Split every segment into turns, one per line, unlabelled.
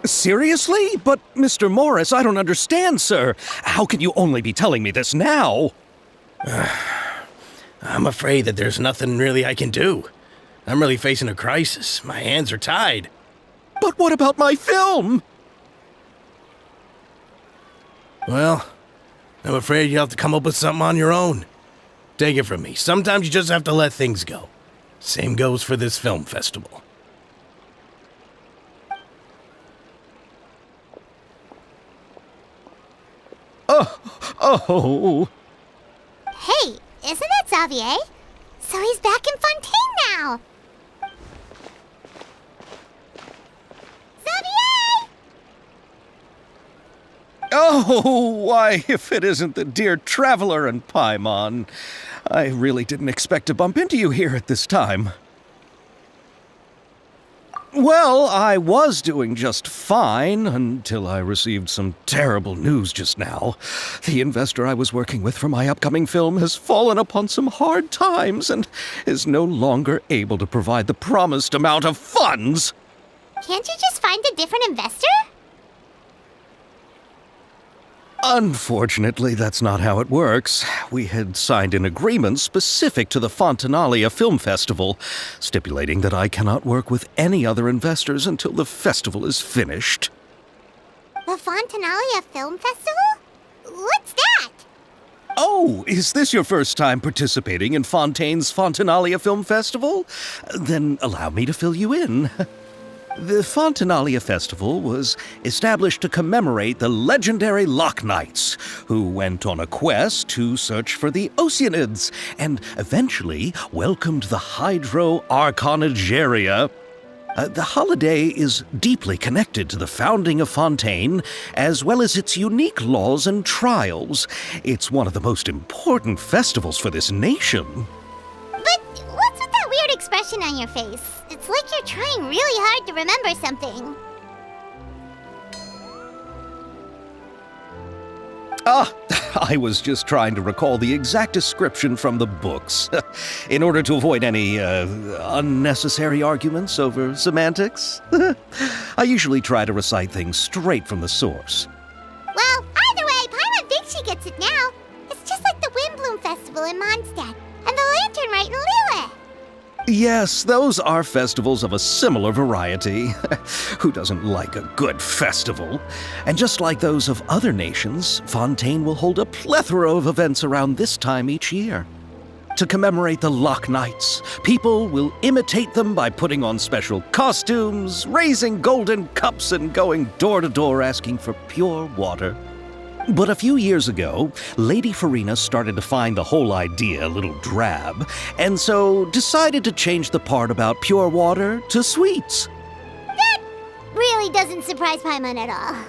Seriously? But, Mr. Morris, I don't understand, sir. How can you only be telling me this now?
I'm afraid that there's nothing really I can do. I'm really facing a crisis. My hands are tied.
But what about my film?
Well, I'm afraid you'll have to come up with something on your own. Take it from me. Sometimes you just have to let things go. Same goes for this film festival.
Oh.
Hey, isn't that Xavier? So he's back in Fontaine now! Xavier!
Oh, why, if it isn't the dear Traveler and Paimon. I really didn't expect to bump into you here at this time. Well, I was doing just fine until I received some terrible news just now. The investor I was working with for my upcoming film has fallen upon some hard times and is no longer able to provide the promised amount of funds.
Can't you just find a different investor?
Unfortunately, that's not how it works. We had signed an agreement specific to the Fontaine Film Festival, stipulating that I cannot work with any other investors until the festival is finished.
The Fontaine Film Festival? What's that?
Oh, is this your first time participating in Fontaine's Fontaine Film Festival? Then allow me to fill you in. The Fontaine Festival was established to commemorate the legendary Loch Knights, who went on a quest to search for the Oceanids and eventually welcomed the Hydro Archonigeria. The holiday is deeply connected to the founding of Fontaine, as well as its unique laws and trials. It's one of the most important festivals for this nation.
But what's with that weird expression on your face? It's like you're trying really hard to remember something.
I was just trying to recall the exact description from the books, in order to avoid any unnecessary arguments over semantics. I usually try to recite things straight from the source.
Well, either way, Paimon thinks she gets it now. It's just like the Windbloom Festival in Mondstadt, and the Lantern Rite in Lille.
Yes, those are festivals of a similar variety. Who doesn't like a good festival? And just like those of other nations, Fontaine will hold a plethora of events around this time each year. To commemorate the Loch Knights, people will imitate them by putting on special costumes, raising golden cups, and going door to door asking for pure water. But a few years ago, Lady Furina started to find the whole idea a little drab, and so decided to change the part about pure water to sweets.
That really doesn't surprise Paimon at all.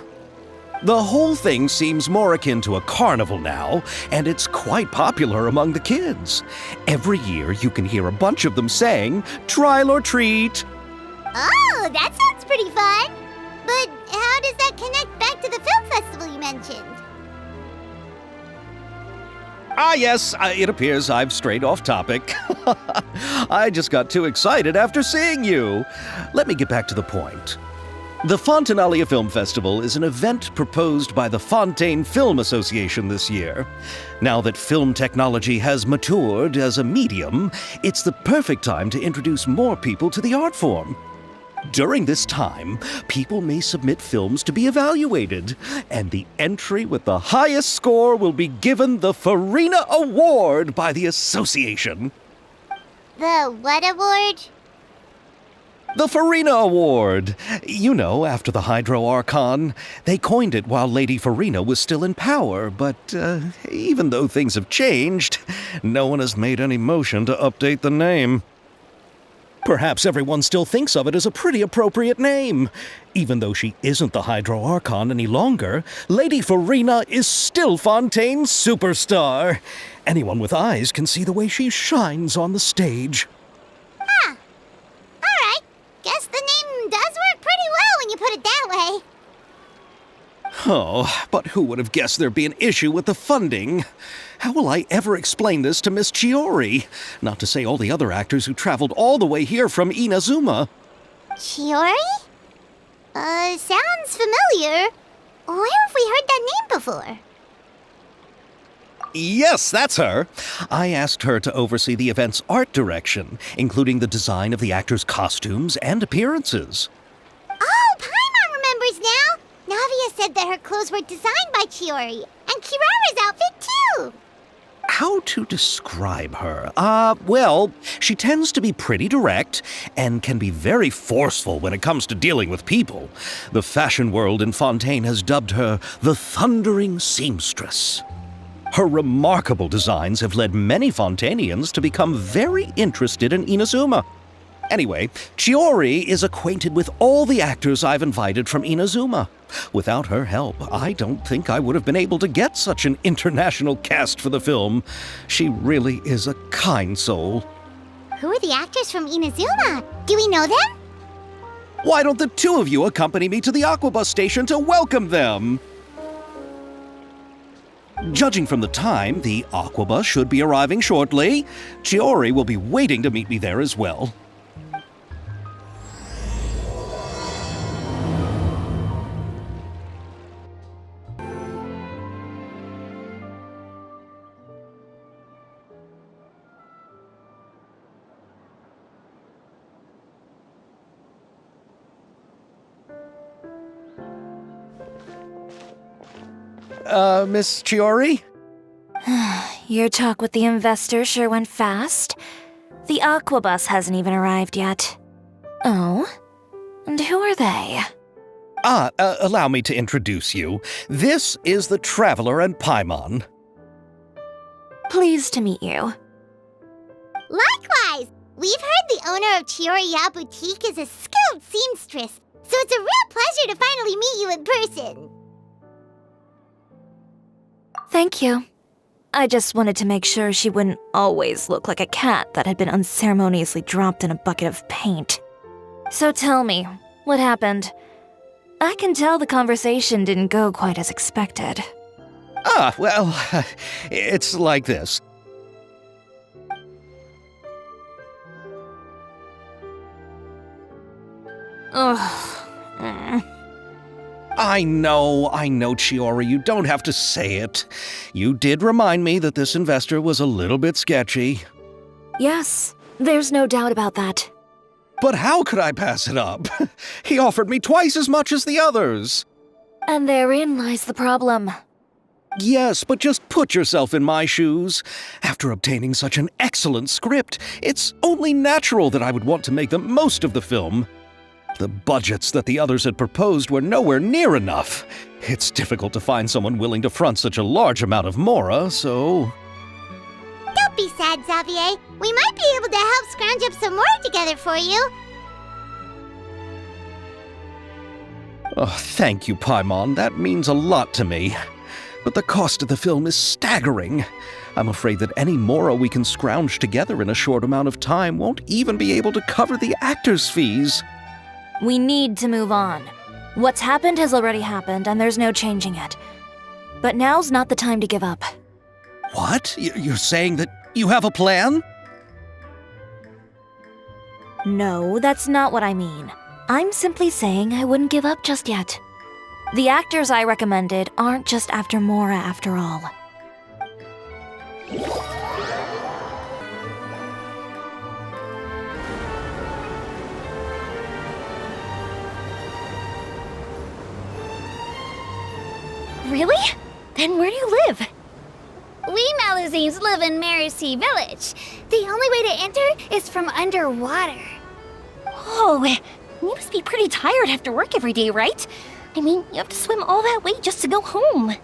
The whole thing seems more akin to a carnival now, and it's quite popular among the kids. Every year you can hear a bunch of them saying, "Trial or treat."
Oh, that sounds pretty fun. But how does that connect back to the film festival you mentioned?
Yes, it appears I've strayed off topic. I just got too excited after seeing you. Let me get back to the point. The Fontaine Film Festival is an event proposed by the Fontaine Film Association this year. Now that film technology has matured as a medium, it's the perfect time to introduce more people to the art form. During this time, people may submit films to be evaluated, and the entry with the highest score will be given the Furina Award by the association.
The what award?
The Furina Award. You know, after the Hydro Archon. They coined it while Lady Furina was still in power, but even though things have changed, no one has made any motion to update the name. Perhaps everyone still thinks of it as a pretty appropriate name. Even though she isn't the Hydro Archon any longer, Lady Furina is still Fontaine's superstar. Anyone with eyes can see the way she shines on the stage.
Huh. Alright. Guess the name does work pretty well when you put it that way.
Oh, but who would have guessed there'd be an issue with the funding? How will I ever explain this to Miss Chiori? Not to say all the other actors who traveled all the way here from Inazuma.
Chiori? Sounds familiar. Where have we heard that name before?
Yes, that's her. I asked her to oversee the event's art direction, including the design of the actors' costumes and appearances.
Oh, Paimon remembers now! Navia said that her clothes were designed by Chiori, and Kirara's outfit too!
How to describe her? Well, she tends to be pretty direct and can be very forceful when it comes to dealing with people. The fashion world in Fontaine has dubbed her the Thundering Seamstress. Her remarkable designs have led many Fontainians to become very interested in Inazuma. Anyway, Chiori is acquainted with all the actors I've invited from Inazuma. Without her help, I don't think I would have been able to get such an international cast for the film. She really is a kind soul.
Who are the actors from Inazuma? Do we know them?
Why don't the two of you accompany me to the Aquabus station to welcome them? Judging from the time, the Aquabus should be arriving shortly. Chiori will be waiting to meet me there as well. Miss Chiori?
Your talk with the investor sure went fast. The Aquabus hasn't even arrived yet. Oh? And who are they?
Allow me to introduce you. This is the Traveler and Paimon.
Pleased to meet you.
Likewise! We've heard the owner of Chioriya Boutique is a skilled seamstress, so it's a real pleasure to finally meet you in person.
Thank you. I just wanted to make sure she wouldn't always look like a cat that had been unceremoniously dropped in a bucket of paint. So tell me, what happened? I can tell the conversation didn't go quite as expected.
Well, it's like this.
Ugh.
I know, Chiori, you don't have to say it. You did remind me that this investor was a little bit sketchy.
Yes, there's no doubt about that.
But how could I pass it up? He offered me twice as much as the others.
And therein lies the problem.
Yes, but just put yourself in my shoes. After obtaining such an excellent script, it's only natural that I would want to make the most of the film. The budgets that the others had proposed were nowhere near enough. It's difficult to find someone willing to front such a large amount of mora, so...
Don't be sad, Xavier. We might be able to help scrounge up some more together for you.
Oh, thank you, Paimon. That means a lot to me. But the cost of the film is staggering. I'm afraid that any mora we can scrounge together in a short amount of time won't even be able to cover the actors' fees.
We need to move on. What's happened has already happened, and there's no changing it. But now's not the time to give up.
What? You're saying that you have a plan?
No, that's not what I mean. I'm simply saying I wouldn't give up just yet. The actors I recommended aren't just after mora after all. Really? Then where do you live?
We Malazines live in Marcy Village. The only way to enter is from underwater.
Oh, you must be pretty tired after work every day, right? I mean, you have to swim all that way just to go home.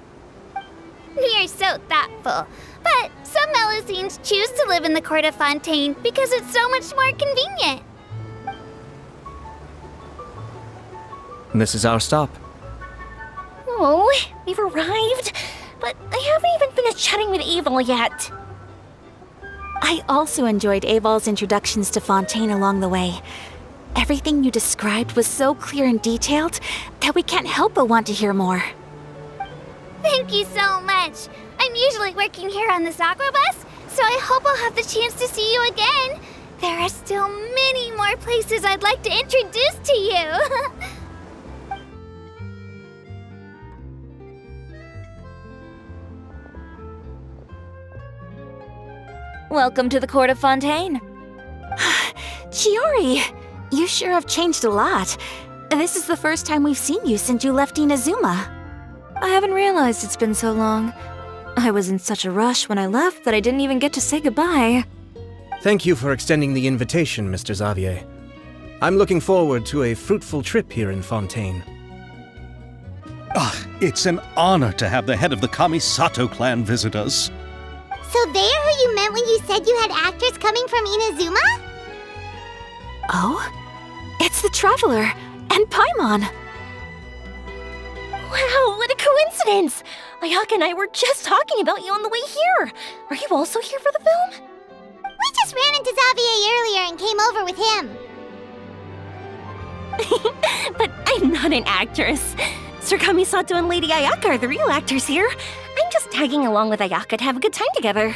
We are so thoughtful. But some Malazines choose to live in the court of Fontaine because it's so much more convenient.
This is our stop.
Oh, we've arrived, but I haven't even finished chatting with Aval yet. I also enjoyed Aval's introductions to Fontaine along the way. Everything you described was so clear and detailed that we can't help but want to hear more.
Thank you so much. I'm usually working here on this Aquabus, so I hope I'll have the chance to see you again. There are still many more places I'd like to introduce to you.
Welcome to the court of Fontaine.
Chiori, you sure have changed a lot. This is the first time we've seen you since you left Inazuma.
I haven't realized it's been so long. I was in such a rush when I left that I didn't even get to say goodbye.
Thank you for extending the invitation, Mr. Xavier. I'm looking forward to a fruitful trip here in Fontaine.
It's an honor to have the head of the Kamisato clan visit us.
So they're who you meant when you said you had actors coming from Inazuma?
Oh? It's the Traveler and Paimon. Wow, what a coincidence! Ayaka and I were just talking about you on the way here. Are you also here for the film?
We just ran into Xavier earlier and came over with him.
But I'm not an actress. Sir Kamisato and Lady Ayaka are the real actors here. I'm just tagging along with Ayaka to have a good time together.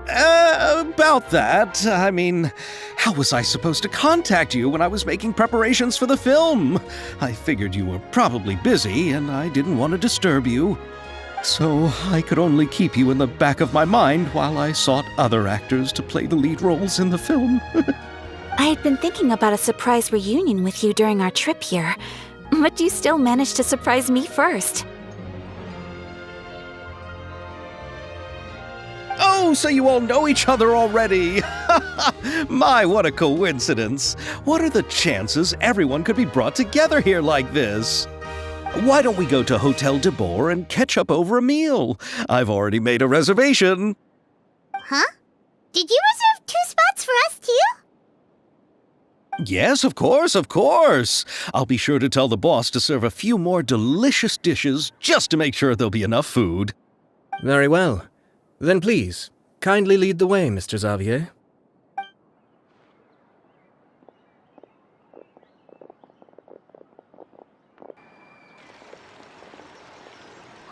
About that, I mean, how was I supposed to contact you when I was making preparations for the film? I figured you were probably busy, and I didn't want to disturb you. So I could only keep you in the back of my mind while I sought other actors to play the lead roles in the film.
I had been thinking about a surprise reunion with you during our trip here, but you still managed to surprise me first.
Oh, so you all know each other already! My, what a coincidence! What are the chances everyone could be brought together here like this? Why don't we go to Hotel de Boer and catch up over a meal? I've already made a reservation.
Huh? Did you reserve 2 spots for us too?
Yes, of course, of course. I'll be sure to tell the boss to serve a few more delicious dishes just to make sure there'll be enough food.
Very well. Then please, kindly lead the way, Mr. Xavier.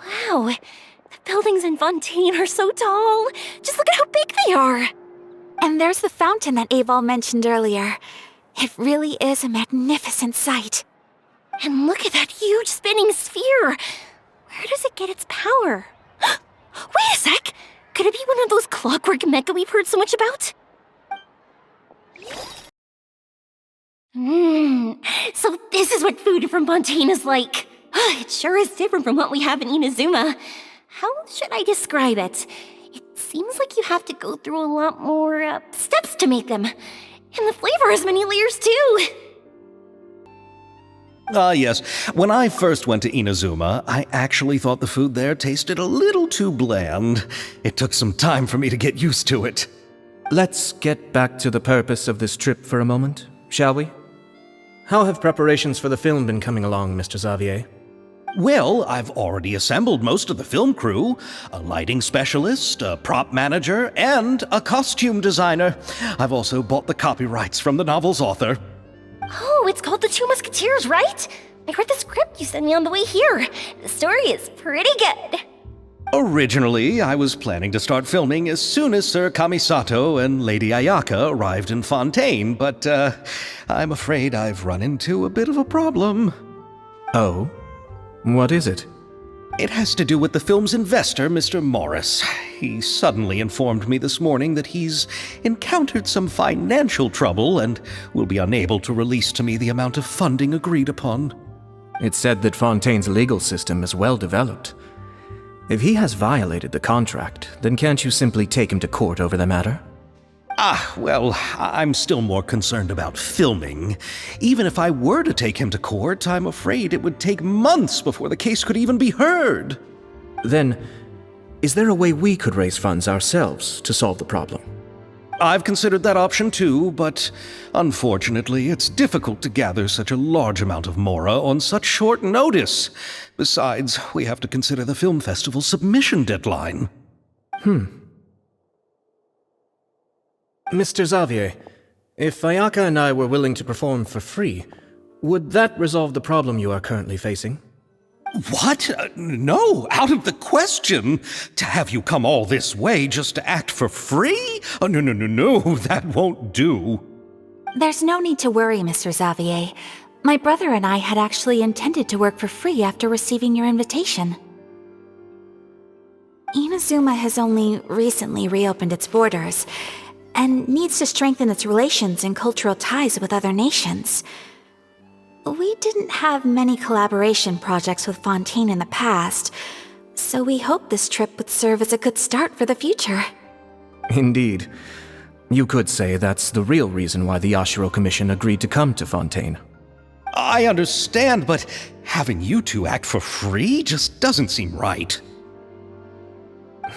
Wow, the buildings in Fontaine are so tall. Just look at how big they are. And there's the fountain that Aval mentioned earlier. It really is a magnificent sight. And look at that huge spinning sphere. Where does it get its power? Wait a sec! Could it be one of those clockwork mecha we've heard so much about? So this is what food from Fontaine is like. It sure is different from what we have in Inazuma. How should I describe it? It seems like you have to go through a lot more steps to make them. And the flavor has many layers too.
Yes. When I first went to Inazuma, I actually thought the food there tasted a little too bland. It took some time for me to get used to it.
Let's get back to the purpose of this trip for a moment, shall we?
How have preparations for the film been coming along, Mr. Xavier?
Well, I've already assembled most of the film crew, a lighting specialist, a prop manager, and a costume designer. I've also bought the copyrights from the novel's author.
Oh, it's called The Two Musketeers, right? I read the script you sent me on the way here. The story is pretty good.
Originally, I was planning to start filming as soon as Sir Kamisato and Lady Ayaka arrived in Fontaine, but I'm afraid I've run into a bit of a problem.
Oh? What is it?
It has to do with the film's investor, Mr. Morris. He suddenly informed me this morning that he's encountered some financial trouble and will be unable to release to me the amount of funding agreed upon.
It's said that Fontaine's legal system is well developed. If he has violated the contract, then can't you simply take him to court over the matter?
Well, I'm still more concerned about filming. Even if I were to take him to court, I'm afraid it would take months before the case could even be heard.
Then, is there a way we could raise funds ourselves to solve the problem?
I've considered that option too, but unfortunately, it's difficult to gather such a large amount of mora on such short notice. Besides, we have to consider the film festival's submission deadline.
Mr. Xavier, if Ayaka and I were willing to perform for free, would that resolve the problem you are currently facing?
What? No, out of the question. To have you come all this way just to act for free? Oh, no, that won't do.
There's no need to worry, Mr. Xavier. My brother and I had actually intended to work for free after receiving your invitation. Inazuma has only recently reopened its borders, and needs to strengthen its relations and cultural ties with other nations. We didn't have many collaboration projects with Fontaine in the past, so we hoped this trip would serve as a good start for the future.
Indeed. You could say that's the real reason why the Yashiro Commission agreed to come to Fontaine.
I understand, but having you two act for free just doesn't seem right.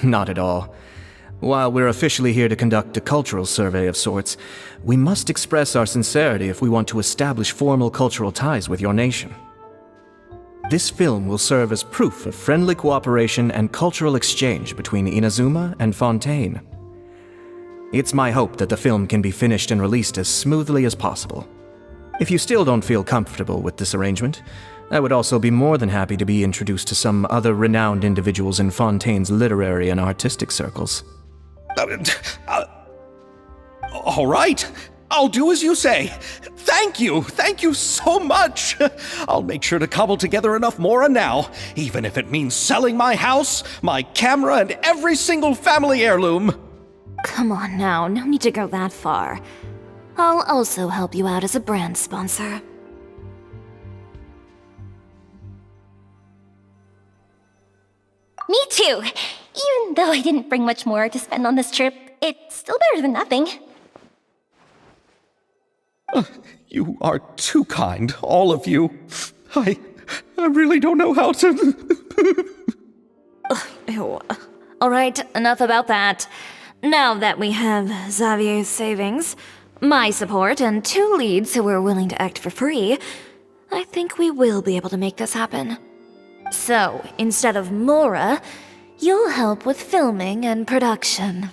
Not at all. While we're officially here to conduct a cultural survey of sorts, we must express our sincerity if we want to establish formal cultural ties with your nation. This film will serve as proof of friendly cooperation and cultural exchange between Inazuma and Fontaine. It's my hope that the film can be finished and released as smoothly as possible. If you still don't feel comfortable with this arrangement, I would also be more than happy to be introduced to some other renowned individuals in Fontaine's literary and artistic circles.
All right, I'll do as you say. Thank you so much. I'll make sure to cobble together enough mora now, even if it means selling my house, my camera, and every single family heirloom.
Come on now, no need to go that far. I'll also help you out as a brand sponsor.
Me too! Even though I didn't bring much more to spend on this trip, it's still better than nothing.
You are too kind, all of you. I really don't know how to...
Ew. Alright, enough about that. Now that we have Xavier's savings, my support, and 2 leads who are willing to act for free, I think we will be able to make this happen. So, instead of Mora, you'll help with filming and production.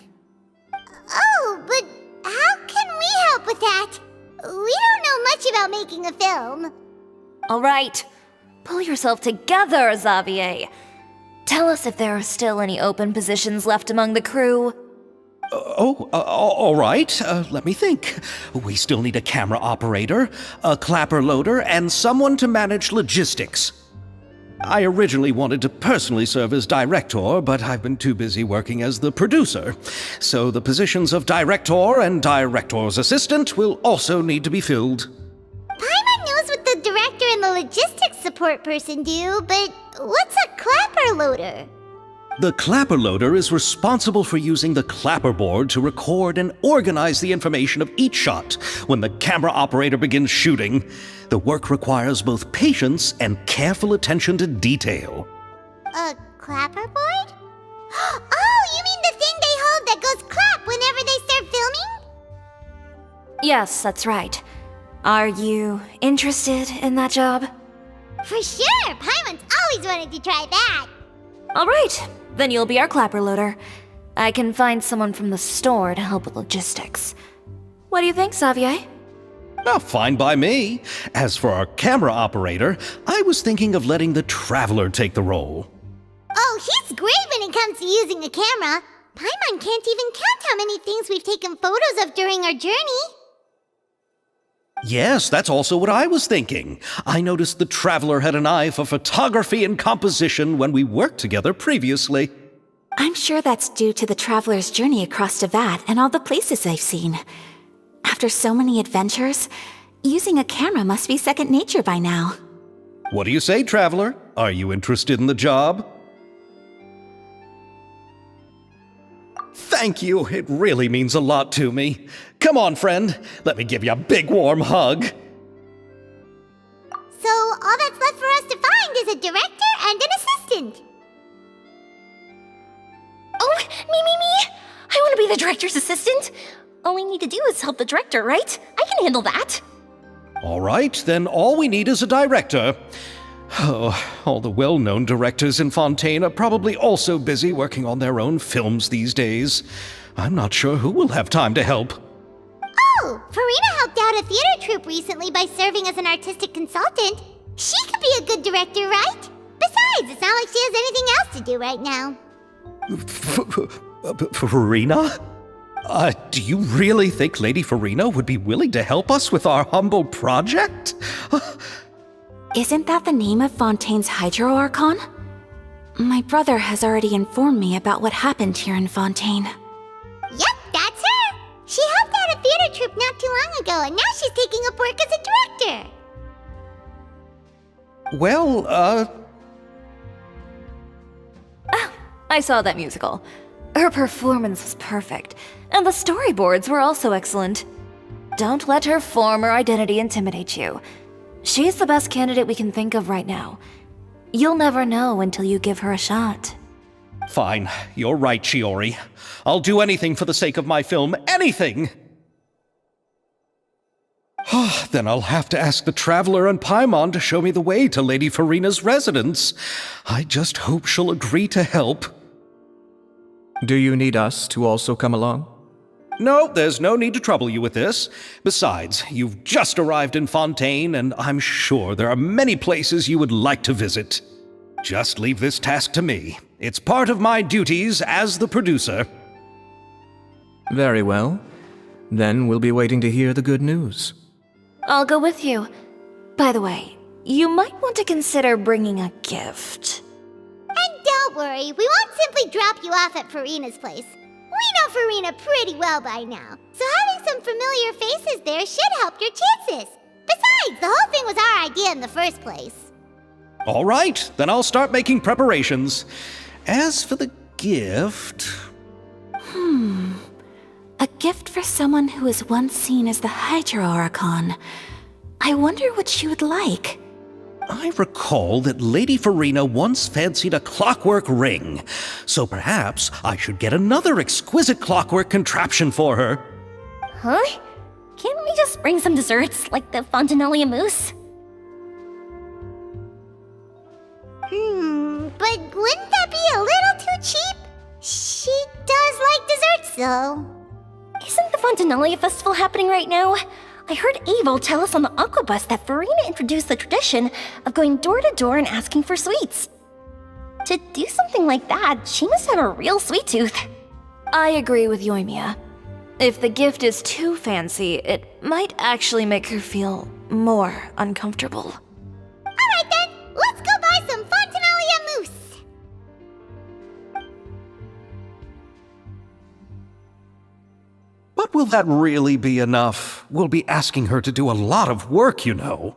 Oh, but how can we help with that? We don't know much about making a film.
Alright, pull yourself together, Xavier. Tell us if there are still any open positions left among the crew.
All right. Let me think. We still need a camera operator, a clapper loader, and someone to manage logistics. I originally wanted to personally serve as director, but I've been too busy working as the producer. So the positions of director and director's assistant will also need to be filled.
Paimon knows what the director and the logistics support person do, but what's a clapper loader?
The clapper loader is responsible for using the clapperboard to record and organize the information of each shot when the camera operator begins shooting. The work requires both patience and careful attention to detail.
A clapperboard? Oh, you mean the thing they hold that goes clap whenever they start filming?
Yes, that's right. Are you interested in that job?
For sure! Paimon's always wanted to try that.
Alright, then you'll be our clapper loader. I can find someone from the store to help with logistics. What do you think, Xavier?
Oh, fine by me. As for our camera operator, I was thinking of letting the Traveler take the role.
Oh, he's great when it comes to using a camera. Paimon can't even count how many things we've taken photos of during our journey.
Yes, that's also what I was thinking. I noticed the Traveler had an eye for photography and composition when we worked together previously.
I'm sure that's due to the traveler's journey across Devat and all the places they've seen. After so many adventures, using a camera must be second nature by now.
What do you say, Traveler? Are you interested in the job? Thank you. It really means a lot to me. Come on, friend. Let me give you a big warm hug.
So all that's left for us to find is a director and an assistant.
Oh, me! I want to be the director's assistant. All we need to do is help the director, right? I can handle that.
All right, then all we need is a director. Oh, all the well-known directors in Fontaine are probably also busy working on their own films these days. I'm not sure who will have time to help.
Oh, Furina helped out a theater troupe recently by serving as an artistic consultant. She could be a good director, right? Besides, it's not like she has anything else to do right now.
Furina? Do you really think Lady Furina would be willing to help us with our humble project?
Isn't that the name of Fontaine's Hydro Archon? My brother has already informed me about what happened here in Fontaine.
Yep, that's her. She helped out a theater troupe not too long ago, and now she's taking up work as a director.
Well,
I saw that musical. Her performance was perfect, and the storyboards were also excellent. Don't let her former identity intimidate you. She's the best candidate we can think of right now. You'll never know until you give her a shot.
fine. You're right, Chiori. I'll do anything for the sake of my film. Anything! Then I'll have to ask the Traveler and Paimon to show me the way to Lady Furina's residence. I just hope she'll agree to help.
Do you need us to also come along?
No, there's no need to trouble you with this. Besides, you've just arrived in Fontaine, and I'm sure there are many places you would like to visit. Just leave this task to me. It's part of my duties as the producer.
Very well. Then we'll be waiting to hear the good news.
I'll go with you. By the way, you might want to consider bringing a gift.
And don't worry, we won't simply drop you off at Furina's place. We know Furina pretty well by now, so having some familiar faces there should help your chances. Besides, the whole thing was our idea in the first place.
All right, then I'll start making preparations. As for the gift...
A gift for someone who was once seen as the Hydra Oricon. I wonder what she would like.
I recall that Lady Furina once fancied a clockwork ring, so perhaps I should get another exquisite clockwork contraption for her.
Huh? Can't we just bring some desserts, like the Fontaine mousse?
But wouldn't that be a little too cheap? She does like desserts, though.
Isn't the Fontaine festival happening right now? I heard Abel tell us on the Aquabus that Furina introduced the tradition of going door to door and asking for sweets. To do something like that, she must have a real sweet tooth.
I agree with Yoimiya. If the gift is too fancy, it might actually make her feel more uncomfortable.
Alright then, let's go buy some Fontaine mousse.
But will that really be enough? We'll be asking her to do a lot of work, you know.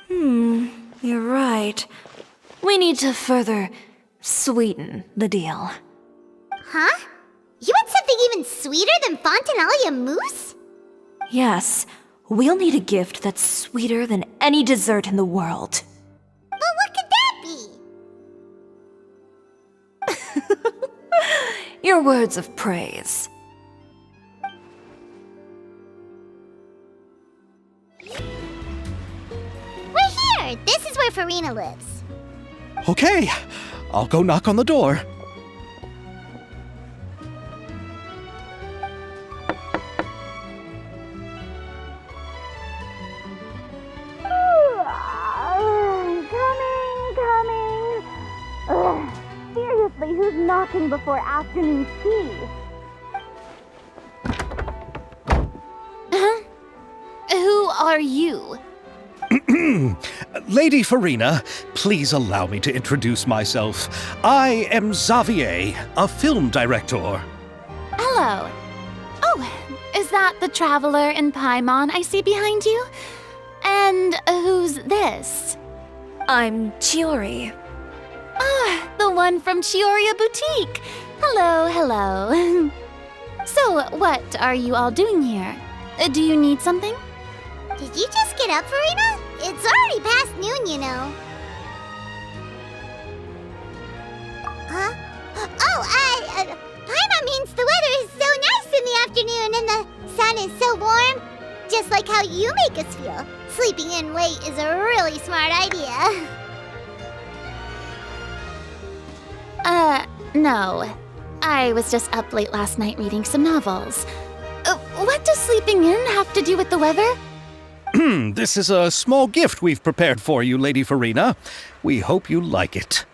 You're right. We need to further sweeten the deal.
Huh? You want something even sweeter than Fontaine mousse?
Yes, we'll need a gift that's sweeter than any dessert in the world.
But what could that be?
Your words of praise.
We're here! This is where Furina lives.
Okay, I'll go knock on the door.
Coming. Ugh. Seriously, who's knocking before afternoon tea?
Who are you?
Lady Furina, please allow me to introduce myself. I am Xavier, a film director.
Hello. Oh, is that the Traveler and Paimon I see behind you? And who's this?
I'm Chiori.
Ah, the one from Chiori Boutique. Hello. So, what are you all doing here? Do you need something?
Did you just get up, Furina? It's already past noon, you know. Huh? Oh, Paimon means the weather is so nice in the afternoon and the sun is so warm. Just like how you make us feel. Sleeping in late is a really smart idea.
No. I was just up late last night reading some novels. What does sleeping in have to do with the weather?
This is a small gift we've prepared for you, Lady Furina. We hope you like it.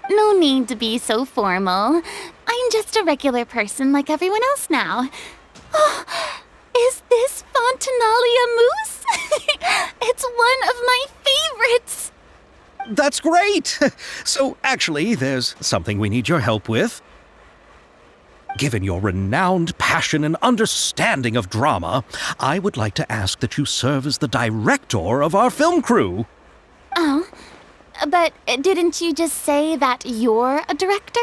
No need to be so formal. I'm just a regular person like everyone else now. Oh, is this Fontaine mousse? It's one of my favorites.
That's great! So, actually, there's something we need your help with. Given your renowned passion and understanding of drama, I would like to ask that you serve as the director of our film crew.
Oh, but didn't you just say that you're a director?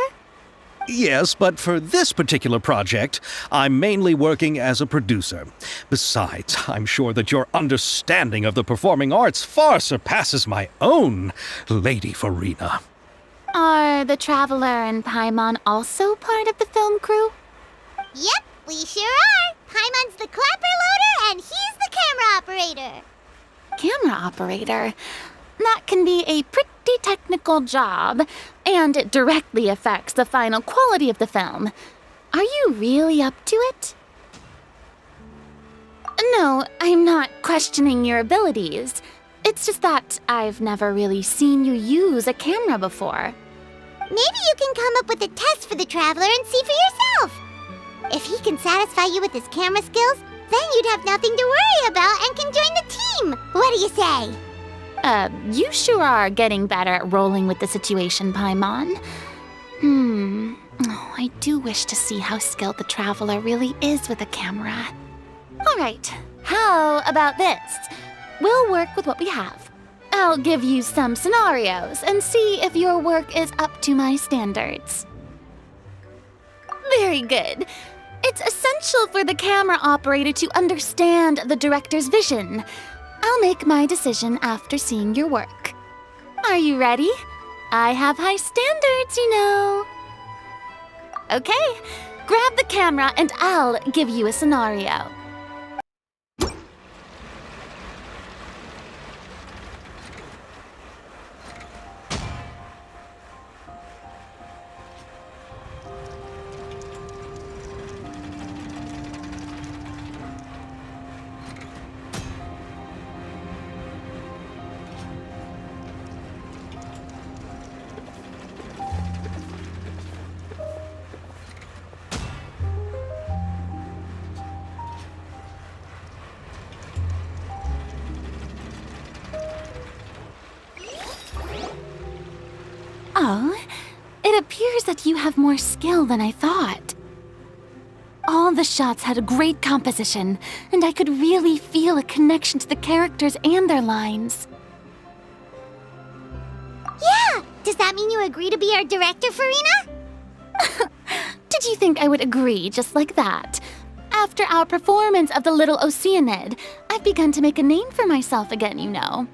Yes, but for this particular project, I'm mainly working as a producer. Besides, I'm sure that your understanding of the performing arts far surpasses my own, Lady Furina.
Are the Traveler and Paimon also part of the film crew?
Yep, we sure are. Paimon's the clapper loader and he's the camera operator.
Camera operator? That can be a pretty technical job, and it directly affects the final quality of the film. Are you really up to it? No, I'm not questioning your abilities. It's just that I've never really seen you use a camera before.
Maybe you can come up with a test for the Traveler and see for yourself. If he can satisfy you with his camera skills, then you'd have nothing to worry about and can join the team. What do you say?
You sure are getting better at rolling with the situation, Paimon. Oh, I do wish to see how skilled the Traveler really is with a camera. All right, how about this? We'll work with what we have. I'll give you some scenarios and see if your work is up to my standards. Very good. It's essential for the camera operator to understand the director's vision. I'll make my decision after seeing your work. Are you ready? I have high standards, you know. Okay, grab the camera and I'll give you a scenario. Oh, it appears that you have more skill than I thought. All the shots had a great composition, and I could really feel a connection to the characters and their lines.
Yeah! Does that mean you agree to be our director, Furina?
Did you think I would agree just like that? After our performance of The Little Oceanid, I've begun to make a name for myself again, you know.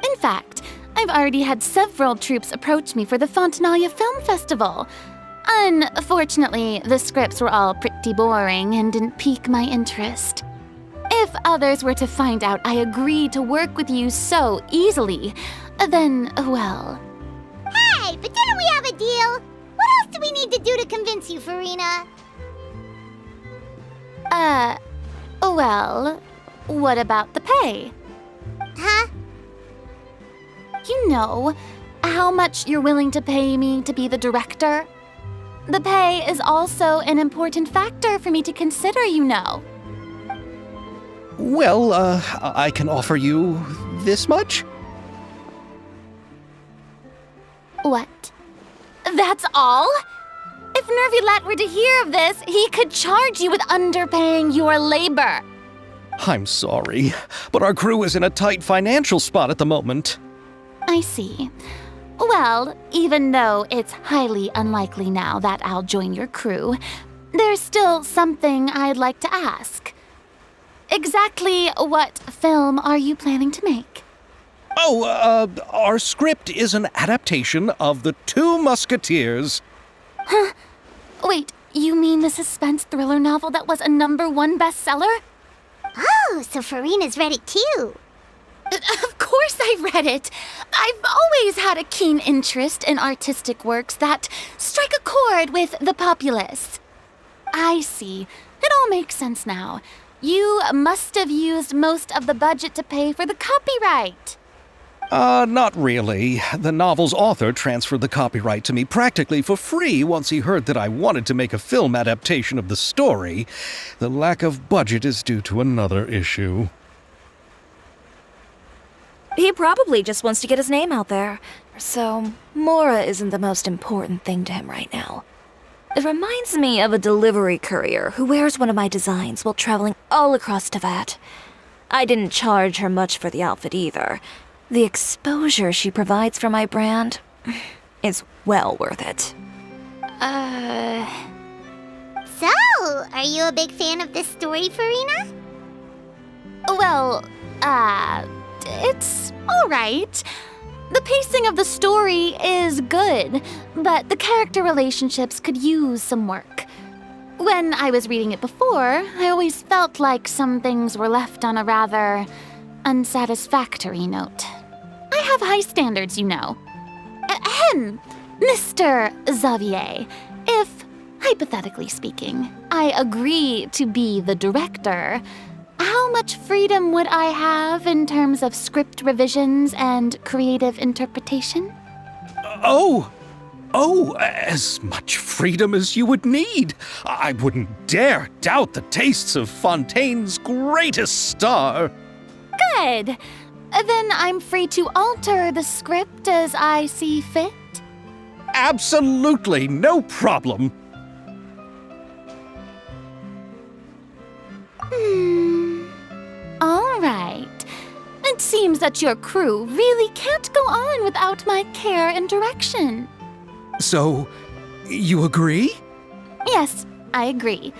In fact, I've already had several troops approach me for the Fontaine Film Festival. Unfortunately, the scripts were all pretty boring and didn't pique my interest. If others were to find out I agreed to work with you so easily, then, well...
Hey, but didn't we have a deal? What else do we need to do to convince you, Furina?
Well, what about the pay?
Huh?
You know, how much you're willing to pay me to be the director? The pay is also an important factor for me to consider, you know.
Well, I can offer you this much?
What? That's all? If Nervilat were to hear of this, he could charge you with underpaying your labor.
I'm sorry, but our crew is in a tight financial spot at the moment.
I see. Well, even though it's highly unlikely now that I'll join your crew, there's still something I'd like to ask. Exactly what film are you planning to make?
Oh, our script is an adaptation of the Two Musketeers.
Huh? Wait, you mean the suspense thriller novel that was a #1 bestseller?
Oh, so Furina's read it too.
Of course I read it. I've always had a keen interest in artistic works that strike a chord with the populace. I see. It all makes sense now. You must have used most of the budget to pay for the copyright.
Not really. The novel's author transferred the copyright to me practically for free once he heard that I wanted to make a film adaptation of the story. The lack of budget is due to another issue.
He probably just wants to get his name out there. So, Mora isn't the most important thing to him right now. It reminds me of a delivery courier who wears one of my designs while traveling all across Teyvat. I didn't charge her much for the outfit either. The exposure she provides for my brand is well worth it.
So, are you a big fan of this story, Furina?
Well, it's alright. The pacing of the story is good, but the character relationships could use some work. When I was reading it before, I always felt like some things were left on a rather unsatisfactory note. I have high standards, you know. Ahem, Mr. Xavier, if, hypothetically speaking, I agree to be the director, how much freedom would I have in terms of script revisions and creative interpretation?
As much freedom as you would need. I wouldn't dare doubt the tastes of Fontaine's greatest star.
Good. Then I'm free to alter the script as I see fit?
Absolutely no problem.
All right. It seems that your crew really can't go on without my care and direction.
So, you agree?
Yes, I agree.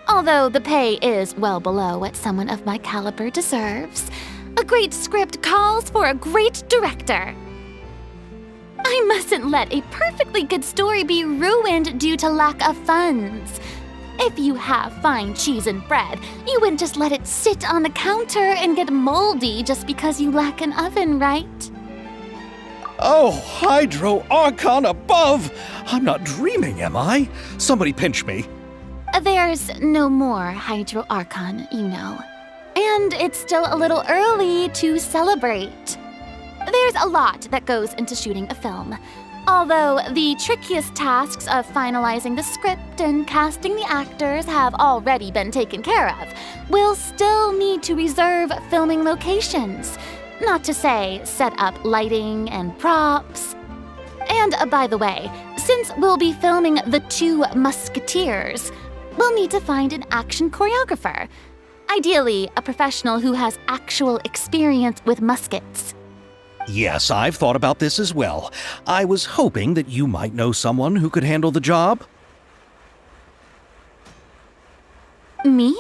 Although the pay is well below what someone of my caliber deserves, a great script calls for a great director. I mustn't let a perfectly good story be ruined due to lack of funds. If you have fine cheese and bread, you wouldn't just let it sit on the counter and get moldy just because you lack an oven, right?
Oh, Hydro Archon above! I'm not dreaming, am I? Somebody pinch me.
There's no more Hydro Archon, you know. And it's still a little early to celebrate. There's a lot that goes into shooting a film. Although the trickiest tasks of finalizing the script and casting the actors have already been taken care of, we'll still need to reserve filming locations. Not to say set up lighting and props. And by the way, since we'll be filming the Two Musketeers, we'll need to find an action choreographer. Ideally, a professional who has actual experience with muskets.
Yes, I've thought about this as well. I was hoping that you might know someone who could handle the job.
Me?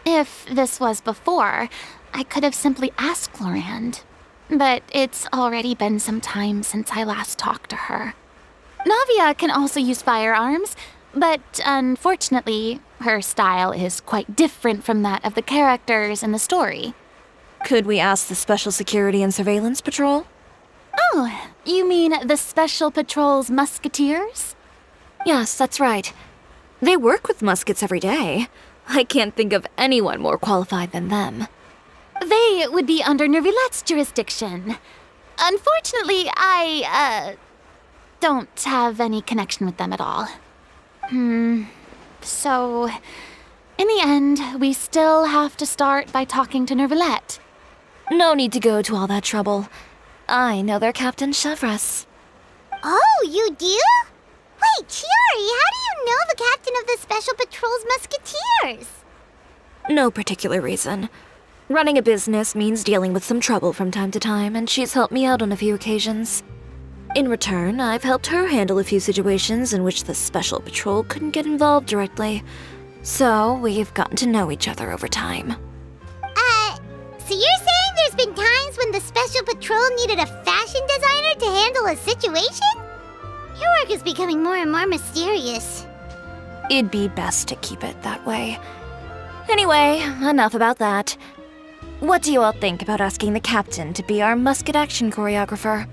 If this was before, I could have simply asked Glorand. But it's already been some time since I last talked to her. Navia can also use firearms, but unfortunately, her style is quite different from that of the characters in the story.
Could we ask the Special Security and Surveillance Patrol?
Oh, you mean the Special Patrol's Musketeers?
Yes, that's right. They work with muskets every day. I can't think of anyone more qualified than them.
They would be under Nervilette's jurisdiction. Unfortunately, I, don't have any connection with them at all. So, in the end, we still have to start by talking to Nervilette.
No need to go to all that trouble. I know their Captain Chevreuse.
Oh, you do? Wait, Chiori, how do you know the captain of the Special Patrol's Musketeers?
No particular reason. Running a business means dealing with some trouble from time to time, and she's helped me out on a few occasions. In return, I've helped her handle a few situations in which the Special Patrol couldn't get involved directly. So, we've gotten to know each other over time.
So you're saying there's been times when the Special Patrol needed a fashion designer to handle a situation? Your work is becoming more and more mysterious.
It'd be best to keep it that way. Anyway, enough about that. What do you all think about asking the captain to be our musket action choreographer?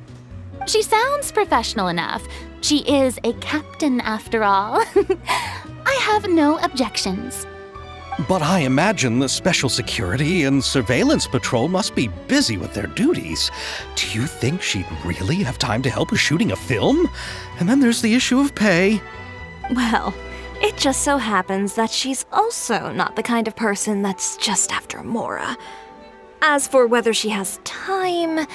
She sounds professional enough. She is a captain, after all. I have no objections.
But I imagine the Special Security and Surveillance Patrol must be busy with their duties. Do you think she'd really have time to help with shooting a film? And then there's the issue of pay.
Well, it just so happens that she's also not the kind of person that's just after Mora. As for whether she has time,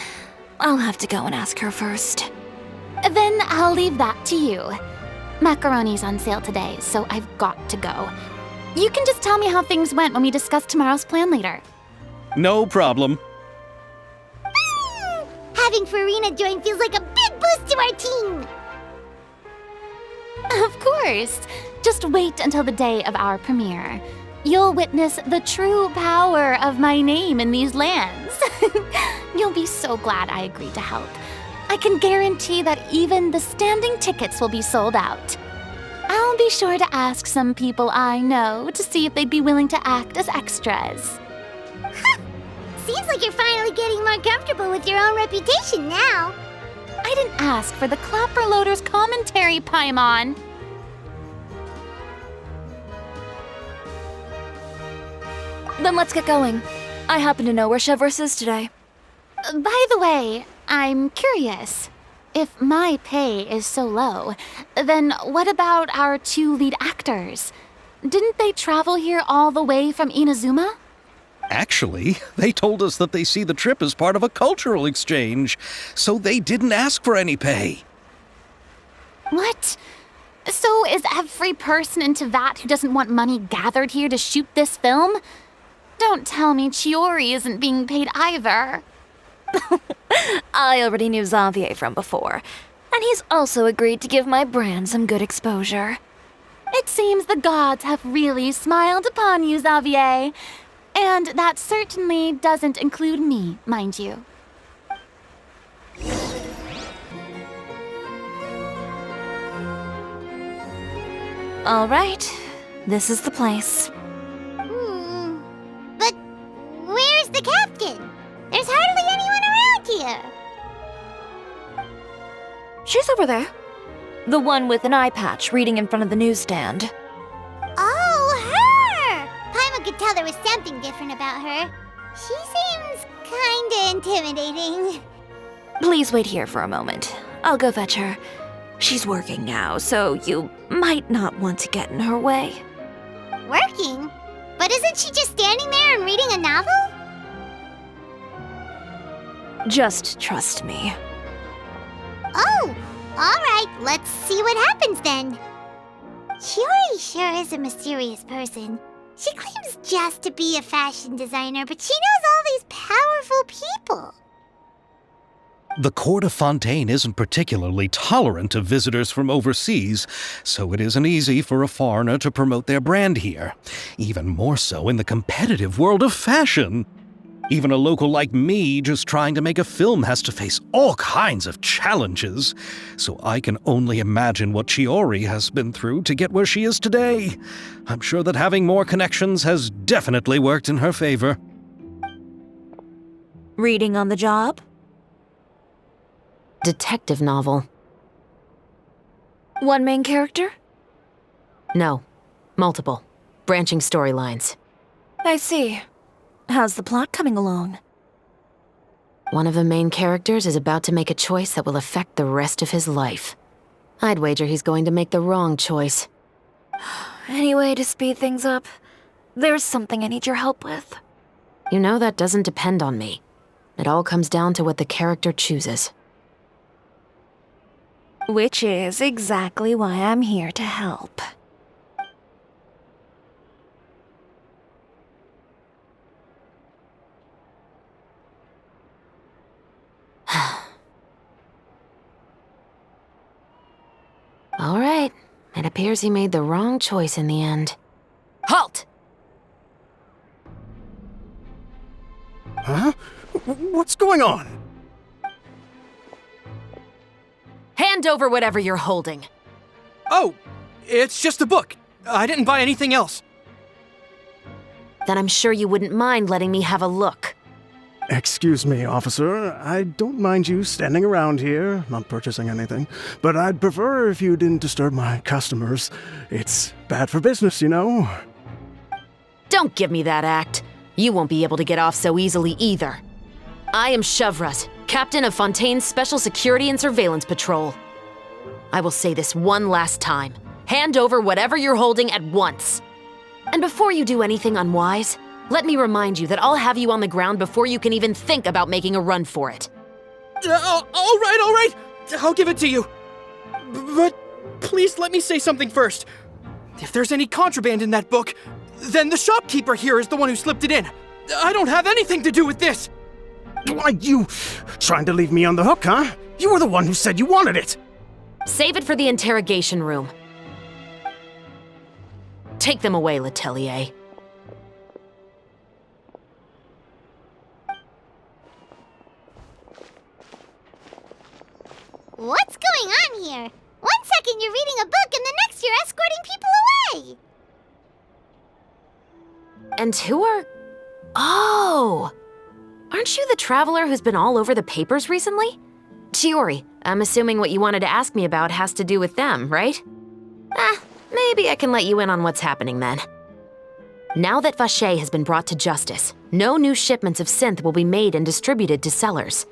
I'll have to go and ask her first.
Then I'll leave that to you. Macaroni's on sale today, so I've got to go. You can just tell me how things went when we discuss tomorrow's plan later.
No problem.
Having Furina join feels like a big boost to our team!
Of course. Just wait until the day of our premiere. You'll witness the true power of my name in these lands. You'll be so glad I agreed to help. I can guarantee that even the standing tickets will be sold out. I'll be sure to ask some people I know to see if they'd be willing to act as extras.
Seems like you're finally getting more comfortable with your own reputation now.
I didn't ask for the Clapper Loader's commentary, Paimon.
Then let's get going. I happen to know where Chevreuse is today.
By the way, I'm curious. If my pay is so low, then what about our 2 lead actors? Didn't they travel here all the way from Inazuma?
Actually, they told us that they see the trip as part of a cultural exchange, so they didn't ask for any pay.
What? So is every person in Tevat who doesn't want money gathered here to shoot this film? Don't tell me Chiori isn't being paid either.
I already knew Xavier from before, and he's also agreed to give my brand some good exposure.
It seems the gods have really smiled upon you, Xavier. And that certainly doesn't include me, mind you.
All right, this is the place.
But where's the captain? There's hardly anyone around here.
She's over there. The one with an eye patch reading in front of the newsstand.
Oh, her! Paimon could tell there was something different about her. She seems kinda intimidating.
Please wait here for a moment. I'll go fetch her. She's working now, so you might not want to get in her way.
Working? But isn't she just standing there and reading a novel?
Just trust me.
Oh, alright, let's see what happens then. Chiori sure is a mysterious person. She claims just to be a fashion designer, but she knows all these powerful people.
The court of Fontaine isn't particularly tolerant of visitors from overseas, so it isn't easy for a foreigner to promote their brand here. Even more so in the competitive world of fashion. Even a local like me just trying to make a film has to face all kinds of challenges, so I can only imagine what Chiori has been through to get where she is today. I'm sure that having more connections has definitely worked in her favor.
Reading on the job?
Detective novel.
One main character?
No. Multiple. Branching storylines.
I see. How's the plot coming along?
One of the main characters is about to make a choice that will affect the rest of his life. I'd wager he's going to make the wrong choice.
Any way to speed things up? There's something I need your help with.
You know that doesn't depend on me. It all comes down to what the character chooses.
Which is exactly why I'm here to help.
All right. It appears he made the wrong choice in the end. Halt!
Huh? What's going on?
Hand over whatever you're holding.
Oh, it's just a book. I didn't buy anything else.
Then I'm sure you wouldn't mind letting me have a look.
Excuse me, officer. I don't mind you standing around here, not purchasing anything, but I'd prefer if you didn't disturb my customers. It's bad for business, you know.
Don't give me that act. You won't be able to get off so easily either. I am Chevreuse, captain of Fontaine's Special Security and Surveillance Patrol. I will say this one last time. Hand over whatever you're holding at once. And before you do anything unwise, Let me remind you that I'll have you on the ground before you can even think about making a run for it.
All right. I'll give it to you. But please let me say something first. If there's any contraband in that book, then the shopkeeper here is the one who slipped it in. I don't have anything to do with this.
Why, you trying to leave me on the hook, huh? You were the one who said you wanted it.
Save it for the interrogation room. Take them away, Letelier.
What's going on here? 1 second you're reading a book and the next you're escorting people away!
And who are... Oh! Aren't you the traveler who's been all over the papers recently? Chiori, I'm assuming what you wanted to ask me about has to do with them, right? Maybe I can let you in on what's happening then. Now that Vacher has been brought to justice, no new shipments of synth will be made and distributed to sellers.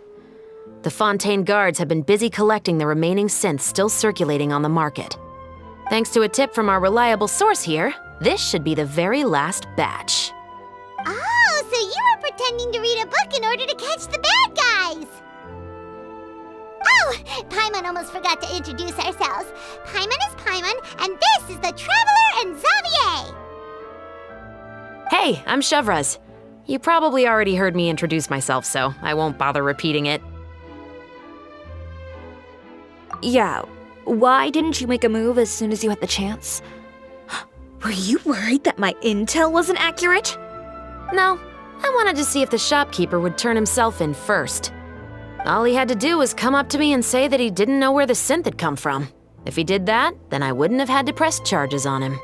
The Fontaine guards have been busy collecting the remaining synths still circulating on the market. Thanks to a tip from our reliable source here, this should be the very last batch.
Oh, so you were pretending to read a book in order to catch the bad guys! Oh, Paimon almost forgot to introduce ourselves. Paimon is Paimon, and this is the Traveler and Xavier!
Hey, I'm Chevreuse. You probably already heard me introduce myself, so I won't bother repeating it.
Yeah, why didn't you make a move as soon as you had the chance? Were you worried that my intel wasn't accurate?
No, I wanted to see if the shopkeeper would turn himself in first. All he had to do was come up to me and say that he didn't know where the synth had come from. If he did that, then I wouldn't have had to press charges on him.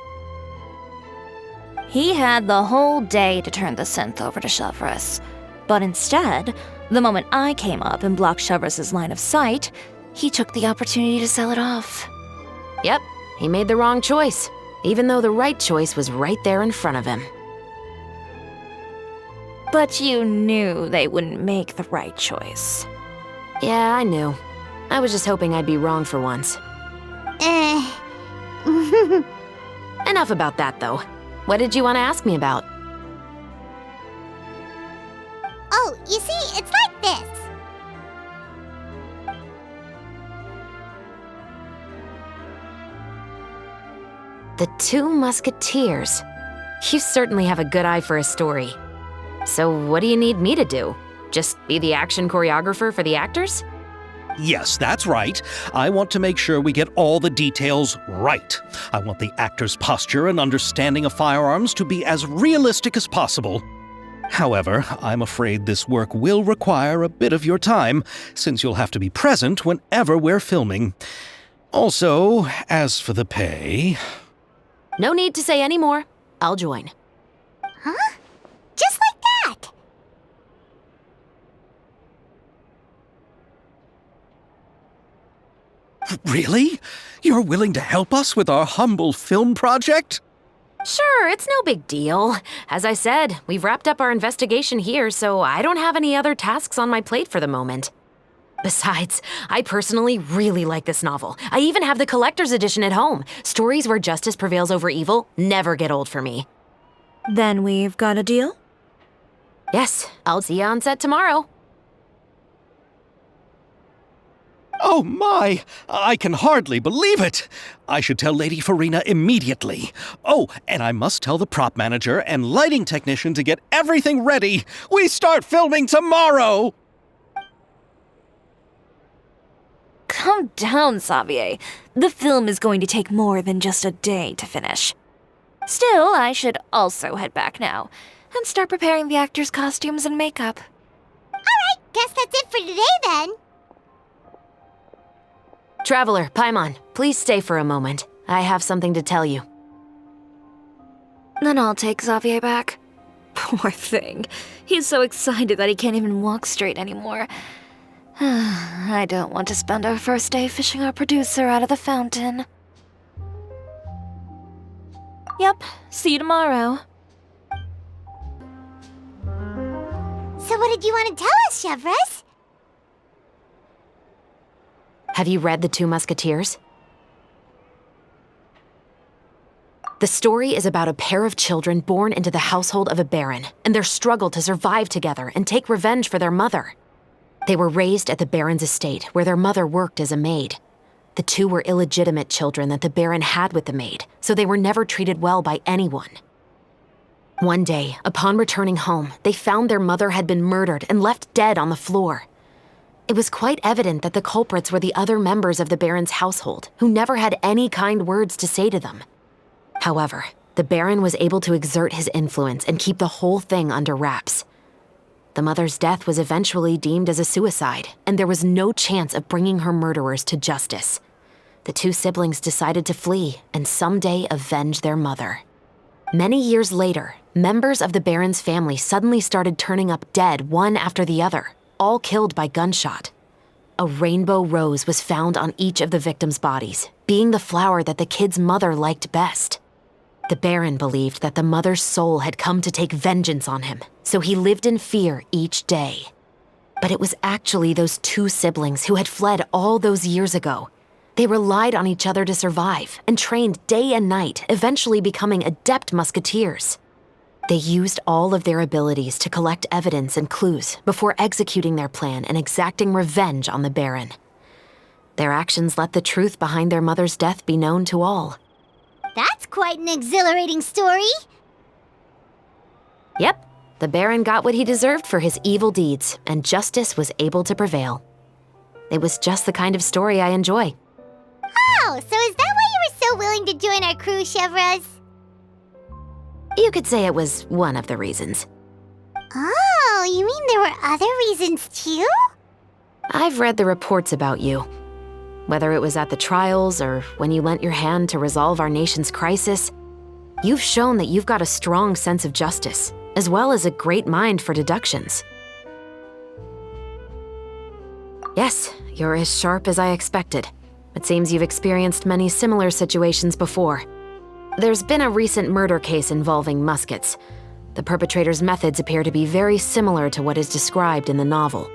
He had the whole day to turn the synth over to Chevreuse. But instead, the moment I came up and blocked Chevreuse's line of sight, he took the opportunity to sell it off.
Yep, he made the wrong choice, even though the right choice was right there in front of him.
But you knew they wouldn't make the right choice.
Yeah, I knew. I was just hoping I'd be wrong for once. Enough about that, though. What did you want to ask me about?
Oh, you see, it's like this.
The Two Musketeers. You certainly have a good eye for a story. So what do you need me to do? Just be the action choreographer for the actors?
Yes, that's right. I want to make sure we get all the details right. I want the actor's posture and understanding of firearms to be as realistic as possible. However, I'm afraid this work will require a bit of your time, since you'll have to be present whenever we're filming. Also, as for the pay...
No need to say any more. I'll join.
Huh? Just like that?
Really? You're willing to help us with our humble film project?
Sure, it's no big deal. As I said, we've wrapped up our investigation here, so I don't have any other tasks on my plate for the moment. Besides, I personally really like this novel. I even have the collector's edition at home. Stories where justice prevails over evil never get old for me.
Then we've got a deal?
Yes, I'll see you on set tomorrow.
Oh my! I can hardly believe it! I should tell Lady Furina immediately. Oh, and I must tell the prop manager and lighting technician to get everything ready. We start filming tomorrow!
Calm down, Xavier. The film is going to take more than just a day to finish. Still, I should also head back now and start preparing the actors' costumes and makeup.
Alright, guess that's it for today then.
Traveler, Paimon, please stay for a moment. I have something to tell you.
Then I'll take Xavier back. Poor thing. He's so excited that he can't even walk straight anymore. I don't want to spend our first day fishing our producer out of the fountain. Yep, see you tomorrow.
So what did you want to tell us, Chevreuse?
Have you read The Two Musketeers? The story is about a pair of children born into the household of a baron and their struggle to survive together and take revenge for their mother. They were raised at the baron's estate, where their mother worked as a maid. The two were illegitimate children that the baron had with the maid, so they were never treated well by anyone. One day, upon returning home, they found their mother had been murdered and left dead on the floor. It was quite evident that the culprits were the other members of the baron's household, who never had any kind words to say to them. However, the baron was able to exert his influence and keep the whole thing under wraps. The mother's death was eventually deemed as a suicide, and there was no chance of bringing her murderers to justice. The two siblings decided to flee and someday avenge their mother. Many years later, members of the baron's family suddenly started turning up dead one after the other, all killed by gunshot. A rainbow rose was found on each of the victims' bodies, being the flower that the kid's mother liked best. The baron believed that the mother's soul had come to take vengeance on him, so he lived in fear each day. But it was actually those two siblings who had fled all those years ago. They relied on each other to survive and trained day and night, eventually becoming adept musketeers. They used all of their abilities to collect evidence and clues before executing their plan and exacting revenge on the baron. Their actions let the truth behind their mother's death be known to all.
That's quite an exhilarating story.
Yep, the baron got what he deserved for his evil deeds, and justice was able to prevail. It was just the kind of story I enjoy.
Oh, so is that why you were so willing to join our crew, Chevreuse?
You could say it was one of the reasons.
Oh, you mean there were other reasons too?
I've read the reports about you. Whether it was at the trials or when you lent your hand to resolve our nation's crisis, you've shown that you've got a strong sense of justice, as well as a great mind for deductions. Yes, you're as sharp as I expected. It seems you've experienced many similar situations before. There's been a recent murder case involving muskets. The perpetrator's methods appear to be very similar to what is described in the novel.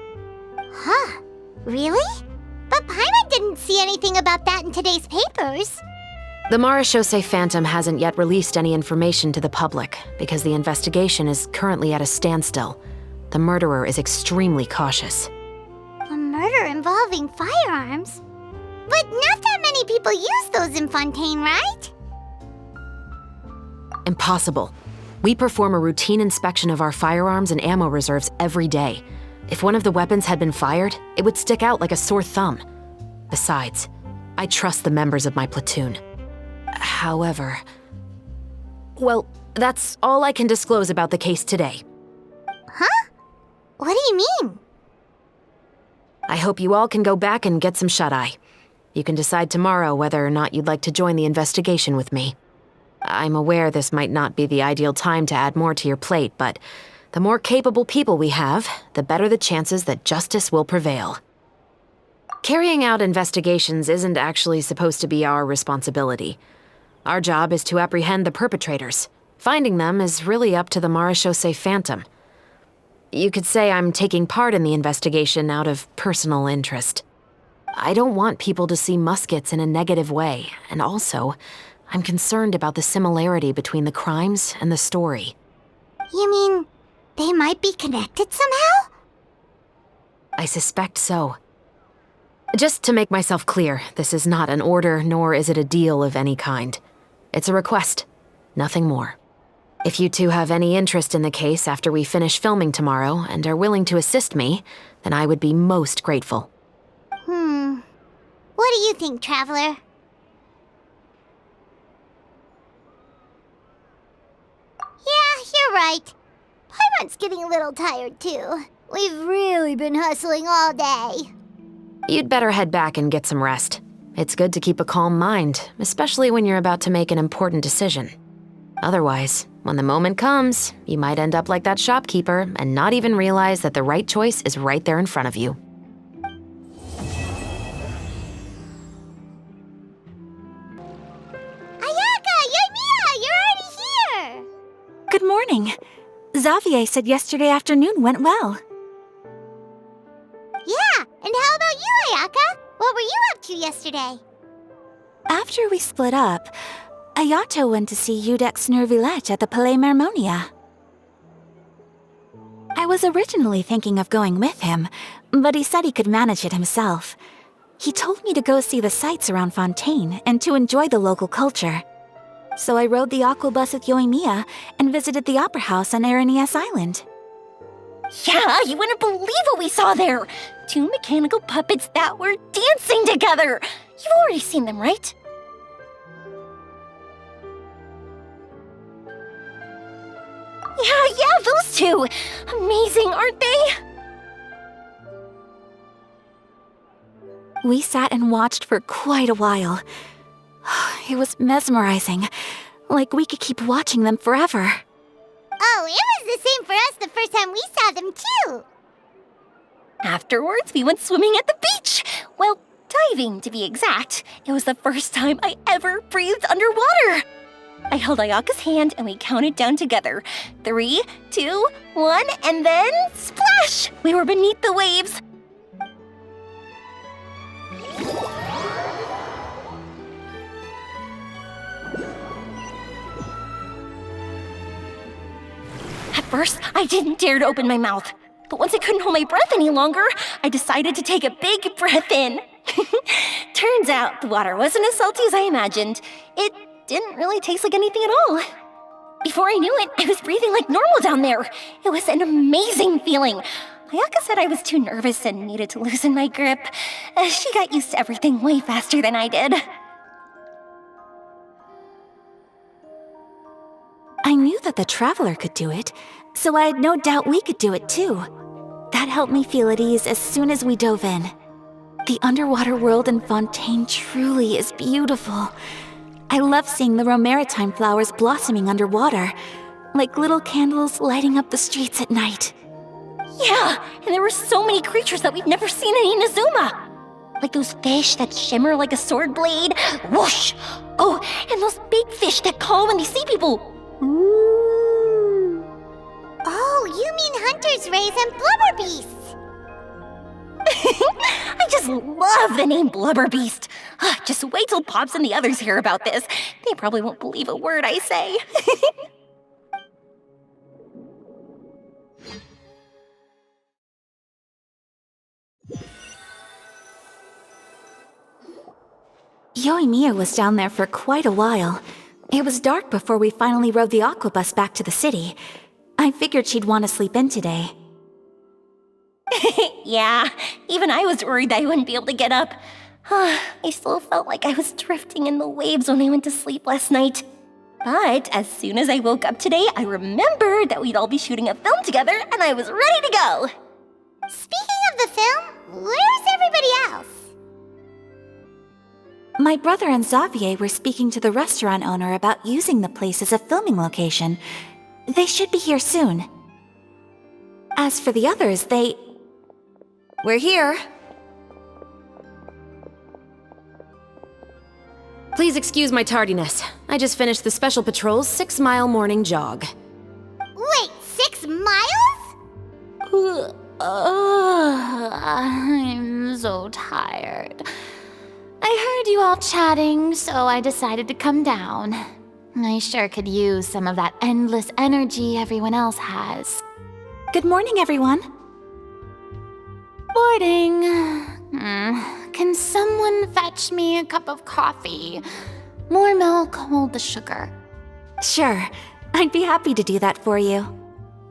Huh, really? But Paimon didn't see anything about that in today's papers.
The Marechaussee Phantom hasn't yet released any information to the public because the investigation is currently at a standstill. The murderer is extremely cautious.
A murder involving firearms? But not that many people use those in Fontaine, right?
Impossible. We perform a routine inspection of our firearms and ammo reserves every day. If one of the weapons had been fired, it would stick out like a sore thumb. Besides, I trust the members of my platoon. However... Well, that's all I can disclose about the case today.
Huh? What do you mean?
I hope you all can go back and get some shut-eye. You can decide tomorrow whether or not you'd like to join the investigation with me. I'm aware this might not be the ideal time to add more to your plate, but the more capable people we have, the better the chances that justice will prevail. Carrying out investigations isn't actually supposed to be our responsibility. Our job is to apprehend the perpetrators. Finding them is really up to the Marechaussee Phantom. You could say I'm taking part in the investigation out of personal interest. I don't want people to see muskets in a negative way, and also, I'm concerned about the similarity between the crimes and the story.
You mean they might be connected somehow?
I suspect so. Just to make myself clear, this is not an order, nor is it a deal of any kind. It's a request, nothing more. If you two have any interest in the case after we finish filming tomorrow and are willing to assist me, then I would be most grateful.
What do you think, Traveler? Yeah, you're right. Paimon's getting a little tired too. We've really been hustling all day.
You'd better head back and get some rest. It's good to keep a calm mind, especially when you're about to make an important decision. Otherwise, when the moment comes, you might end up like that shopkeeper and not even realize that the right choice is right there in front of you.
Ayaka! Yoimiya! You're already here!
Good morning. Xavier said yesterday afternoon went well.
Yeah, and how about you, Ayaka? What were you up to yesterday?
After we split up, Ayato went to see Udex Nervillette at the Palais Marmonia. I was originally thinking of going with him, but he said he could manage it himself. He told me to go see the sights around Fontaine and to enjoy the local culture. So I rode the aquabus with Yoimiya and visited the opera house on Aranias Island.
Yeah, you wouldn't believe what we saw there! 2 mechanical puppets that were dancing together! You've already seen them, right? Yeah, those two! Amazing, aren't they?
We sat and watched for quite a while. It was mesmerizing, like we could keep watching them forever.
Oh, it was the same for us the first time we saw them, too.
Afterwards, we went swimming at the beach! Well, diving, to be exact. It was the first time I ever breathed underwater! I held Ayaka's hand and we counted down together. 3, 2, 1, and then splash! We were beneath the waves. At first, I didn't dare to open my mouth. But once I couldn't hold my breath any longer, I decided to take a big breath in. Turns out the water wasn't as salty as I imagined. It didn't really taste like anything at all. Before I knew it, I was breathing like normal down there. It was an amazing feeling. Ayaka said I was too nervous and needed to loosen my grip. She got used to everything way faster than I did.
I knew that the Traveler could do it, so I had no doubt we could do it too. That helped me feel at ease as soon as we dove in. The underwater world in Fontaine truly is beautiful. I love seeing the romaritime flowers blossoming underwater, like little candles lighting up the streets at night.
Yeah, and there were so many creatures that we've never seen in Inazuma. Like those fish that shimmer like a sword blade. Whoosh! Oh, and those big fish that call when they see people.
Ooh. Oh, you mean hunters, rays, and blubber beasts.
I just love the name Blubber Beast. Just wait till Pops and the others hear about this. They probably won't believe a word I say.
Yoimiya was down there for quite a while. It was dark before we finally rode the aquabus back to the city. I figured she'd want to sleep in today.
Yeah, even I was worried that I wouldn't be able to get up. I still felt like I was drifting in the waves when I went to sleep last night. But as soon as I woke up today, I remembered that we'd all be shooting a film together, and I was ready to go.
Speaking of the film, where's everybody else?
My brother and Xavier were speaking to the restaurant owner about using the place as a filming location. They should be here soon. As for the others, We're here.
Please excuse my tardiness. I just finished the Special Patrol's 6-mile morning jog.
Wait, 6 miles?
I'm so tired. I heard you all chatting, so I decided to come down. I sure could use some of that endless energy everyone else has.
Good morning, everyone.
Morning. Can someone fetch me a cup of coffee? More milk, hold the sugar.
Sure, I'd be happy to do that for you.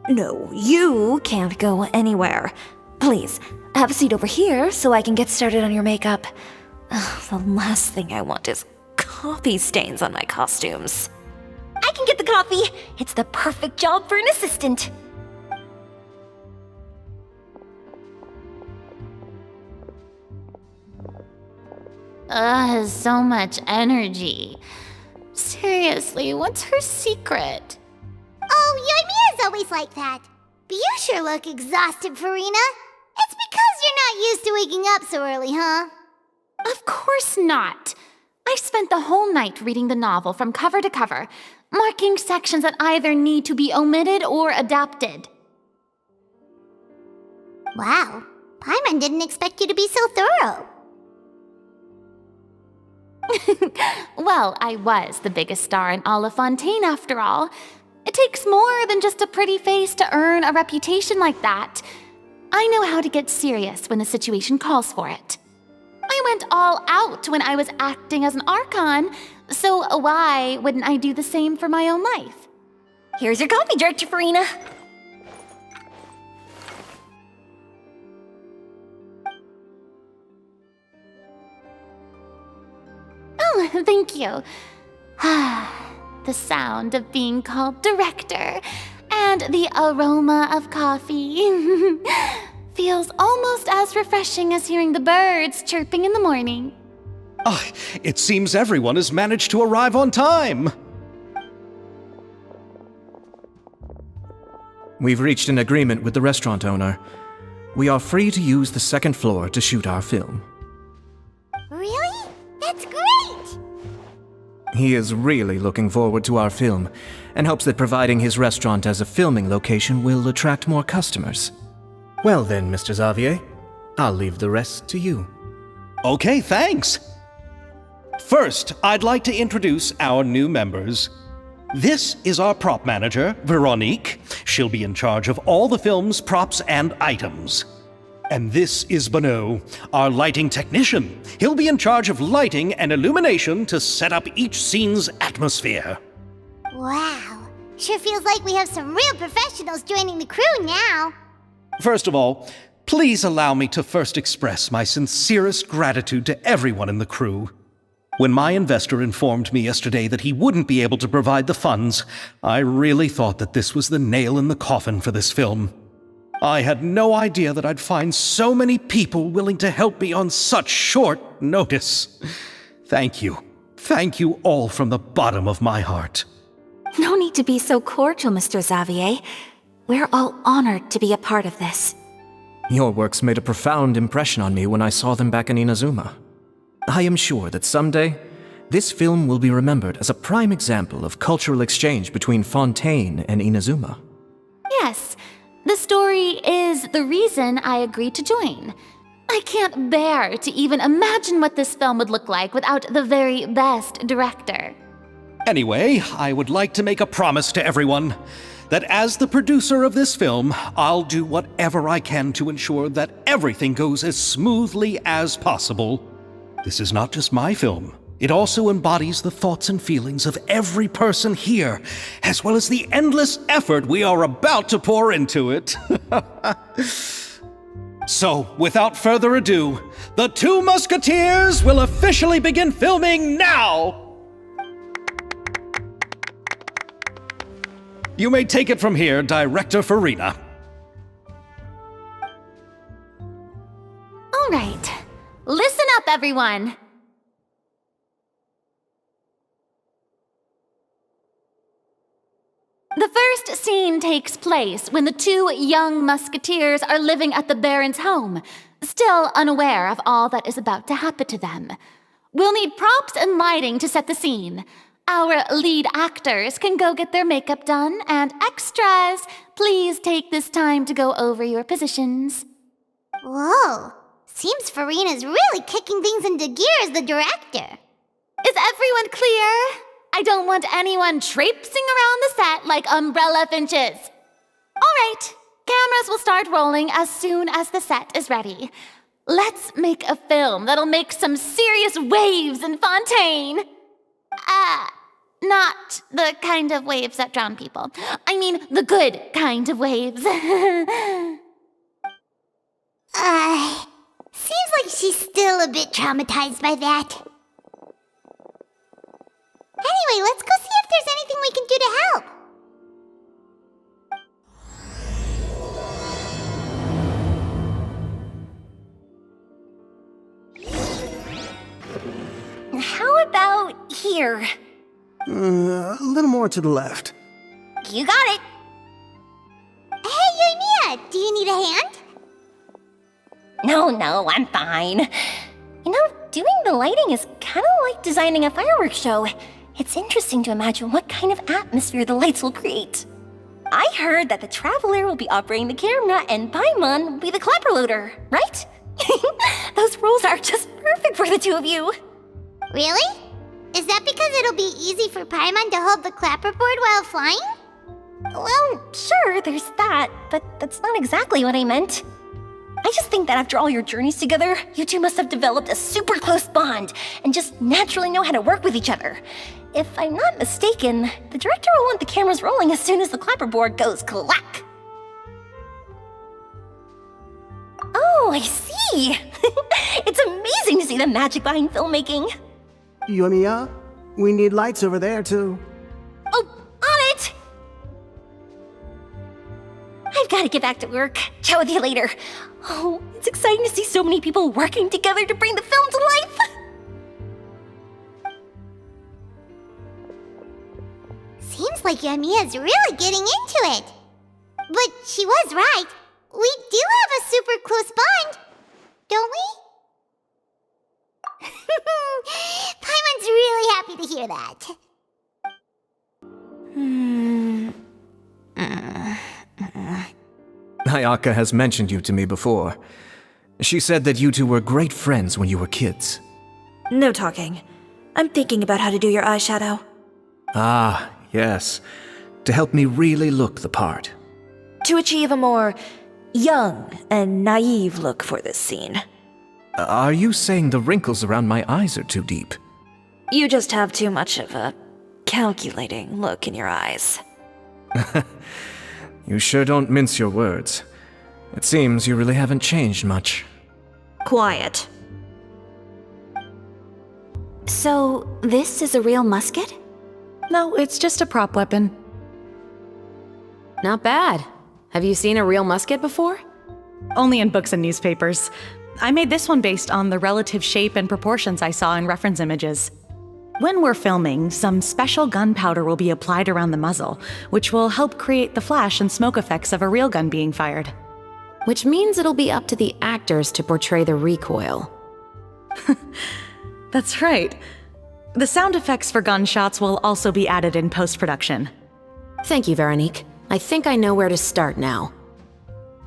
No, you can't go anywhere. Please, have a seat over here so I can get started on your makeup. The last thing I want is coffee stains on my costumes.
I can get the coffee. It's the perfect job for an assistant. So much energy. Seriously, what's her secret?
Oh, Yoimiya's always like that. But you sure look exhausted, Furina. It's because you're not used to waking up so early, huh?
Of course not. I spent the whole night reading the novel from cover to cover, marking sections that either need to be omitted or adapted.
Wow, Paimon didn't expect you to be so thorough.
Well, I was the biggest star in all of Fontaine after all. It takes more than just a pretty face to earn a reputation like that. I know how to get serious when the situation calls for it. I went all out when I was acting as an Archon, so why wouldn't I do the same for my own life?
Here's your coffee, Director Furina.
Oh, thank you. The sound of being called director and the aroma of coffee feels almost as refreshing as hearing the birds chirping in the morning.
Ah, it seems everyone has managed to arrive on time.
We've reached an agreement with the restaurant owner. We are free to use the second floor to shoot our film.
Really? That's great!
He is really looking forward to our film, and hopes that providing his restaurant as a filming location will attract more customers.
Well then, Mr. Xavier, I'll leave the rest to you.
Okay, thanks. First, I'd like to introduce our new members. This is our prop manager, Veronique. She'll be in charge of all the film's props and items. And this is Bonneau, our lighting technician. He'll be in charge of lighting and illumination to set up each scene's atmosphere.
Wow. Sure feels like we have some real professionals joining the crew now.
First of all, please allow me to first express my sincerest gratitude to everyone in the crew. When my investor informed me yesterday that he wouldn't be able to provide the funds, I really thought that this was the nail in the coffin for this film. I had no idea that I'd find so many people willing to help me on such short notice. Thank you. Thank you all from the bottom of my heart.
No need to be so cordial, Mr. Xavier. We're all honored to be a part of this.
Your works made a profound impression on me when I saw them back in Inazuma. I am sure that someday, this film will be remembered as a prime example of cultural exchange between Fontaine and Inazuma.
Yes, the story is the reason I agreed to join. I can't bear to even imagine what this film would look like without the very best director.
Anyway, I would like to make a promise to everyone that as the producer of this film, I'll do whatever I can to ensure that everything goes as smoothly as possible. This is not just my film. It also embodies the thoughts and feelings of every person here, as well as the endless effort we are about to pour into it. So, without further ado, the Two Musketeers will officially begin filming now! You may take it from here, Director Furina.
All right, listen up, everyone. The first scene takes place when the two young musketeers are living at the Baron's home, still unaware of all that is about to happen to them. We'll need props and lighting to set the scene. Our lead actors can go get their makeup done, and extras, please take this time to go over your positions.
Whoa. Seems Furina's really kicking things into gear as the director.
Is everyone clear? I don't want anyone traipsing around the set like umbrella finches. All right, cameras will start rolling as soon as the set is ready. Let's make a film that'll make some serious waves in Fontaine. Not the kind of waves that drown people. I mean, the good kind of waves.
Seems like she's still a bit traumatized by that. Anyway, let's go see if there's anything we can do to help.
How about here?
A little more to the left.
You got it.
Hey, Yoimiya, do you need a hand?
No, I'm fine. You know, doing the lighting is kind of like designing a fireworks show. It's interesting to imagine what kind of atmosphere the lights will create. I heard that the Traveler will be operating the camera and Paimon will be the clapper loader, right? Those roles are just perfect for the two of you.
Really? Is that because it'll be easy for Paimon to hold the clapperboard while flying?
Well, sure, there's that, but that's not exactly what I meant. I just think that after all your journeys together, you two must have developed a super close bond and just naturally know how to work with each other. If I'm not mistaken, the director will want the cameras rolling as soon as the clapperboard goes clack. Oh, I see! It's amazing to see the magic behind filmmaking.
Yoimiya, we need lights over there, too.
Oh, on it! I've got to get back to work. Chat with you later. Oh, it's exciting to see so many people working together to bring the film to life.
Seems like Yoimiya's really getting into it. But she was right. We do have a super close bond, don't we? Paimon's really happy to hear that.
Ayaka has mentioned you to me before. She said that you two were great friends when you were kids.
No talking. I'm thinking about how to do your eyeshadow.
Ah, yes. To help me really look the part.
To achieve a more young and naive look for this scene.
Are you saying the wrinkles around my eyes are too deep?
You just have too much of a calculating look in your eyes.
You sure don't mince your words. It seems you really haven't changed much.
Quiet.
So, this is a real musket?
No, it's just a prop weapon.
Not bad. Have you seen a real musket before?
Only in books and newspapers. I made this one based on the relative shape and proportions I saw in reference images. When we're filming, some special gunpowder will be applied around the muzzle, which will help create the flash and smoke effects of a real gun being fired.
Which means it'll be up to the actors to portray the recoil.
That's right. The sound effects for gunshots will also be added in post-production.
Thank you, Veronique. I think I know where to start now.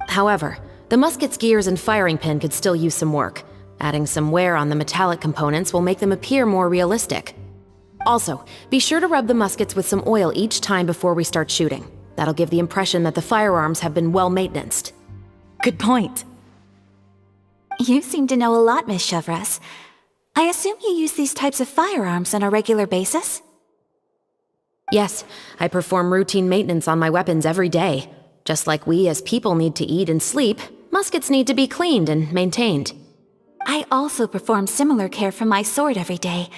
However, the musket's gears and firing pin could still use some work. Adding some wear on the metallic components will make them appear more realistic. Also, be sure to rub the muskets with some oil each time before we start shooting. That'll give the impression that the firearms have been well maintained.
Good point.
You seem to know a lot, Miss Chevreuse. I assume you use these types of firearms on a regular basis?
Yes, I perform routine maintenance on my weapons every day. Just like we as people need to eat and sleep, muskets need to be cleaned and maintained.
I also perform similar care for my sword every day,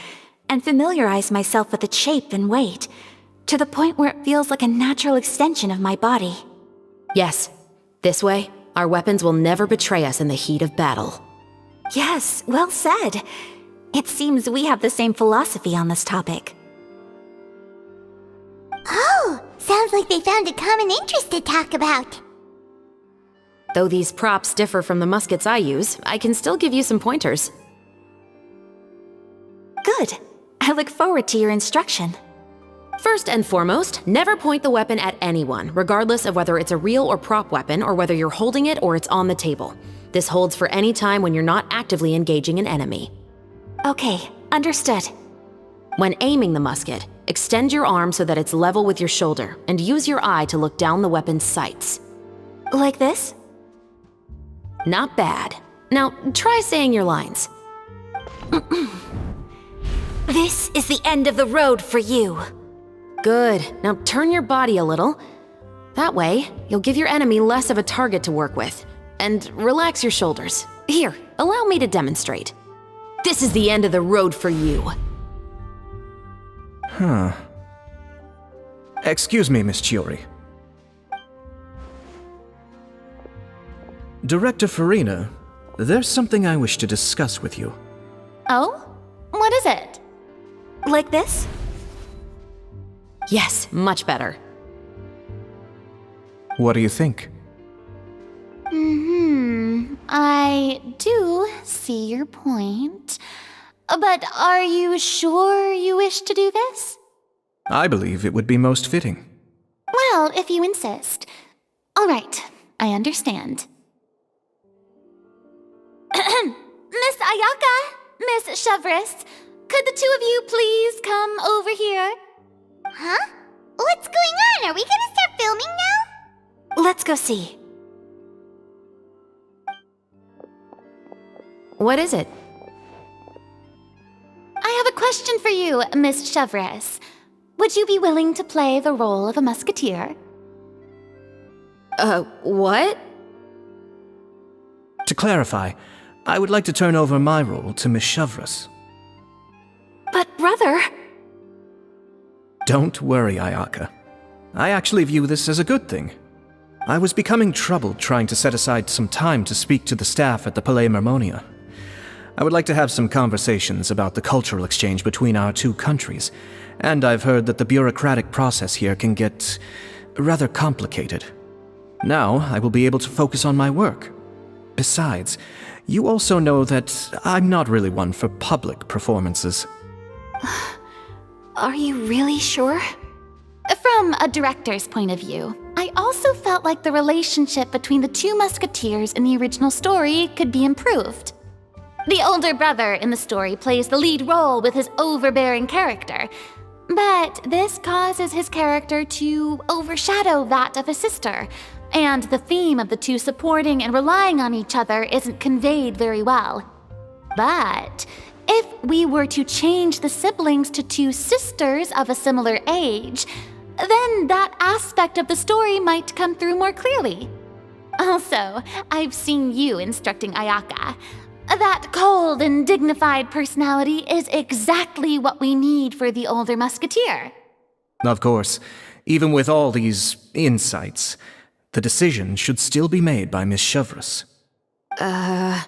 and familiarize myself with its shape and weight, to the point where it feels like a natural extension of my body.
Yes, this way, our weapons will never betray us in the heat of battle.
Yes, well said. It seems we have the same philosophy on this topic.
Oh, sounds like they found a common interest to talk about.
Though these props differ from the muskets I use, I can still give you some pointers.
Good. I look forward to your instruction.
First and foremost, never point the weapon at anyone, regardless of whether it's a real or prop weapon or whether you're holding it or it's on the table. This holds for any time when you're not actively engaging an enemy.
Okay, understood.
When aiming the musket, extend your arm so that it's level with your shoulder and use your eye to look down the weapon's sights.
Like this?
Not bad. Now, try saying your lines.
This is the end of the road for you.
Good. Now turn your body a little. That way, you'll give your enemy less of a target to work with. And relax your shoulders. Here, allow me to demonstrate. This is the end of the road for you.
Huh. Excuse me, Miss Chiori. Director Furina, there's something I wish to discuss with you.
Oh? What is it?
Like this?
Yes, much better.
What do you think?
I do see your point. But are you sure you wish to do this?
I believe it would be most fitting.
Well, if you insist. All right, I understand.
Miss Ayaka, Miss Chevreuse,
Could the two of you please come over here?
Huh? What's going on? Are we gonna start filming now?
Let's go see.
What is it?
I have a question for you, Miss Chevreuse. Would you be willing to play the role of a musketeer?
What?
To clarify, I would like to turn over my role to Miss Chevreuse.
But brother...
Don't worry, Ayaka. I actually view this as a good thing. I was becoming troubled trying to set aside some time to speak to the staff at the Palais Mermonia. I would like to have some conversations about the cultural exchange between our two countries, and I've heard that the bureaucratic process here can get rather complicated. Now, I will be able to focus on my work. Besides, you also know that I'm not really one for public performances.
Are you really sure?
From a director's point of view, I also felt like the relationship between the two musketeers in the original story could be improved. The older brother in the story plays the lead role with his overbearing character, but this causes his character to overshadow that of his sister, and the theme of the two supporting and relying on each other isn't conveyed very well. But if we were to change the siblings to two sisters of a similar age, then that aspect of the story might come through more clearly. Also, I've seen you instructing Ayaka. That cold and dignified personality is exactly what we need for the older musketeer.
Of course, even with all these insights, the decision should still be made by Miss Chevreuse.
Chevreuse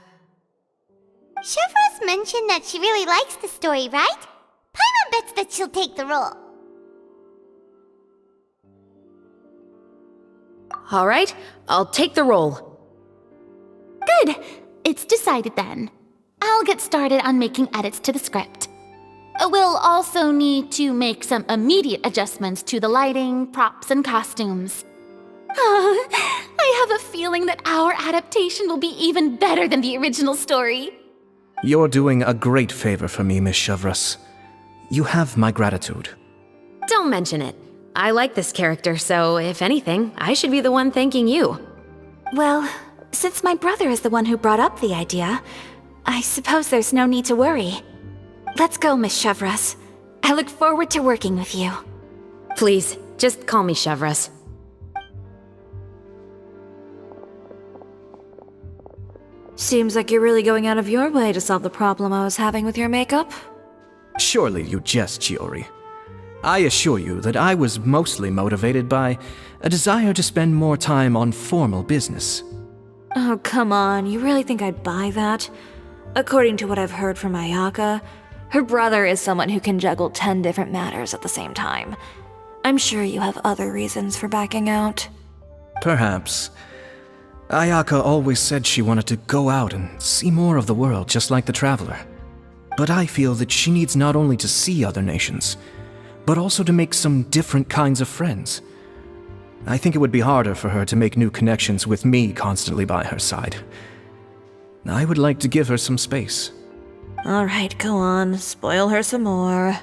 mentioned that she really likes the story, right? Paimon bets that she'll take the role.
All right, I'll take the role.
Good. It's decided then. I'll get started on making edits to the script. We'll also need to make some immediate adjustments to the lighting, props, and costumes. I have a feeling that our adaptation will be even better than the original story.
You're doing a great favor for me, Miss Chevreuse. You have my gratitude.
Don't mention it. I like this character, so if anything, I should be the one thanking you.
Well, since my brother is the one who brought up the idea, I suppose there's no need to worry. Let's go, Miss Chevreuse. I look forward to working with you.
Please, just call me Chevreuse.
Seems like you're really going out of your way to solve the problem I was having with your makeup.
Surely you jest, Chiori. I assure you that I was mostly motivated by a desire to spend more time on formal business.
Oh, come on, you really think I'd buy that? According to what I've heard from Ayaka, her brother is someone who can juggle 10 different matters at the same time. I'm sure you have other reasons for backing out.
Perhaps. Ayaka always said she wanted to go out and see more of the world just like the Traveler. But I feel that she needs not only to see other nations, but also to make some different kinds of friends. I think it would be harder for her to make new connections with me constantly by her side. I would like to give her some space.
Alright, go on, spoil her some more.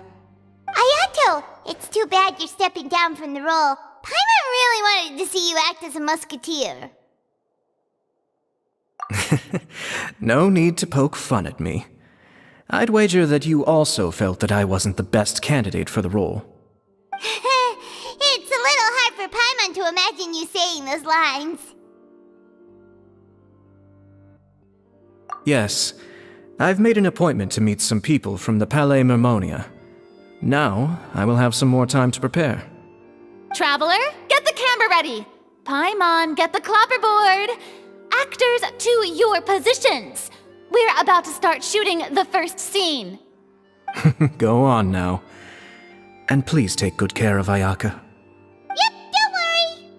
Ayato, it's too bad you're stepping down from the role. Paimon really wanted to see you act as a musketeer.
No need to poke fun at me. I'd wager that you also felt that I wasn't the best candidate for the role.
It's a little hard for Paimon to imagine you saying those lines.
Yes, I've made an appointment to meet some people from the Palais Mermonia. Now, I will have some more time to prepare.
Traveler, get the camera ready. Paimon, get the clapperboard. Actors, to your positions. We're about to start shooting the first scene.
Go on now. And please take good care of Ayaka.
Yep, don't worry.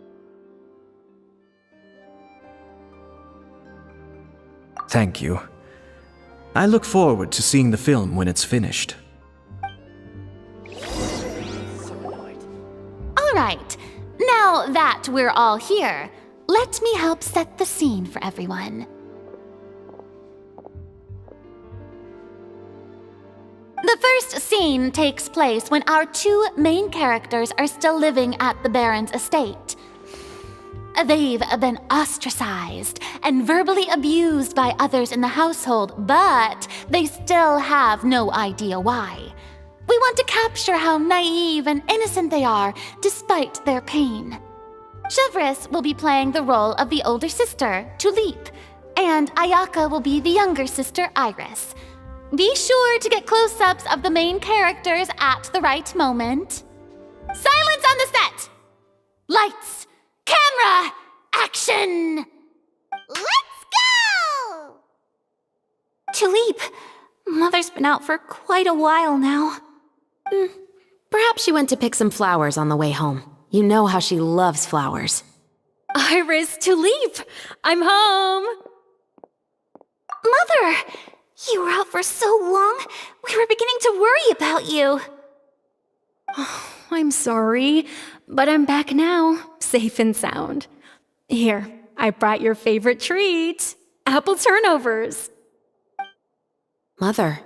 Thank you. I look forward to seeing the film when it's finished.
All right, now that we're all here, let me help set the scene for everyone. The first scene takes place when our two main characters are still living at the Baron's estate. They've been ostracized and verbally abused by others in the household, but they still have no idea why. We want to capture how naive and innocent they are despite their pain. Chevreuse will be playing the role of the older sister, Tulip, and Ayaka will be the younger sister, Iris. Be sure to get close-ups of the main characters at the right moment. Silence on the set! Lights! Camera! Action!
Let's go!
Tulip, Mother's been out for quite a while now.
Perhaps she went to pick some flowers on the way home. You know how she loves flowers.
Iris, Tulip, I'm home! Mother! You were out for so long, we were beginning to worry about you.
I'm sorry, but I'm back now, safe and sound. Here, I brought your favorite treat, apple turnovers.
Mother,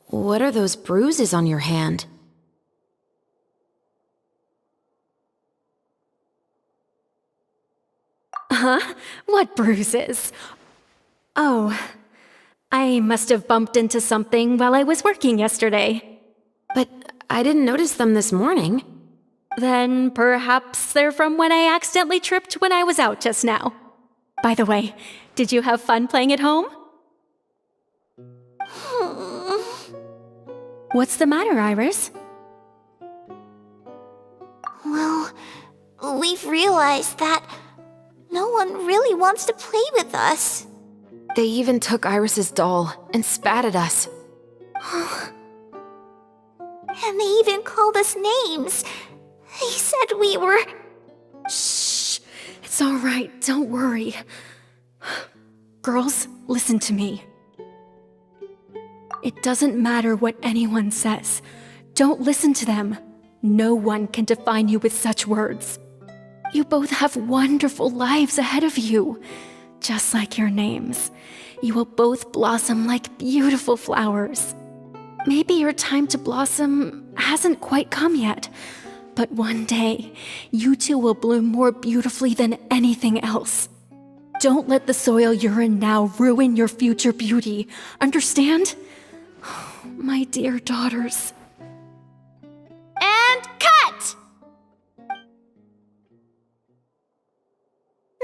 what are those bruises on your hand?
Huh? What bruises? Oh, I must have bumped into something while I was working yesterday.
But I didn't notice them this morning.
Then perhaps they're from when I accidentally tripped when I was out just now. By the way, did you have fun playing at home? What's the matter, Iris?
Well, we've realized that no one really wants to play with us.
They even took Iris's doll and spat at us.
And they even called us names. They said we were...
Shh! It's all right, don't worry. Girls, listen to me. It doesn't matter what anyone says. Don't listen to them. No one can define you with such words. You both have wonderful lives ahead of you. Just like your names. You will both blossom like beautiful flowers. Maybe your time to blossom hasn't quite come yet, but one day, you two will bloom more beautifully than anything else. Don't let the soil you're in now ruin your future beauty. Understand? My dear daughters.
And cut!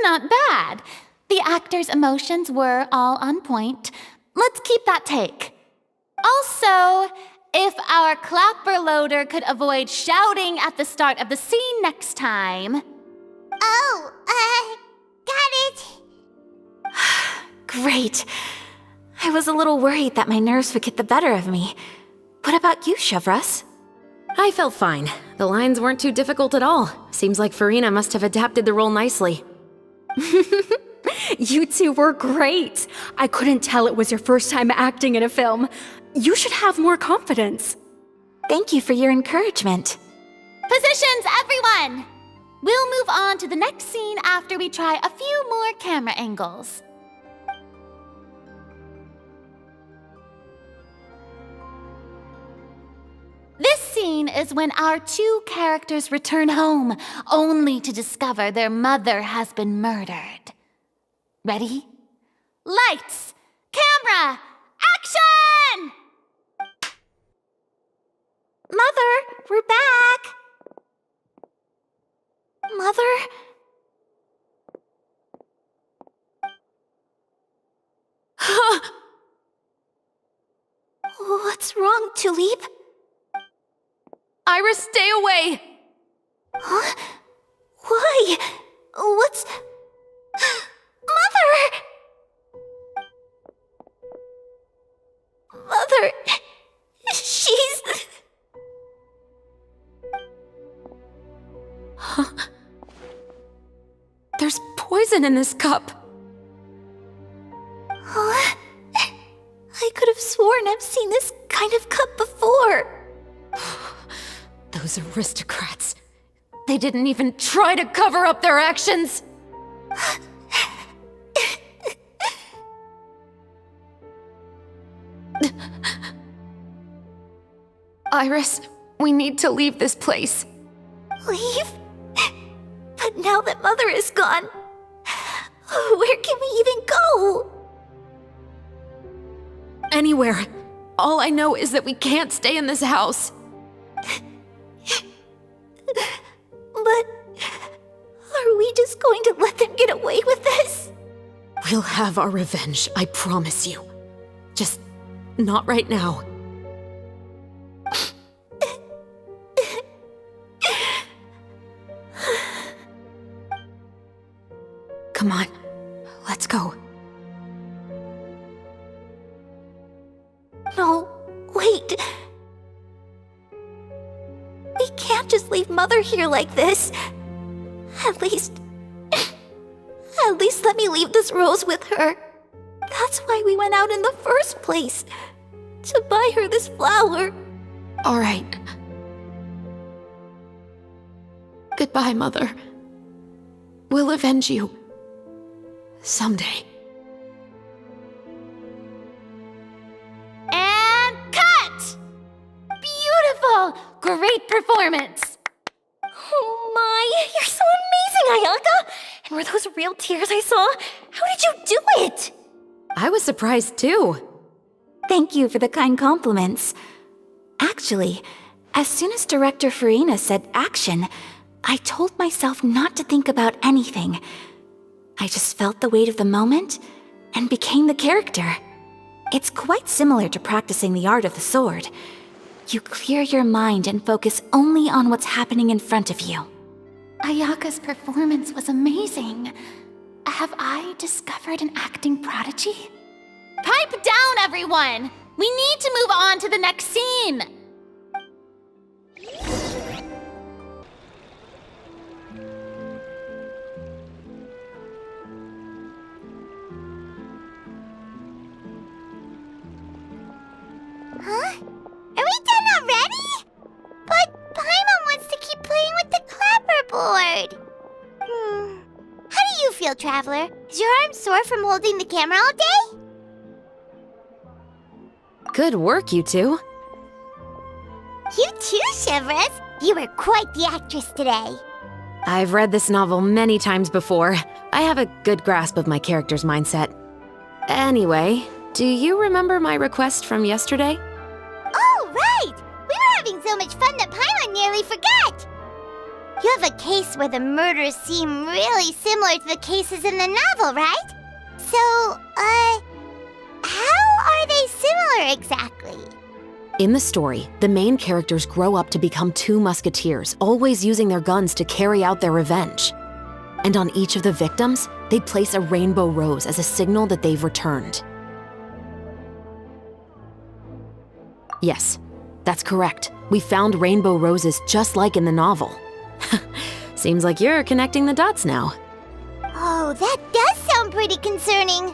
Not bad. The actors' emotions were all on point. Let's keep that take. Also, if our clapper loader could avoid shouting at the start of the scene next time.
Oh, got it.
Great. I was a little worried that my nerves would get the better of me. What about you, Chevreuse?
I felt fine. The lines weren't too difficult at all. Seems like Furina must have adapted the role nicely.
You two were great. I couldn't tell it was your first time acting in a film. You should have more confidence.
Thank you for your encouragement.
Positions, everyone! We'll move on to the next scene after we try a few more camera angles. This scene is when our two characters return home, only to discover their mother has been murdered. Ready? Lights! Camera! Action!
Mother, we're back. Mother? What's wrong, Tulip?
Iris, stay away!
Huh? Why? What's... Mother! Mother... She's...
There's poison in this cup.
Huh? I could have sworn I've seen this kind of cup before.
Those aristocrats. They didn't even try to cover up their actions.
Iris, we need to leave this place.
Leave? But now that Mother is gone, where can we even go?
Anywhere. All I know is that we can't stay in this house.
But are we just going to let them get away with this?
We'll have our revenge, I promise you. Just not right now.
Come on, let's go.
No, wait. We can't just leave Mother here like this. At least let me leave this rose with her. That's why we went out in the first place. To buy her this flower.
All right. Goodbye, Mother. We'll avenge you. Someday.
And cut! Beautiful! Great performance!
Oh my, you're so amazing, Ayaka! And were those real tears I saw? How did you do it?
I was surprised too.
Thank you for the kind compliments. Actually, as soon as Director Furina said action, I told myself not to think about anything. I just felt the weight of the moment and became the character. It's quite similar to practicing the art of the sword. You clear your mind and focus only on what's happening in front of you.
Ayaka's performance was amazing. Have I discovered an acting prodigy? Pipe down, everyone! We need to move on to the next scene!
Huh? Are we done already? But Paimon wants to keep playing with the clapperboard. How do you feel, Traveler? Is your arm sore from holding the camera all day?
Good work, you two.
You too, Chevreuse. You were quite the actress today.
I've read this novel many times before. I have a good grasp of my character's mindset. Anyway, do you remember my request from yesterday?
Oh, right! We were having so much fun that Paimon nearly forgot! You have a case where the murders seem really similar to the cases in the novel, right? So, how are they similar exactly?
In the story, the main characters grow up to become two musketeers, always using their guns to carry out their revenge. And on each of the victims, they place a rainbow rose as a signal that they've returned. Yes, that's correct. We found rainbow roses just like in the novel. Seems like you're connecting the dots now.
Oh, that does sound pretty concerning.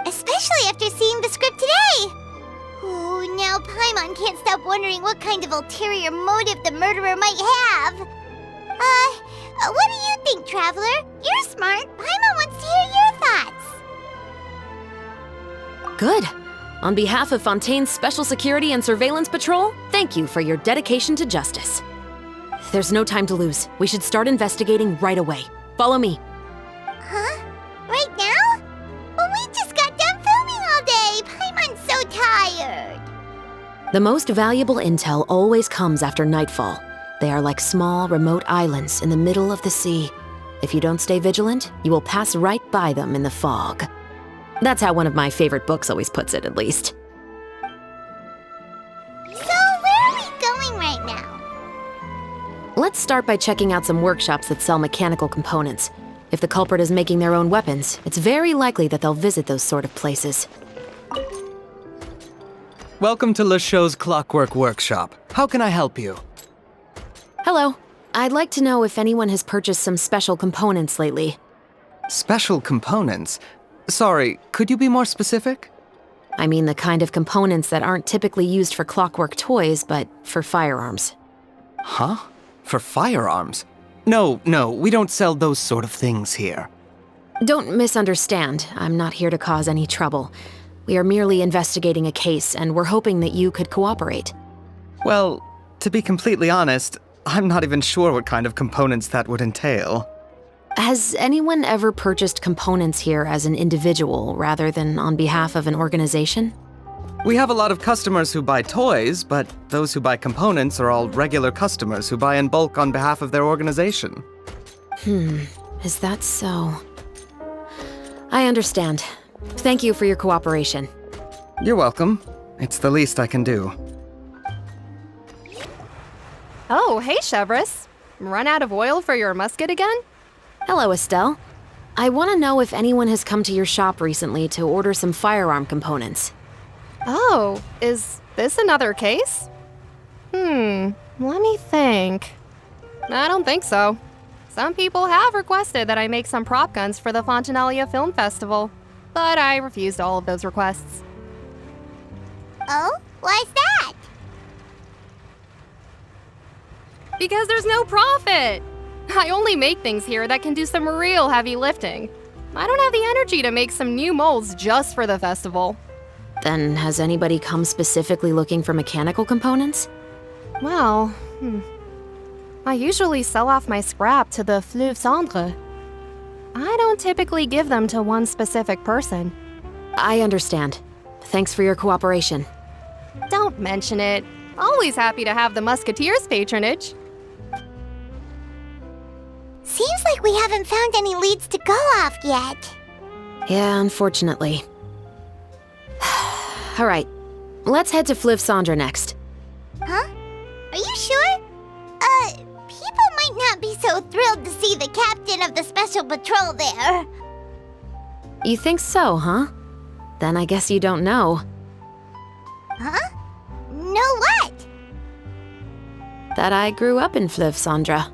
Especially after seeing the script today. Oh, now Paimon can't stop wondering what kind of ulterior motive the murderer might have. What do you think, Traveler? You're smart. Paimon wants to hear your thoughts.
Good. On behalf of Fontaine's Special Security and Surveillance Patrol, thank you for your dedication to justice. There's no time to lose. We should start investigating right away. Follow me.
Huh? Right now? Well, we just got done filming all day. Paimon's so tired.
The most valuable intel always comes after nightfall. They are like small, remote islands in the middle of the sea. If you don't stay vigilant, you will pass right by them in the fog. That's how one of my favorite books always puts it, at least.
So, where are we going right now?
Let's start by checking out some workshops that sell mechanical components. If the culprit is making their own weapons, it's very likely that they'll visit those sort of places.
Welcome to Le Show's Clockwork Workshop. How can I help you?
Hello. I'd like to know if anyone has purchased some special components lately.
Special components? Sorry, could you be more specific?
I mean the kind of components that aren't typically used for clockwork toys, but for firearms.
Huh? For firearms? No, we don't sell those sort of things here.
Don't misunderstand. I'm not here to cause any trouble. We are merely investigating a case, and we're hoping that you could cooperate.
Well, to be completely honest, I'm not even sure what kind of components that would entail.
Has anyone ever purchased components here as an individual rather than on behalf of an organization?
We have a lot of customers who buy toys, but those who buy components are all regular customers who buy in bulk on behalf of their organization.
Is that so? I understand. Thank you for your cooperation.
You're welcome. It's the least I can do.
Oh, hey, Chevreuse. Run out of oil for your musket again?
Hello, Estelle. I want to know if anyone has come to your shop recently to order some firearm components.
Oh, is this another case? Let me think. I don't think so. Some people have requested that I make some prop guns for the Fontaine Film Festival, but I refused all of those requests.
Oh? Why's that?
Because there's no profit! I only make things here that can do some real heavy lifting. I don't have the energy to make some new molds just for the festival.
Then has anybody come specifically looking for mechanical components?
Well, I usually sell off my scrap to the Fleuve Cendre. I don't typically give them to one specific person.
I understand. Thanks for your cooperation.
Don't mention it. Always happy to have the Musketeers' patronage.
Seems like we haven't found any leads to go off yet.
Yeah, unfortunately. All right, let's head to Fleuve Cendre next.
Huh? Are you sure? People might not be so thrilled to see the captain of the special patrol there.
You think so, huh? Then I guess you don't know.
Huh? Know what?
That I grew up in Fleuve Cendre.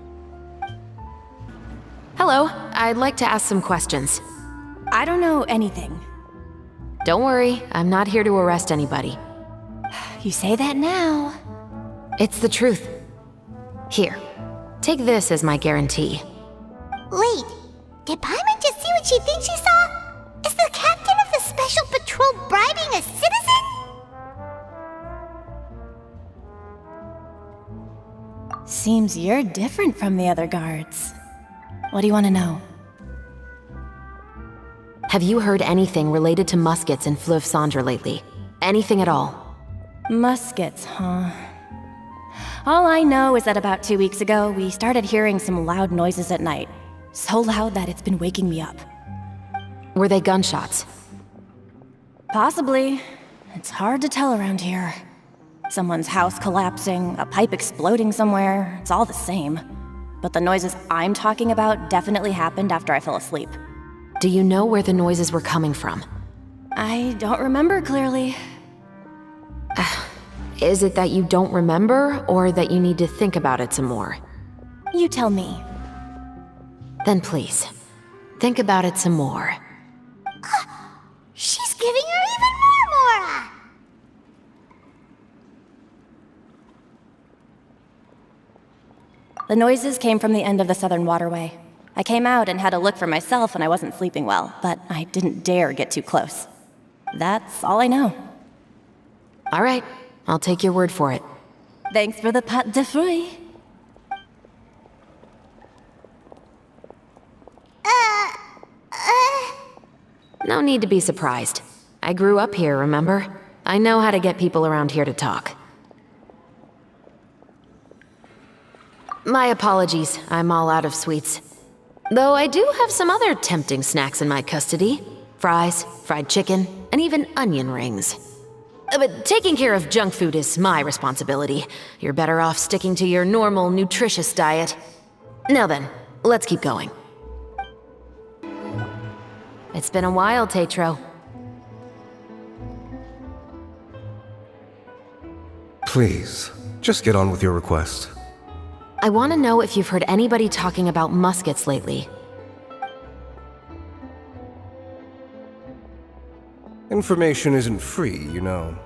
Hello, I'd like to ask some questions.
I don't know anything.
Don't worry, I'm not here to arrest anybody.
You say that now.
It's the truth. Here, take this as my guarantee.
Wait, did Paimon just see what she thinks she saw? Is the captain of the special patrol bribing a citizen?
Seems you're different from the other guards. What do you want to know?
Have you heard anything related to muskets in Fleuve Cendre lately? Anything at all?
Muskets, huh? All I know is that about 2 weeks ago, we started hearing some loud noises at night. So loud that it's been waking me up.
Were they gunshots?
Possibly. It's hard to tell around here. Someone's house collapsing, a pipe exploding somewhere, it's all the same. But the noises I'm talking about definitely happened after I fell asleep.
Do you know where the noises were coming from?
I don't remember clearly.
Is it that you don't remember, or that you need to think about it some more?
You tell me.
Then please, think about it some more.
She's giving her even more Mora!
The noises came from the end of the Southern Waterway. I came out and had a look for myself when I wasn't sleeping well, but I didn't dare get too close. That's all I know.
All right, I'll take your word for it.
Thanks for the pâte de fruits.
No need to be surprised. I grew up here, remember? I know how to get people around here to talk. My apologies, I'm all out of sweets. Though I do have some other tempting snacks in my custody. Fries, fried chicken, and even onion rings. But taking care of junk food is my responsibility. You're better off sticking to your normal, nutritious diet. Now then, let's keep going. It's been a while, Tetro.
Please, just get on with your request.
I want to know if you've heard anybody talking about muskets lately.
Information isn't free, you know.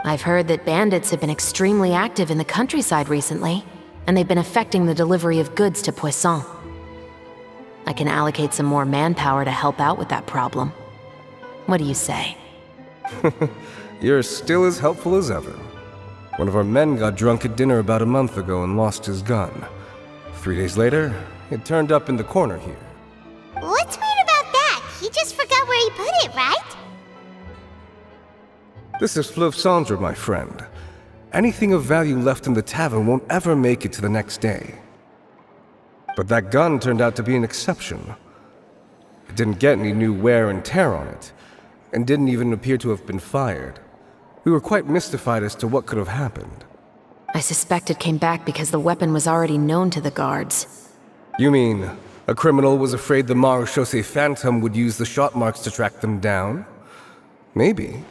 I've heard that bandits have been extremely active in the countryside recently, and they've been affecting the delivery of goods to Poisson. I can allocate some more manpower to help out with that problem. What do you say?
You're still as helpful as ever. One of our men got drunk at dinner about a month ago and lost his gun. 3 days later, it turned up in the corner here.
What's weird about that? He just forgot where he put it, right?
This is Fleuve Cendre, my friend. Anything of value left in the tavern won't ever make it to the next day. But that gun turned out to be an exception. It didn't get any new wear and tear on it, and didn't even appear to have been fired. We were quite mystified as to what could have happened.
I suspect it came back because the weapon was already known to the guards.
You mean, a criminal was afraid the Marechaussee Phantom would use the shot marks to track them down? Maybe.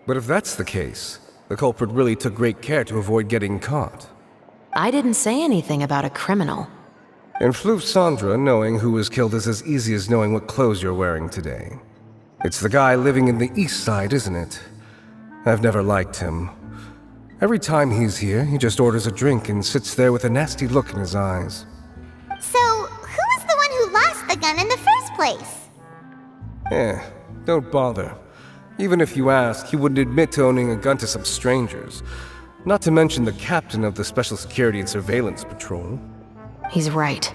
But if that's the case, the culprit really took great care to avoid getting caught.
I didn't say anything about a criminal.
In Fleuve Cendre, knowing who was killed is as easy as knowing what clothes you're wearing today. It's the guy living in the East Side, isn't it? I've never liked him. Every time he's here, he just orders a drink and sits there with a nasty look in his eyes.
So, who was the one who lost the gun in the first place?
Don't bother. Even if you ask, he wouldn't admit to owning a gun to some strangers. Not to mention the captain of the Special Security and Surveillance Patrol.
He's right.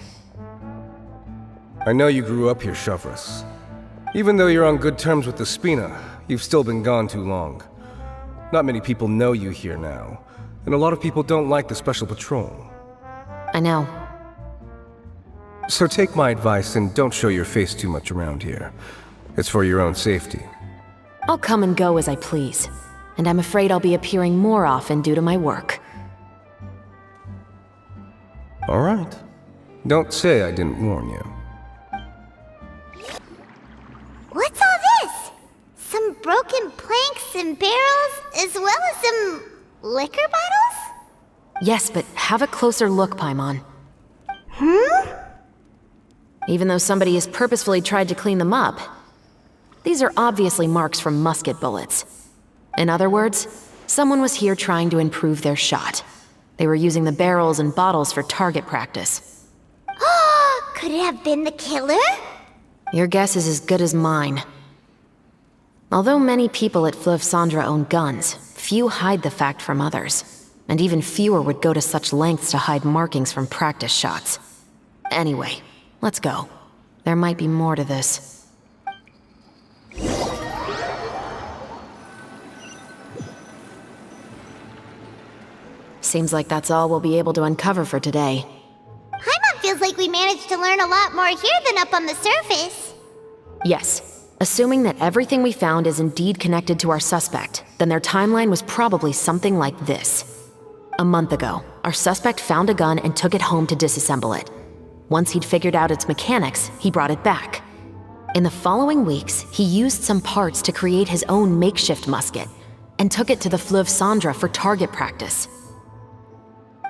I know you grew up here, Chevreuse. Even though you're on good terms with the Spina, you've still been gone too long. Not many people know you here now, and a lot of people don't like the Special Patrol.
I know.
So take my advice and don't show your face too much around here. It's for your own safety.
I'll come and go as I please, and I'm afraid I'll be appearing more often due to my work.
All right. Don't say I didn't warn you.
What's all this? Some broken planks and barrels, as well as some liquor bottles?
Yes, but have a closer look, Paimon. Even though somebody has purposefully tried to clean them up, these are obviously marks from musket bullets. In other words, someone was here trying to improve their shot. They were using the barrels and bottles for target practice.
Could it have been the killer?
Your guess is as good as mine. Although many people at Fleuve Cendre own guns, few hide the fact from others. And even fewer would go to such lengths to hide markings from practice shots. Anyway, let's go. There might be more to this. Seems like that's all we'll be able to uncover for today.
Paimon feels like we managed to learn a lot more here than up on the surface.
Yes. Assuming that everything we found is indeed connected to our suspect, then their timeline was probably something like this. A month ago, our suspect found a gun and took it home to disassemble it. Once he'd figured out its mechanics, he brought it back. In the following weeks, he used some parts to create his own makeshift musket, and took it to the Fleuve Cendre for target practice.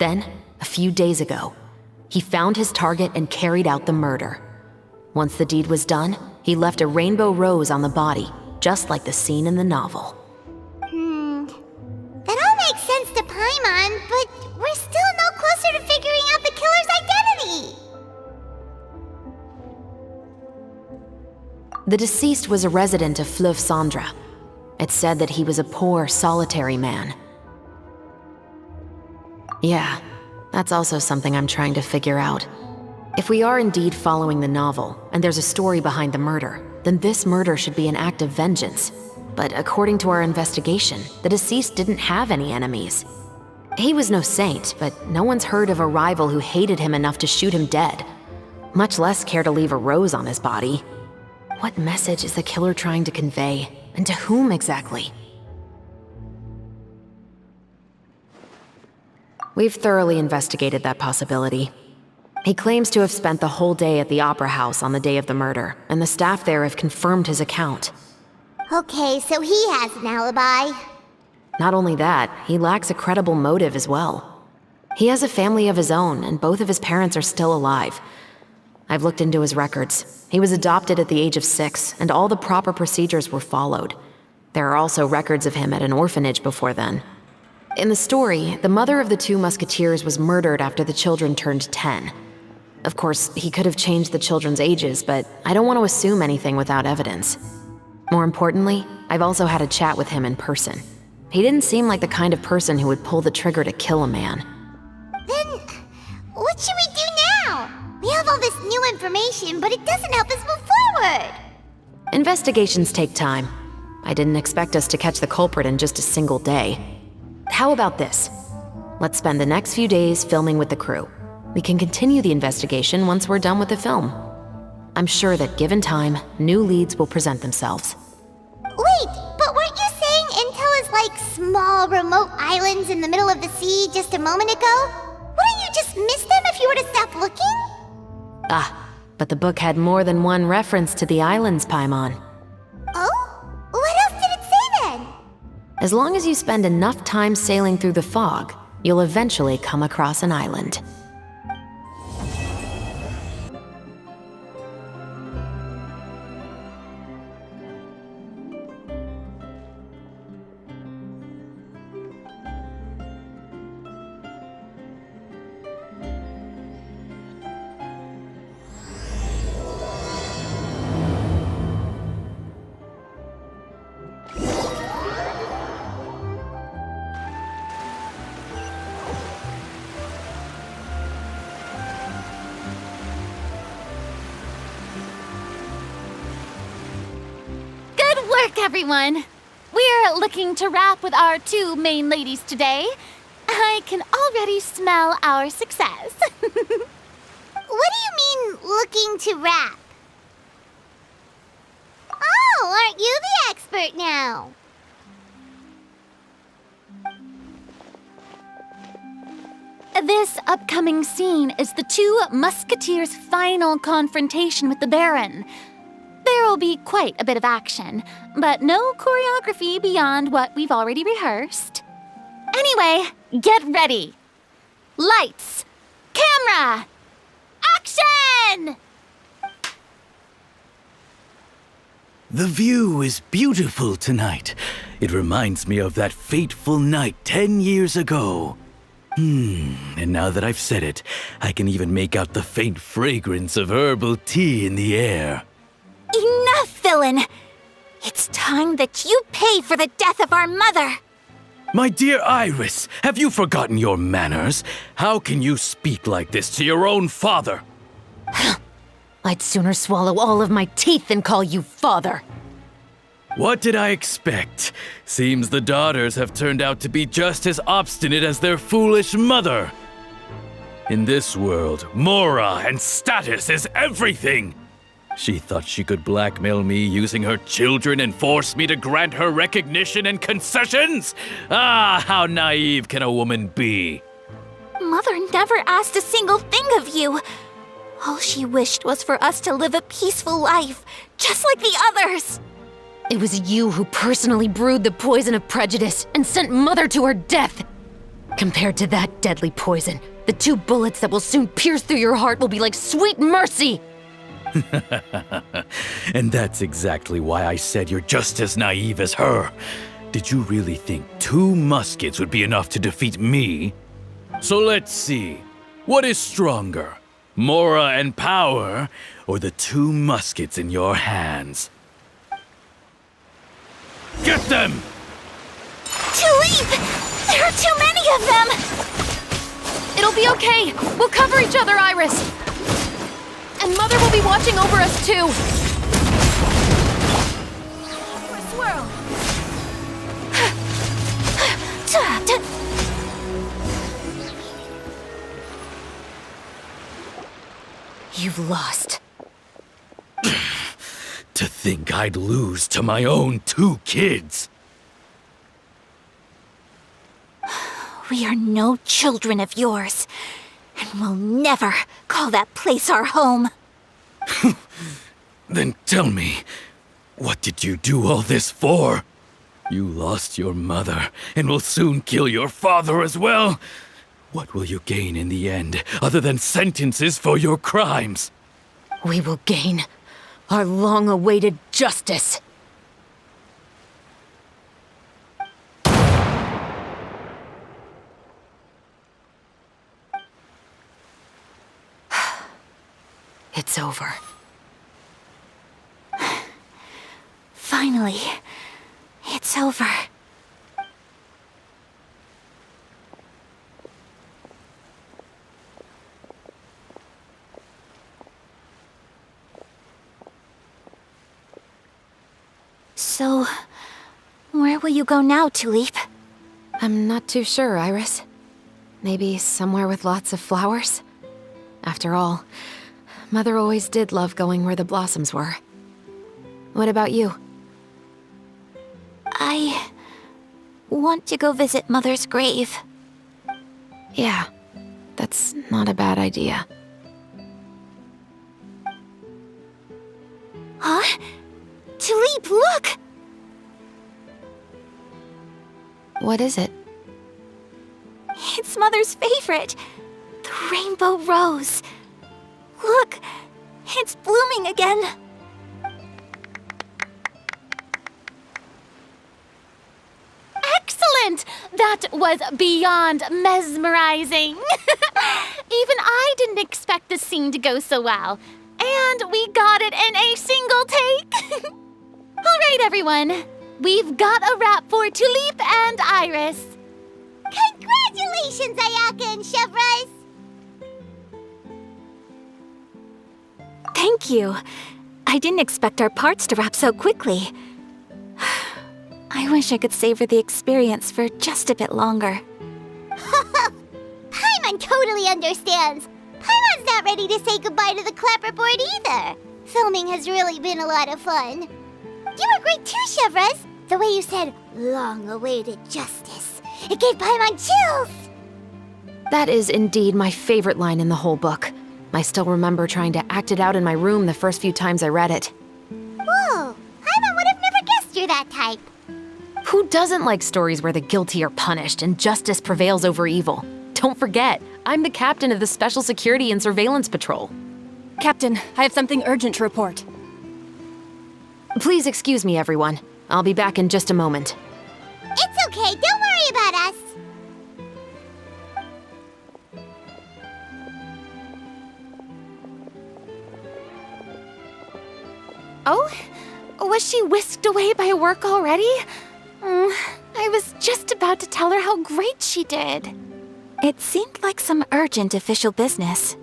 Then, a few days ago, he found his target and carried out the murder. Once the deed was done, he left a rainbow rose on the body, just like the scene in the novel.
That all makes sense to Paimon, but we're still no closer to figuring out the killer's identity!
The deceased was a resident of Fleuve Cendre. It's said that he was a poor, solitary man. Yeah, that's also something I'm trying to figure out. If we are indeed following the novel, and there's a story behind the murder, then this murder should be an act of vengeance. But according to our investigation, the deceased didn't have any enemies. He was no saint, but no one's heard of a rival who hated him enough to shoot him dead, much less care to leave a rose on his body. What message is the killer trying to convey, and to whom exactly? We've thoroughly investigated that possibility. He claims to have spent the whole day at the Opera House on the day of the murder, and the staff there have confirmed his account.
Okay, so he has an alibi.
Not only that, he lacks a credible motive as well. He has a family of his own, and both of his parents are still alive. I've looked into his records. He was adopted at the age of 6, and all the proper procedures were followed. There are also records of him at an orphanage before then. In the story, the mother of the Two Musketeers was murdered after the children turned 10. Of course, he could have changed the children's ages, but I don't want to assume anything without evidence. More importantly, I've also had a chat with him in person. He didn't seem like the kind of person who would pull the trigger to kill a man.
Then, what should we do now? We have all this new information, but it doesn't help us move forward.
Investigations take time. I didn't expect us to catch the culprit in just a single day. How about this? Let's spend the next few days filming with the crew. We can continue the investigation once we're done with the film. I'm sure that given time, new leads will present themselves.
Wait, but weren't you saying Intel is like small, remote islands in the middle of the sea just a moment ago? Wouldn't you just miss them if you were to stop looking?
Ah, but the book had more than one reference to the islands, Paimon.
Oh? What else did it say then?
As long as you spend enough time sailing through the fog, you'll eventually come across an island.
Everyone, we're looking to wrap with our two main ladies today. I can already smell our success.
What do you mean, looking to wrap? Oh, aren't you the expert now?
This upcoming scene is the Two Musketeers' final confrontation with the Baron. There will be quite a bit of action, but no choreography beyond what we've already rehearsed. Anyway, get ready. Lights, camera, action!
The view is beautiful tonight. It reminds me of that fateful night 10 years ago. And now that I've said it, I can even make out the faint fragrance of herbal tea in the air.
Enough, villain! It's time that you pay for the death of our mother!
My dear Iris, have you forgotten your manners? How can you speak like this to your own father?
I'd sooner swallow all of my teeth than call you father.
What did I expect? Seems the daughters have turned out to be just as obstinate as their foolish mother. In this world, mora and status is everything. She thought she could blackmail me using her children and force me to grant her recognition and concessions? Ah, how naive can a woman be?
Mother never asked a single thing of you. All she wished was for us to live a peaceful life, just like the others.
It was you who personally brewed the poison of prejudice and sent Mother to her death. Compared to that deadly poison, the 2 bullets that will soon pierce through your heart will be like sweet mercy.
And that's exactly why I said you're just as naive as her. Did you really think 2 muskets would be enough to defeat me? So let's see. What is stronger? Mora and power, or the 2 muskets in your hands? Get them!
Tulip! There are too many of them!
It'll be okay. We'll cover each other, Iris. And Mother will be watching over us, too.
Swirl!
You've lost.
To think I'd lose to my own 2 kids.
We are no children of yours, and we'll never call that place our home.
Then tell me, what did you do all this for? You lost your mother, and will soon kill your father as well. What will you gain in the end, other than sentences for your crimes?
We will gain our long-awaited justice. It's over.
Finally, it's over. So, where will you go now, Tulip?
I'm not too sure, Iris. Maybe somewhere with lots of flowers? After all, Mother always did love going where the blossoms were. What about you?
I want to go visit Mother's grave.
Yeah, that's not a bad idea.
Huh? Tulip, look!
What is it?
It's Mother's favorite, the rainbow rose. Look, it's blooming again.
Excellent! That was beyond mesmerizing. Even I didn't expect the scene to go so well. And we got it in a single take. All right, everyone. We've got a wrap for Tulip and Iris.
Congratulations, Ayaka and Chevreuse!
Thank you. I didn't expect our parts to wrap so quickly. I wish I could savor the experience for just a bit longer.
Paimon totally understands. Paimon's not ready to say goodbye to the clapperboard either. Filming has really been a lot of fun. You were great too, Chevreuse. The way you said, long-awaited justice. It gave Paimon chills.
That is indeed my favorite line in the whole book. I still remember trying to act it out in my room the first few times I read it.
Whoa, Paimon would have never guessed you're that type.
Who doesn't like stories where the guilty are punished and justice prevails over evil? Don't forget, I'm the captain of the Special Security and Surveillance Patrol.
Captain, I have something urgent to report.
Please excuse me, everyone. I'll be back in just a moment.
It's okay, don't worry about us.
Oh? Was she whisked away by work already? I was just about to tell her how great she did.
It seemed like some urgent official business.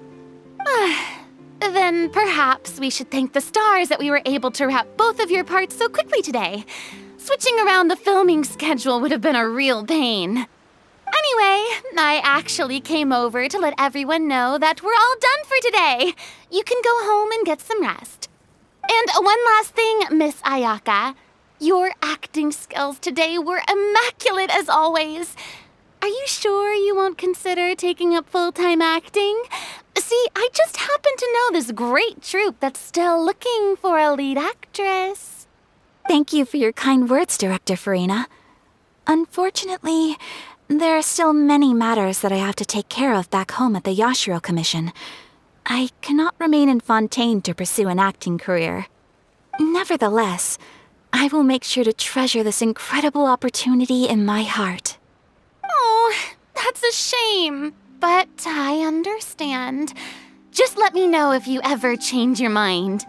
Then perhaps we should thank the stars that we were able to wrap both of your parts so quickly today. Switching around the filming schedule would have been a real pain. Anyway, I actually came over to let everyone know that we're all done for today. You can go home and get some rest. And one last thing, Miss Ayaka. Your acting skills today were immaculate as always. Are you sure you won't consider taking up full-time acting? See, I just happen to know this great troupe that's still looking for a lead actress.
Thank you for your kind words, Director Furina. Unfortunately, there are still many matters that I have to take care of back home at the Yashiro Commission. I cannot remain in Fontaine to pursue an acting career. Nevertheless, I will make sure to treasure this incredible opportunity in my heart.
Oh, that's a shame. But I understand. Just let me know if you ever change your mind.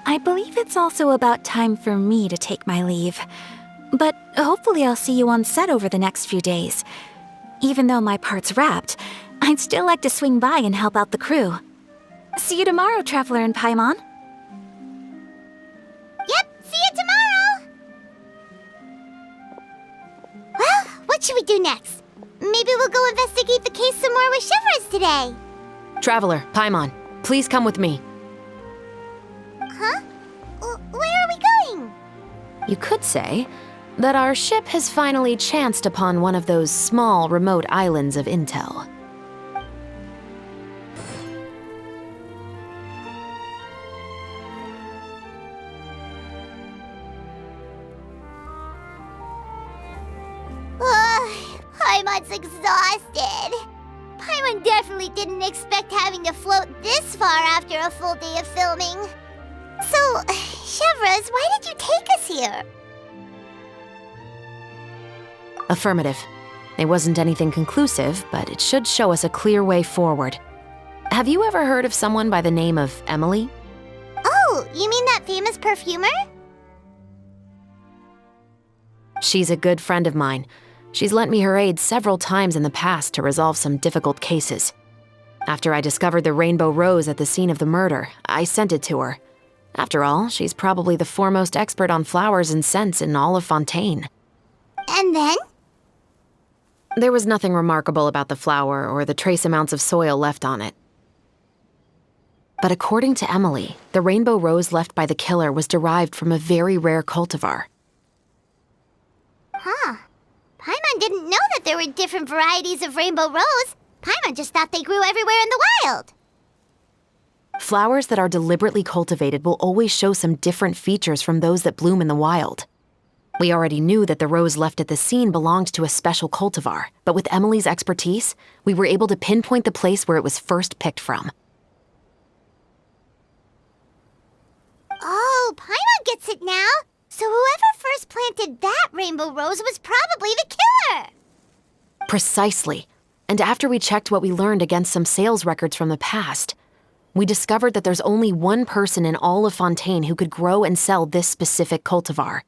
I believe it's also about time for me to take my leave. But hopefully I'll see you on set over the next few days. Even though my part's wrapped, I'd still like to swing by and help out the crew. See you tomorrow, Traveler and Paimon.
Yep, see you tomorrow! Well, what should we do next? Maybe we'll go investigate the case some more with Chevreuse today.
Traveler, Paimon, please come with me.
Huh? Where are we going?
You could say that our ship has finally chanced upon one of those small, remote islands of intel.
Paimon's exhausted. Paimon definitely didn't expect having to float this far after a full day of filming. So, Chevreuse, why did you take us here?
Affirmative. It wasn't anything conclusive, but it should show us a clear way forward. Have you ever heard of someone by the name of Emily?
Oh, you mean that famous perfumer?
She's a good friend of mine. She's lent me her aid several times in the past to resolve some difficult cases. After I discovered the rainbow rose at the scene of the murder, I sent it to her. After all, she's probably the foremost expert on flowers and scents in all of Fontaine.
And then?
There was nothing remarkable about the flower or the trace amounts of soil left on it. But according to Emily, the rainbow rose left by the killer was derived from a very rare cultivar.
Huh. Paimon didn't know that there were different varieties of rainbow rose. Paimon just thought they grew everywhere in the wild.
Flowers that are deliberately cultivated will always show some different features from those that bloom in the wild. We already knew that the rose left at the scene belonged to a special cultivar, but with Emily's expertise, we were able to pinpoint the place where it was first picked from.
Oh, Paimon gets it now. So whoever first planted that rainbow rose was probably the killer.
Precisely. And after we checked what we learned against some sales records from the past, we discovered that there's only one person in all of Fontaine who could grow and sell this specific cultivar.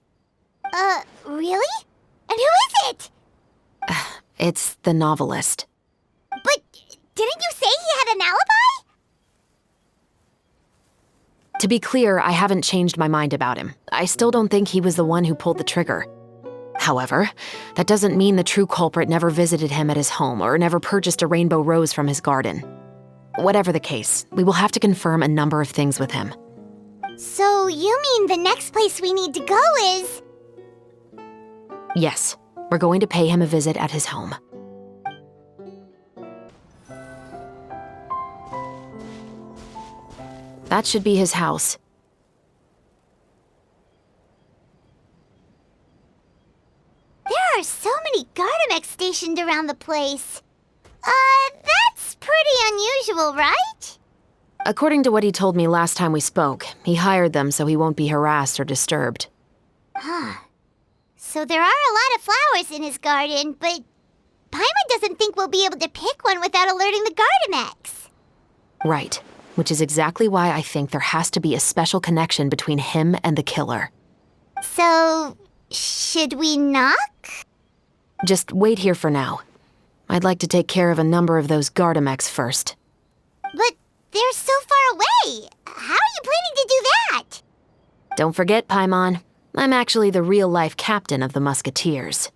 Really? And who is it?
It's the novelist.
But didn't you say he had an alibi?
To be clear, I haven't changed my mind about him. I still don't think he was the one who pulled the trigger. However, that doesn't mean the true culprit never visited him at his home or never purchased a rainbow rose from his garden. Whatever the case, we will have to confirm a number of things with him.
So you mean the next place we need to go is...
Yes, we're going to pay him a visit at his home. That should be his house.
There are so many Gardamex stationed around the place. That's pretty unusual, right?
According to what he told me last time we spoke, he hired them so he won't be harassed or disturbed.
Huh. So there are a lot of flowers in his garden, but Paimon doesn't think we'll be able to pick one without alerting the Gardamex.
Right, which is exactly why I think there has to be a special connection between him and the killer.
So, should we knock?
Just wait here for now. I'd like to take care of a number of those Gardamex first.
But they're so far away. How are you planning to do that?
Don't forget, Paimon, I'm actually the real-life captain of the Musketeers.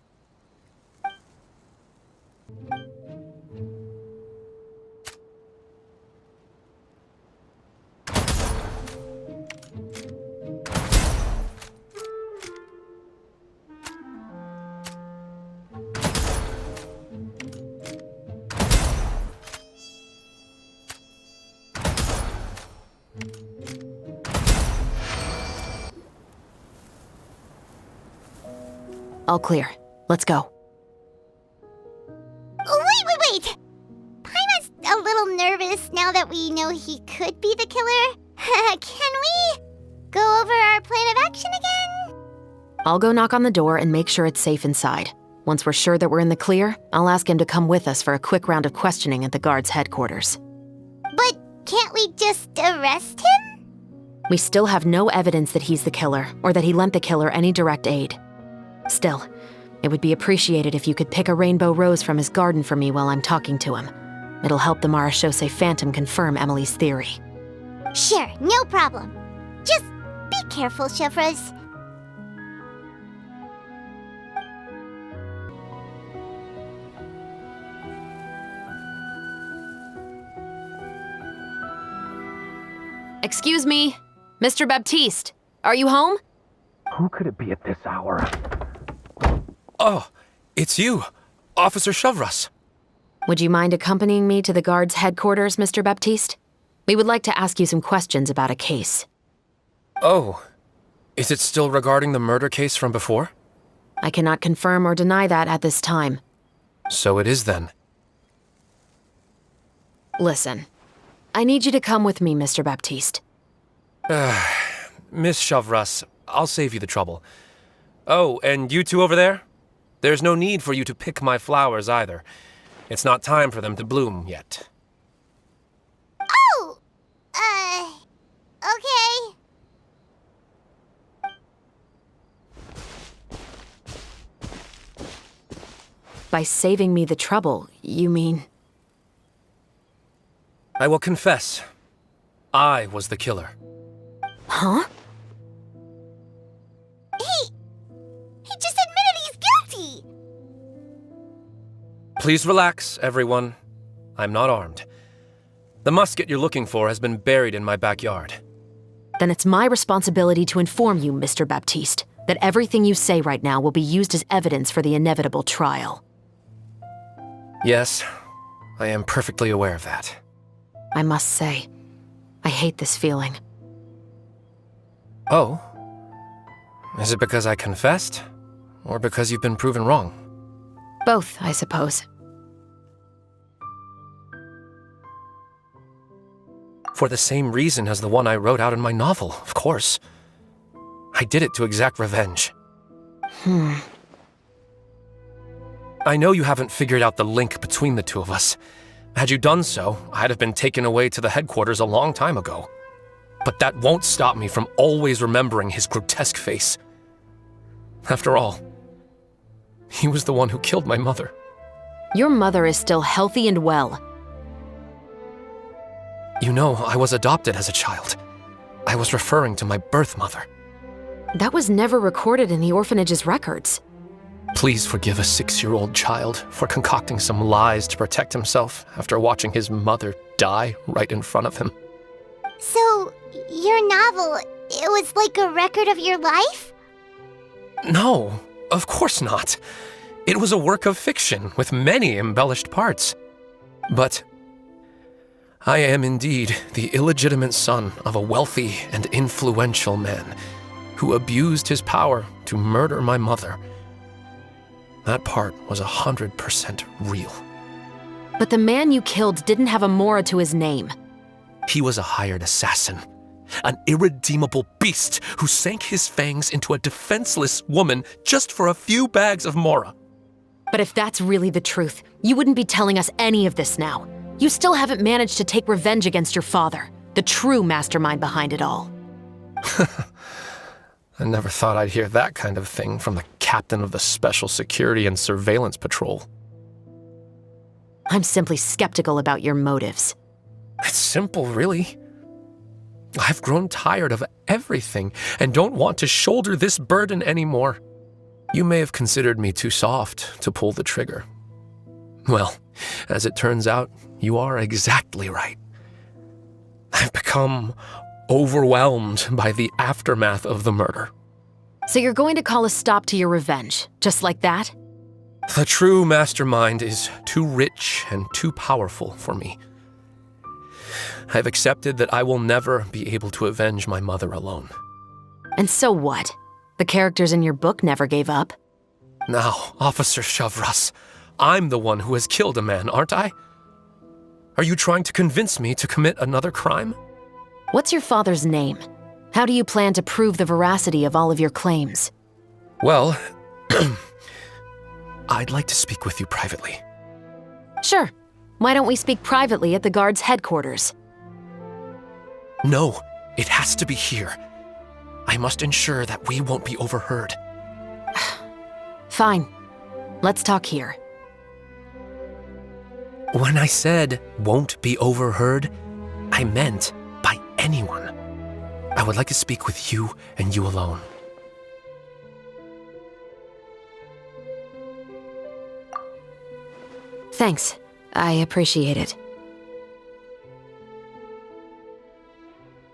All clear. Let's go.
Wait! Paimon's a little nervous now that we know he could be the killer. Can we go over our plan of action again?
I'll go knock on the door and make sure it's safe inside. Once we're sure that we're in the clear, I'll ask him to come with us for a quick round of questioning at the guard's headquarters.
But can't we just arrest him?
We still have no evidence that he's the killer, or that he lent the killer any direct aid. Still, it would be appreciated if you could pick a rainbow rose from his garden for me while I'm talking to him. It'll help the Marechaussee Phantom confirm Emily's theory.
Sure, no problem. Just be careful, Chevreuse.
Excuse me, Mr. Baptiste, are you home?
Who could it be at this hour?
Oh, it's you, Officer Chevreuse.
Would you mind accompanying me to the guard's headquarters, Mr. Baptiste? We would like to ask you some questions about a case.
Oh, is it still regarding the murder case from before?
I cannot confirm or deny that at this time.
So it is then.
Listen, I need you to come with me, Mr. Baptiste.
Miss Chevreuse, I'll save you the trouble. Oh, and you two over there? There's no need for you to pick my flowers either. It's not time for them to bloom yet.
Oh! Okay.
By saving me the trouble, you mean...
I will confess. I was the killer.
Huh?
He just admitted he's guilty!
Please relax, everyone. I'm not armed. The musket you're looking for has been buried in my backyard.
Then it's my responsibility to inform you, Mr. Baptiste, that everything you say right now will be used as evidence for the inevitable trial.
Yes, I am perfectly aware of that.
I must say, I hate this feeling.
Oh? Is it because I confessed? Or because you've been proven wrong?
Both, I suppose.
For the same reason as the one I wrote out in my novel, of course. I did it to exact revenge. I know you haven't figured out the link between the two of us. Had you done so, I'd have been taken away to the headquarters a long time ago. But that won't stop me from always remembering his grotesque face. After all, he was the one who killed my mother.
Your mother is still healthy and well.
You know, I was adopted as a child. I was referring to my birth mother.
That was never recorded in the orphanage's records.
Please forgive a 6-year-old child for concocting some lies to protect himself after watching his mother die right in front of him.
So, your novel, it was like a record of your life?
No, of course not. It was a work of fiction with many embellished parts. But I am indeed the illegitimate son of a wealthy and influential man who abused his power to murder my mother. That part was 100% real.
But the man you killed didn't have a Mora to his name.
He was a hired assassin, an irredeemable beast who sank his fangs into a defenseless woman just for a few bags of Mora.
But if that's really the truth, you wouldn't be telling us any of this now. You still haven't managed to take revenge against your father, the true mastermind behind it all.
I never thought I'd hear that kind of thing from the captain of the Special Security and Surveillance Patrol.
I'm simply skeptical about your motives.
It's simple, really. I've grown tired of everything and don't want to shoulder this burden anymore. You may have considered me too soft to pull the trigger. Well, as it turns out, you are exactly right. I've become overwhelmed by the aftermath of the murder.
So you're going to call a stop to your revenge, just like that?
The true mastermind is too rich and too powerful for me. I've accepted that I will never be able to avenge my mother alone.
And so what? The characters in your book never gave up?
Now, Officer Chevreuse, I'm the one who has killed a man, aren't I? Are you trying to convince me to commit another crime?
What's your father's name? How do you plan to prove the veracity of all of your claims?
Well, I'd like to speak with you privately.
Sure. Why don't we speak privately at the guard's headquarters?
No, it has to be here. I must ensure that we won't be overheard.
Fine. Let's talk here.
When I said won't be overheard, I meant by anyone. I would like to speak with you and you alone.
Thanks. I appreciate it.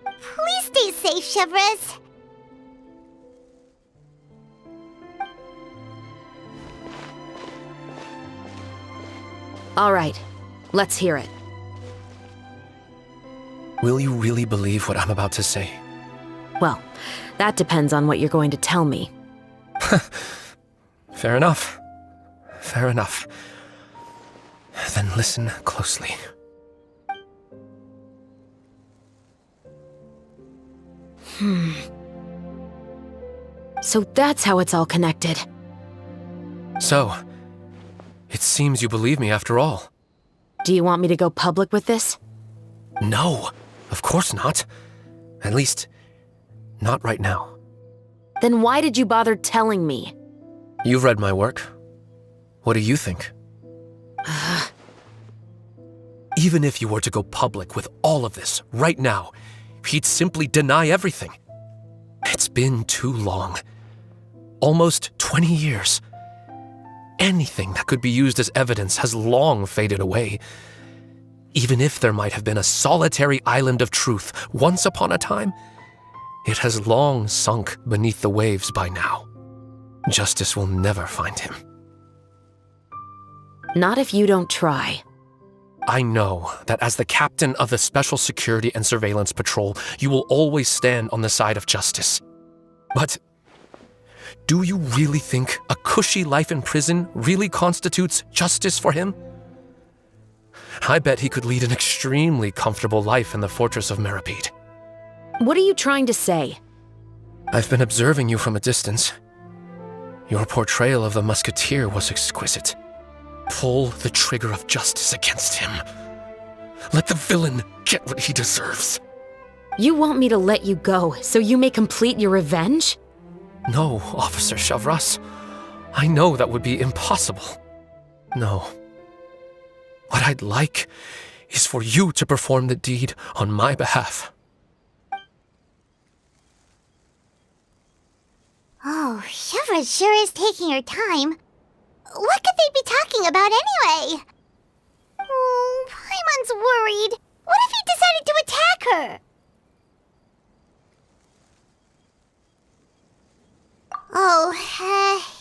Please stay safe, Chevreuse.
All right. Let's hear it.
Will you really believe what I'm about to say?
Well, that depends on what you're going to tell me.
Fair enough. Fair enough. Then listen closely.
So that's how it's all connected.
So, it seems you believe me after all.
Do you want me to go public with this?
No, of course not. At least, not right now.
Then why did you bother telling me?
You've read my work. What do you think? Even if you were to go public with all of this right now, he'd simply deny everything. It's been too long. Almost 20 years. Anything that could be used as evidence has long faded away. Even if there might have been a solitary island of truth once upon a time, it has long sunk beneath the waves by now. Justice will never find him.
Not if you don't try.
I know that as the captain of the Special Security and Surveillance Patrol, you will always stand on the side of justice. But do you really think a cushy life in prison really constitutes justice for him? I bet he could lead an extremely comfortable life in the fortress of Meripede.
What are you trying to say?
I've been observing you from a distance. Your portrayal of the musketeer was exquisite. Pull the trigger of justice against him. Let the villain get what he deserves.
You want me to let you go so you may complete your revenge?
No, Officer Chevreuse. I know that would be impossible. No. What I'd like is for you to perform the deed on my behalf.
Oh, Chevreuse sure is taking her time. What could they be talking about anyway? Oh, Paimon's worried. What if he decided to attack her? Oh,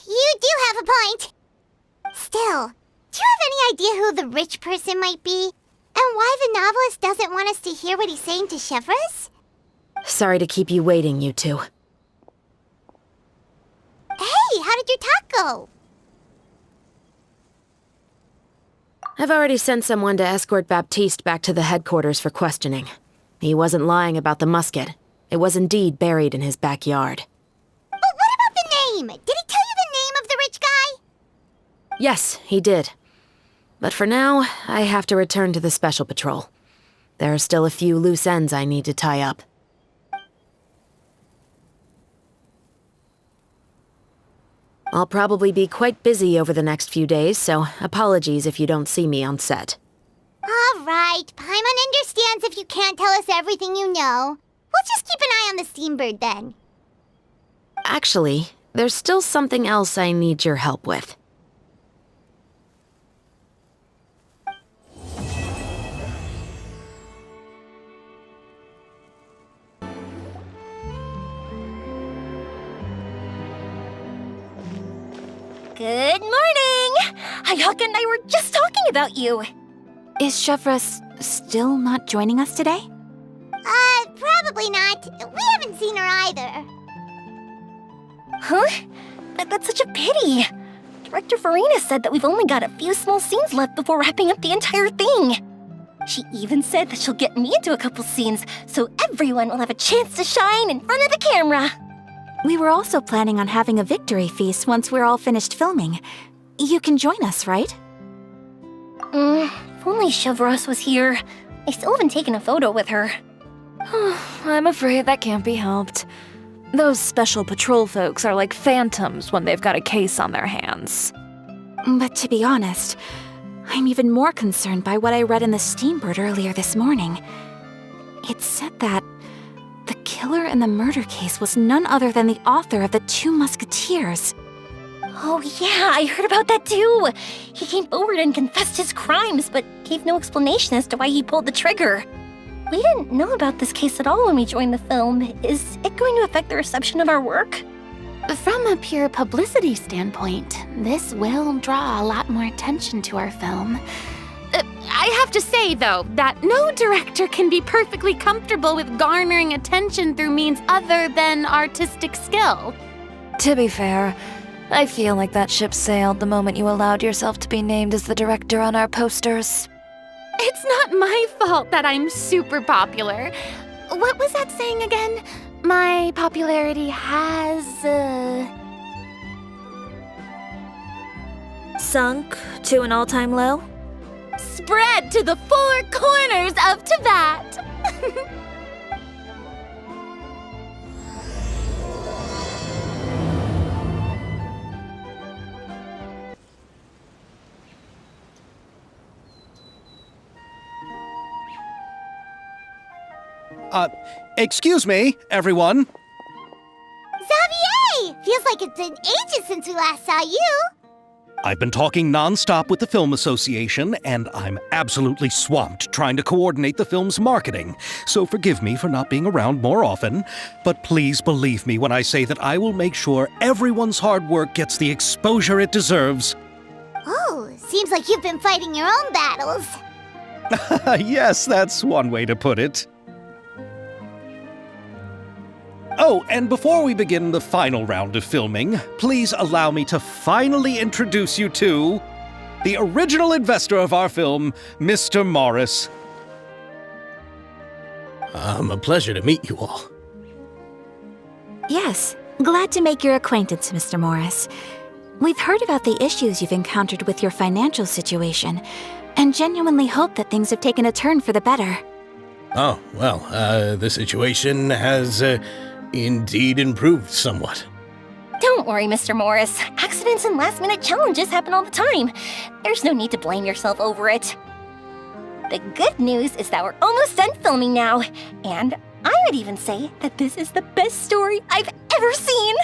you do have a point. Still, do you have any idea who the rich person might be? And why the novelist doesn't want us to hear what he's saying to Chevreuse?
Sorry to keep you waiting, you two.
Hey, how did your talk go?
I've already sent someone to escort Baptiste back to the headquarters for questioning. He wasn't lying about the musket. It was indeed buried in his backyard.
But what about the name? Did he tell you the name of the rich guy?
Yes, he did. But for now, I have to return to the Special Patrol. There are still a few loose ends I need to tie up. I'll probably be quite busy over the next few days, so apologies if you don't see me on set.
All right, Paimon understands if you can't tell us everything you know. We'll just keep an eye on the Steambird then.
Actually, there's still something else I need your help with.
Good morning! Ayaka and I were just talking about you.
Is Chevreuse still not joining us today?
Probably not. We haven't seen her either.
Huh? That's such a pity. Director Furina said that we've only got a few small scenes left before wrapping up the entire thing. She even said that she'll get me into a couple scenes, so everyone will have a chance to shine in front of the camera.
We were also planning on having a victory feast once we're all finished filming. You can join us, right?
If only Chevreuse was here. I still haven't taken a photo with her.
I'm afraid that can't be helped. Those special patrol folks are like phantoms when they've got a case on their hands.
But to be honest, I'm even more concerned by what I read in the Steambird earlier this morning. It said that the killer in the murder case was none other than the author of the Two Musketeers.
Oh yeah, I heard about that too. He came forward and confessed his crimes, but gave no explanation as to why he pulled the trigger. We didn't know about this case at all when we joined the film. Is it going to affect the reception of our work?
From a pure publicity standpoint, this will draw a lot more attention to our film. I have to say, though, that no director can be perfectly comfortable with garnering attention through means other than artistic skill.
To be fair, I feel like that ship sailed the moment you allowed yourself to be named as the director on our posters.
It's not my fault that I'm super popular. What was that saying again? My popularity has,
Sunk to an all-time low?
spread to the four corners of Tibet.
Excuse me, everyone.
Xavier! Feels like it's been ages since we last saw you.
I've been talking nonstop with the Film Association, and I'm absolutely swamped trying to coordinate the film's marketing. So forgive me for not being around more often, but please believe me when I say that I will make sure everyone's hard work gets the exposure it deserves.
Oh, seems like you've been fighting your own battles.
Yes, that's one way to put it. Oh, and before we begin the final round of filming, please allow me to finally introduce you to the original investor of our film, Mr. Morris.
A pleasure to meet you all.
Yes, glad to make your acquaintance, Mr. Morris. We've heard about the issues you've encountered with your financial situation, and genuinely hope that things have taken a turn for the better.
Oh, well, the situation has indeed improved somewhat.
Don't worry, Mr. Morris. Accidents and last-minute challenges happen all the time. There's no need to blame yourself over it. The good news is that we're almost done filming now, and I would even say that this is the best story I've ever seen.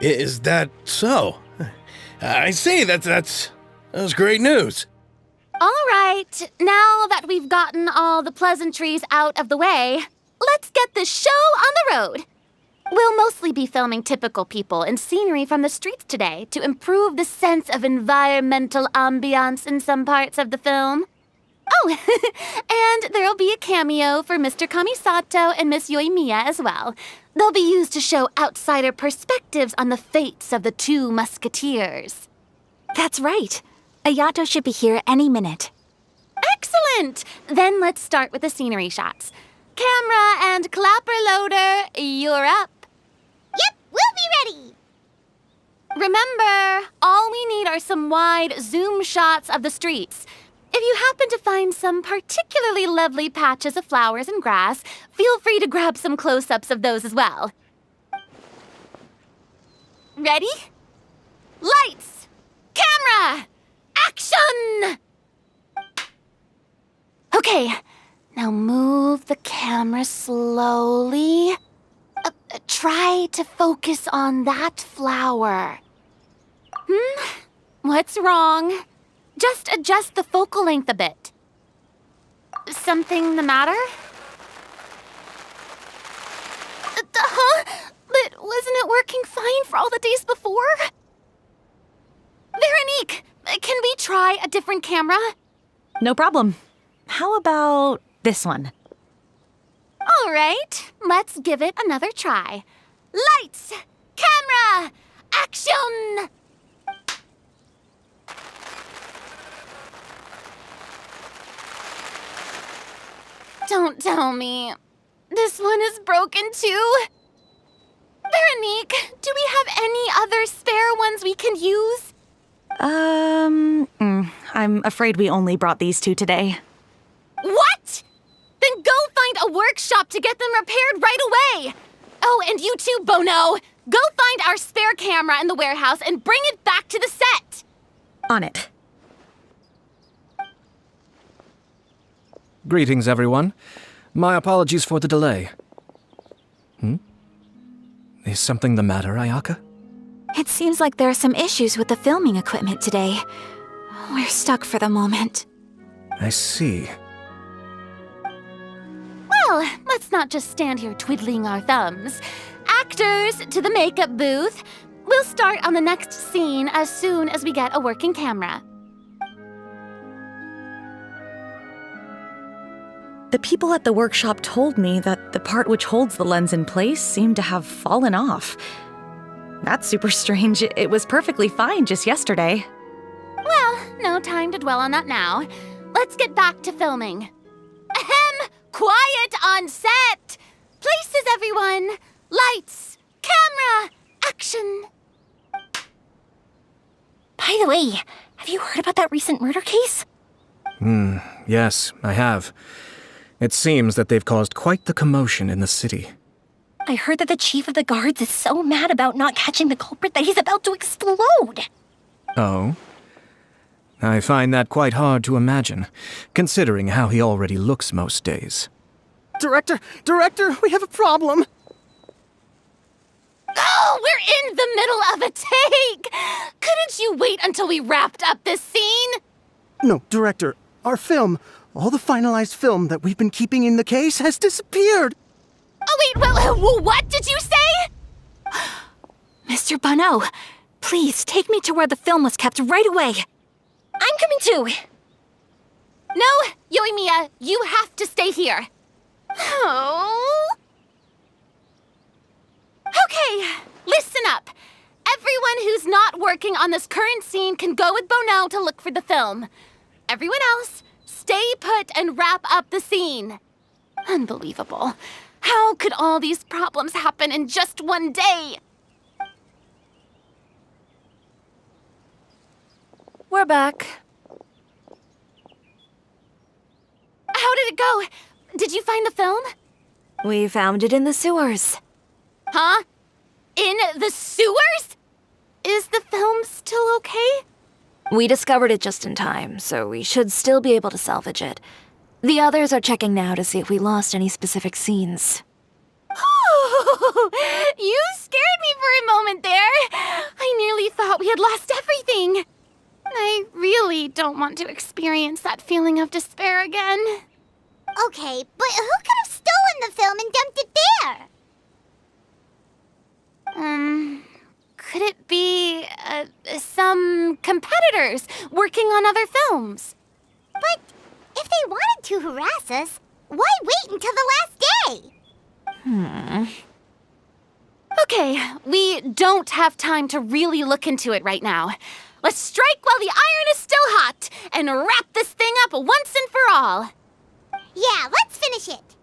Is that so? I see, that's great news.
All right, now that we've gotten all the pleasantries out of the way, let's get this show on the road. We'll mostly be filming typical people and scenery from the streets today to improve the sense of environmental ambiance in some parts of the film. Oh, and there'll be a cameo for Mr. Kamisato and Miss Yoimiya as well. They'll be used to show outsider perspectives on the fates of the Two Musketeers.
That's right. Ayato should be here any minute.
Excellent! Then let's start with the scenery shots. Camera and clapper loader, you're up.
Yep, we'll be ready.
Remember, all we need are some wide zoom shots of the streets. If you happen to find some particularly lovely patches of flowers and grass, feel free to grab some close-ups of those as well. Ready? Lights! Camera! Action! Okay, now move the camera slowly. Try to focus on that flower. What's wrong? Just adjust the focal length a bit. Something the matter? But wasn't it working fine for all the days before? Veronique, can we try a different camera?
No problem. How about this one?
All right, let's give it another try. Lights! Camera! Action! Don't tell me. This one is broken too? Veronique, do we have any other spare ones we can use?
I'm afraid we only brought these two today.
What? Then go find a workshop to get them repaired right away. Oh, and you too, Bono. Go find our spare camera in the warehouse and bring it back to the set.
On it.
Greetings, everyone. My apologies for the delay. Is something the matter, Ayaka?
It seems like there are some issues with the filming equipment today. We're stuck for the moment.
I see.
Well, let's not just stand here twiddling our thumbs. Actors, to the makeup booth. We'll start on the next scene as soon as we get a working camera.
The people at the workshop told me that the part which holds the lens in place seemed to have fallen off. That's super strange. It was perfectly fine just yesterday.
Well, no time to dwell on that now. Let's get back to filming. Ahem! Quiet on set! Places, everyone! Lights! Camera! Action!
By the way, have you heard about that recent murder case?
Yes, I have. It seems that they've caused quite the commotion in the city.
I heard that the chief of the guards is so mad about not catching the culprit that he's about to explode.
Oh? I find that quite hard to imagine, considering how he already looks most days.
Director, we have a problem.
Oh, we're in the middle of a take! Couldn't you wait until we wrapped up this scene?
No, Director, our film, all the finalized film that we've been keeping in the case has disappeared.
Oh, wait, what did you say? Mr. Bono, please take me to where the film was kept right away.
I'm coming too.
No, Yoimiya, you have to stay here. Oh. Okay, listen up. Everyone who's not working on this current scene can go with Bono to look for the film. Everyone else, stay put and wrap up the scene. Unbelievable. How could all these problems happen in just one day?
We're back.
How did it go? Did you find the film?
We found it in the sewers.
Huh? In the sewers? Is the film still okay?
We discovered it just in time, so we should still be able to salvage it. The others are checking now to see if we lost any specific scenes.
You scared me for a moment there. I nearly thought we had lost everything. I really don't want to experience that feeling of despair again.
Okay, but who could have stolen the film and dumped it there?
Could it be, some competitors working on other films?
But if they wanted to harass us, why wait until the last day?
Okay, we don't have time to really look into it right now. Let's strike while the iron is still hot and wrap this thing up once and for all.
Yeah, let's finish it.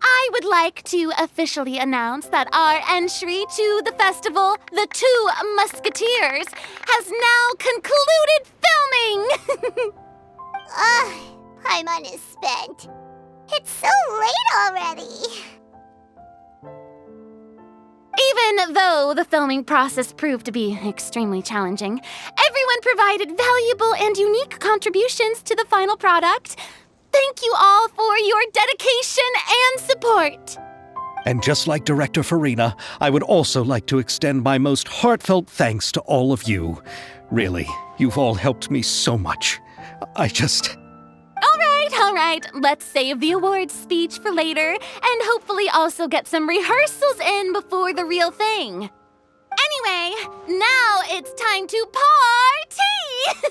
I would like to officially announce that our entry to the festival, the Two Musketeers, has now concluded filming!
Paimon is spent. It's so late already.
Even though the filming process proved to be extremely challenging, everyone provided valuable and unique contributions to the final product. Thank you all for your dedication and support.
And just like Director Furina, I would also like to extend my most heartfelt thanks to all of you. Really, you've all helped me so much.
All right, let's save the awards speech for later and hopefully also get some rehearsals in before the real thing. Anyway, now it's time to party!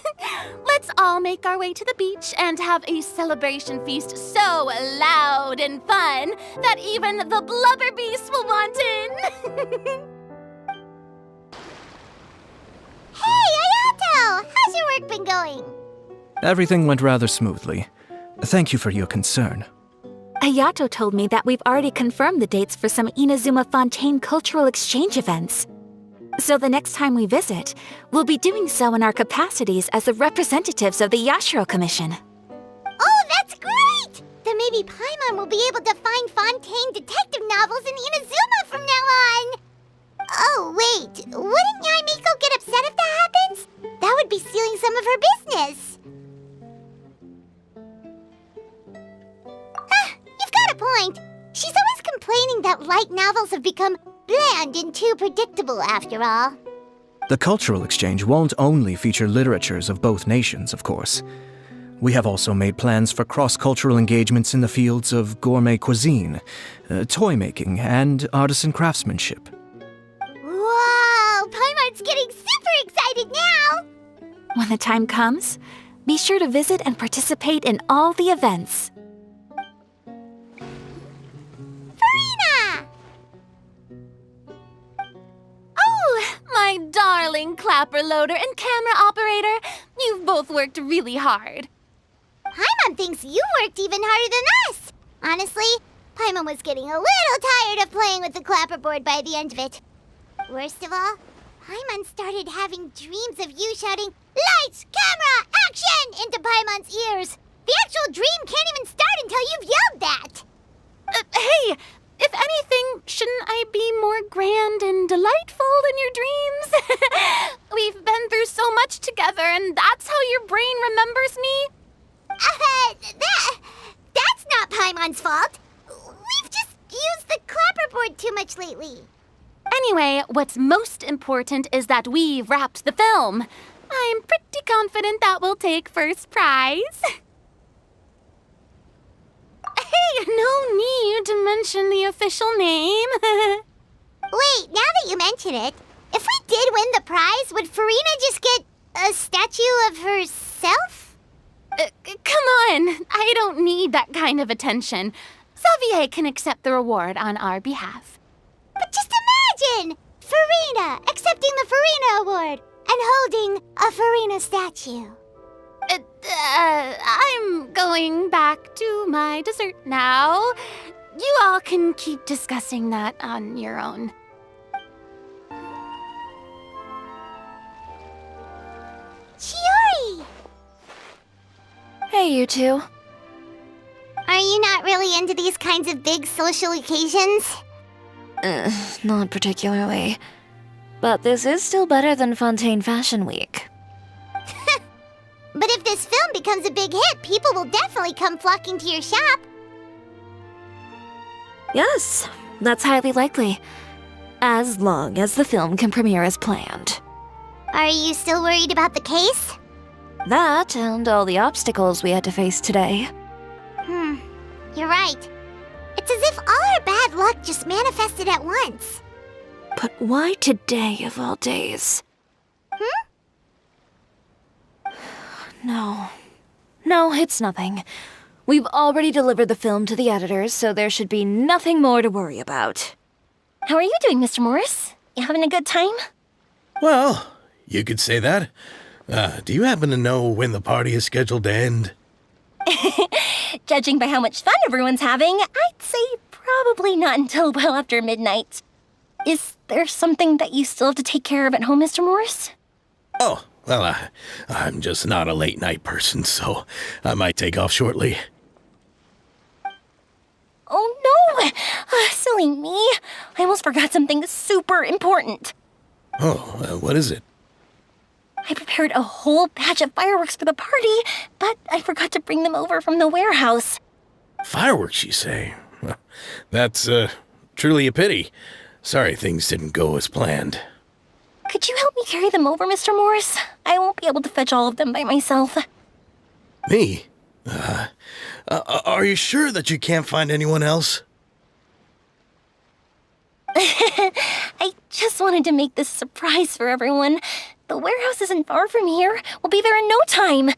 Let's all make our way to the beach and have a celebration feast so loud and fun that even the blubber beast will want in.
Hey, Ayato! How's your work been going?
Everything went rather smoothly. Thank you for your concern.
Ayato told me that we've already confirmed the dates for some Inazuma Fontaine cultural exchange events. So the next time we visit, we'll be doing so in our capacities as the representatives of the Yashiro Commission.
Oh, that's great! Then maybe Paimon will be able to find Fontaine detective novels in Inazuma from now on. Oh, wait. Wouldn't Yoimiya get upset if that happens? That would be stealing some of her business. You've got a point. She's always complaining that light novels have become bland and too predictable after all.
The cultural exchange won't only feature literatures of both nations, of course. We have also made plans for cross-cultural engagements in the fields of gourmet cuisine, toy making, and artisan craftsmanship.
Whoa! Paimon's getting super excited now!
When the time comes, be sure to visit and participate in all the events.
Furina!
Oh, my darling clapper loader and camera operator. You've both worked really hard.
Paimon thinks you worked even harder than us. Honestly, Paimon was getting a little tired of playing with the clapperboard by the end of it. Worst of all, Paimon started having dreams of you shouting, "Lights, camera, action!" into Paimon's ears. The actual dream can't even start until you've yelled that.
Hey, if If anything, shouldn't I be more grand and delightful than your dreams? We've been through so much together, and that's how your brain remembers me?
That's not Paimon's fault. We've just used the clapperboard too much lately.
Anyway, what's most important is that we've wrapped the film. I'm pretty confident that we'll take first prize. Hey, no need to mention the official name.
Wait, now that you mention it, if we did win the prize, would Furina just get a statue of herself?
Come on, I don't need that kind of attention. Xavier can accept the reward on our behalf.
But just imagine! Furina accepting the Furina Award and holding a Furina statue.
I'm going back to my dessert now. You all can keep discussing that on your own.
Chiori!
Hey, you two.
Are you not really into these kinds of big social occasions?
Not particularly. But this is still better than Fontaine Fashion Week.
But if this film becomes a big hit, people will definitely come flocking to your shop.
Yes, that's highly likely. As long as the film can premiere as planned.
Are you still worried about the case?
That and all the obstacles we had to face today.
You're right. It's as if all our bad luck just manifested at once.
But why today of all days? No, it's nothing. We've already delivered the film to the editors, so there should be nothing more to worry about.
How are you doing, Mr. Morris? You having a good time?
Well, you could say that. Do you happen to know when the party is scheduled to end?
Judging by how much fun everyone's having, I'd say probably not until well after midnight. Is there something that you still have to take care of at home, Mr. Morris?
Oh, well, I'm just not a late night person, so I might take off shortly.
Oh no! Silly me. I almost forgot something super important.
Oh, what is it?
I prepared a whole batch of fireworks for the party, but I forgot to bring them over from the warehouse.
Fireworks, you say? Well, that's truly a pity. Sorry things didn't go as planned.
Could you help me carry them over, Mr. Morris? I won't be able to fetch all of them by myself.
Me? Are you sure that you can't find anyone else?
I just wanted to make this a surprise for everyone. The warehouse isn't far from here. We'll be there in no time.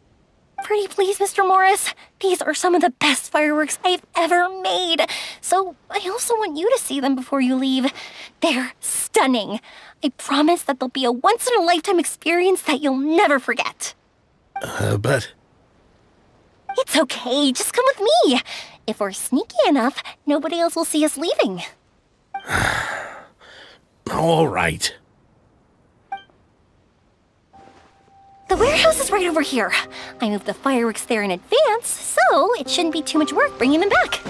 Pretty please, Mr. Morris. These are some of the best fireworks I've ever made. So I also want you to see them before you leave. They're stunning. I promise that they'll be a once-in-a-lifetime experience that you'll never forget.
But...
It's okay. Just come with me. If we're sneaky enough, nobody else will see us leaving.
All right.
The warehouse is right over here. I moved the fireworks there in advance, so it shouldn't be too much work bringing them back.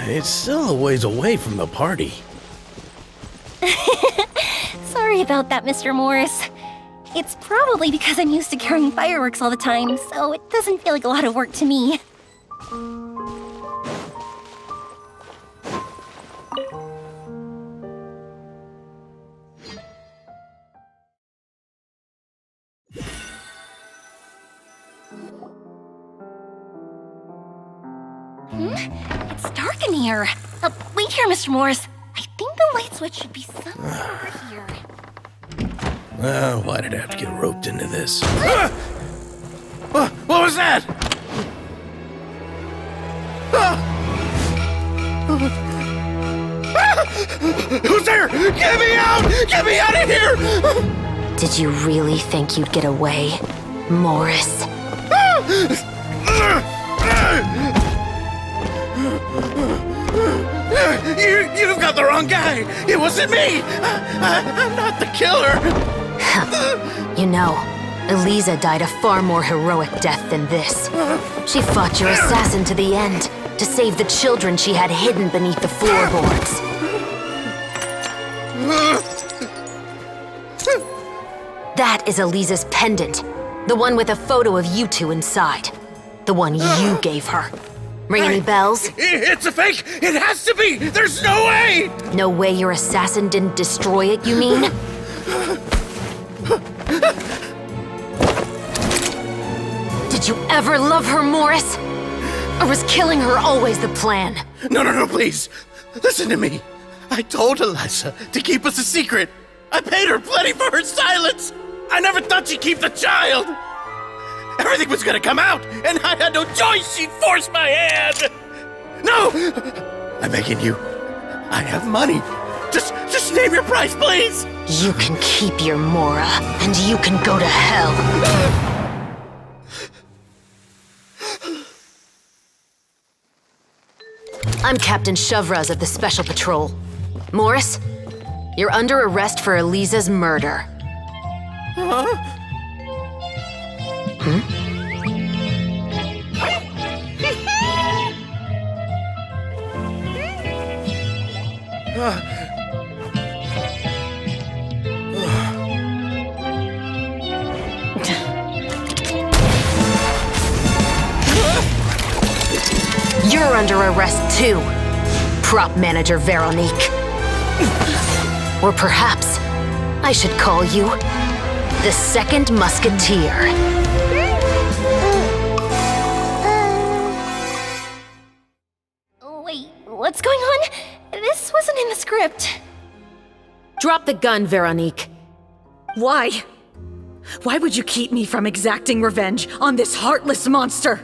It's still a ways away from the party.
Sorry about that, Mr. Morris. It's probably because I'm used to carrying fireworks all the time, so it doesn't feel like a lot of work to me. It's dark in here. Wait here, Mr. Morris. I think the light switch should be somewhere over here.
Why did I have to get roped into this? What was that? Who's there? Get me out! Get me out of here!
Did you really think you'd get away, Morris?
You've got the wrong guy! It wasn't me! I'm not the killer!
You know, Eliza died a far more heroic death than this. She fought your assassin to the end, to save the children she had hidden beneath the floorboards. That is Elisa's pendant. The one with a photo of you two inside. The one you gave her. Ring any bells?
It's a fake! It has to be! There's no way!
No way your assassin didn't destroy it, you mean? Did you ever love her, Morris? Or was killing her always the plan?
No, please. Listen to me. I told Elisa to keep us a secret. I paid her plenty for her silence. I never thought she'd keep the child. Everything was gonna come out, and I had no choice. She'd force my hand. No! I'm begging you. I have money. Just name your price, please.
You can keep your Mora, and you can go to hell. I'm Captain Chevreuse of the Special Patrol. Morris, you're under arrest for Elisa's murder.
Huh?
You're under arrest too, prop manager Veronique. Or perhaps I should call you the Second Musketeer.
Wait, what's going on? This wasn't in the script.
Drop the gun, Veronique.
Why? Why would you keep me from exacting revenge on this heartless monster?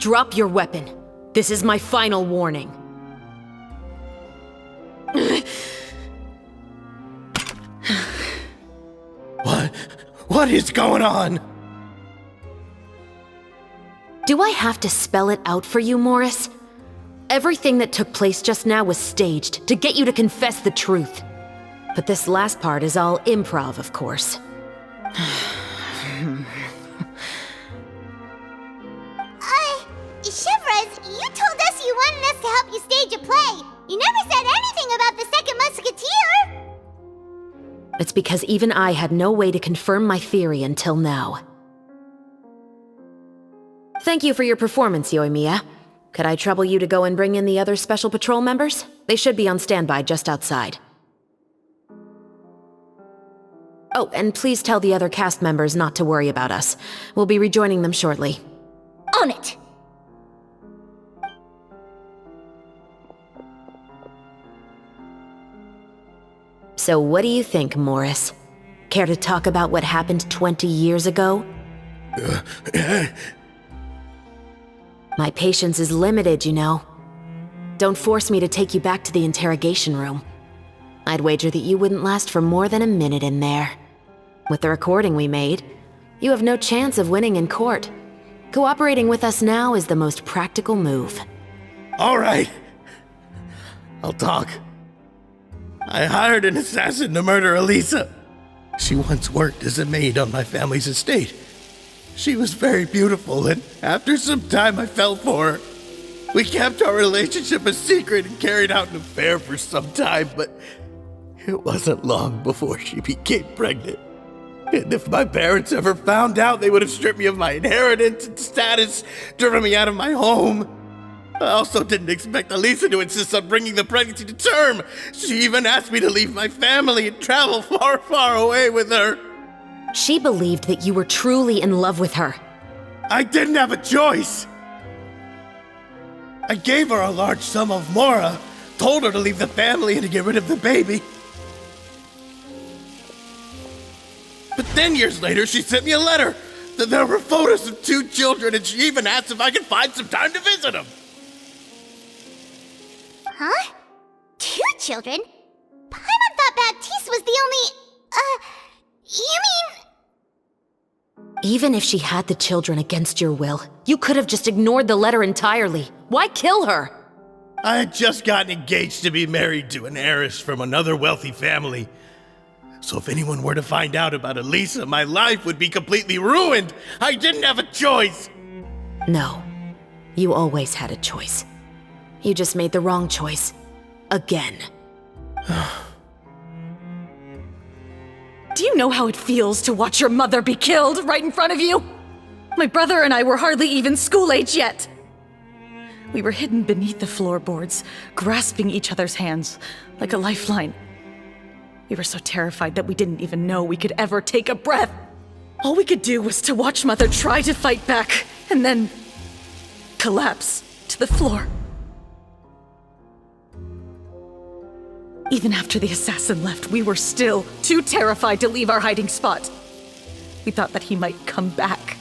Drop your weapon. This is my final warning.
What is going on?
Do I have to spell it out for you, Morris? Everything that took place just now was staged to get you to confess the truth. But this last part is all improv, of course.
Chevreuse, you told us you wanted us to help you stage a play. You never said anything about the Second Musketeer.
It's because even I had no way to confirm my theory until now. Thank you for your performance, Yoimiya. Could I trouble you to go and bring in the other Special Patrol members? They should be on standby just outside. Oh, and please tell the other cast members not to worry about us. We'll be rejoining them shortly.
On it!
So what do you think, Morris? Care to talk about what happened 20 years ago? My patience is limited, you know. Don't force me to take you back to the interrogation room. I'd wager that you wouldn't last for more than a minute in there. With the recording we made, you have no chance of winning in court. Cooperating with us now is the most practical move.
All right. I'll talk. I hired an assassin to murder Elisa. She once worked as a maid on my family's estate. She was very beautiful, and after some time I fell for her. We kept our relationship a secret and carried out an affair for some time, but it wasn't long before she became pregnant. And if my parents ever found out, they would have stripped me of my inheritance and status, driven me out of my home. I also didn't expect Elisa to insist on bringing the pregnancy to term. She even asked me to leave my family and travel far, far away with her.
She believed that you were truly in love with her.
I didn't have a choice. I gave her a large sum of Mora, told her to leave the family and to get rid of the baby. But then years later, she sent me a letter. There were photos of 2 children, and she even asked if I could find some time to visit them.
Huh? 2 children? Paimon thought Baptiste was the only... you mean...
Even if she had the children against your will, you could have just ignored the letter entirely. Why kill her?
I had just gotten engaged to be married to an heiress from another wealthy family. So if anyone were to find out about Elisa, my life would be completely ruined. I didn't have a choice.
No. You always had a choice. You just made the wrong choice. Again.
Do you know how it feels to watch your mother be killed right in front of you? My brother and I were hardly even school age yet. We were hidden beneath the floorboards, grasping each other's hands like a lifeline. We were so terrified that we didn't even know we could ever take a breath. All we could do was to watch Mother try to fight back, and then collapse to the floor. Even after the assassin left, we were still too terrified to leave our hiding spot. We thought that he might come back.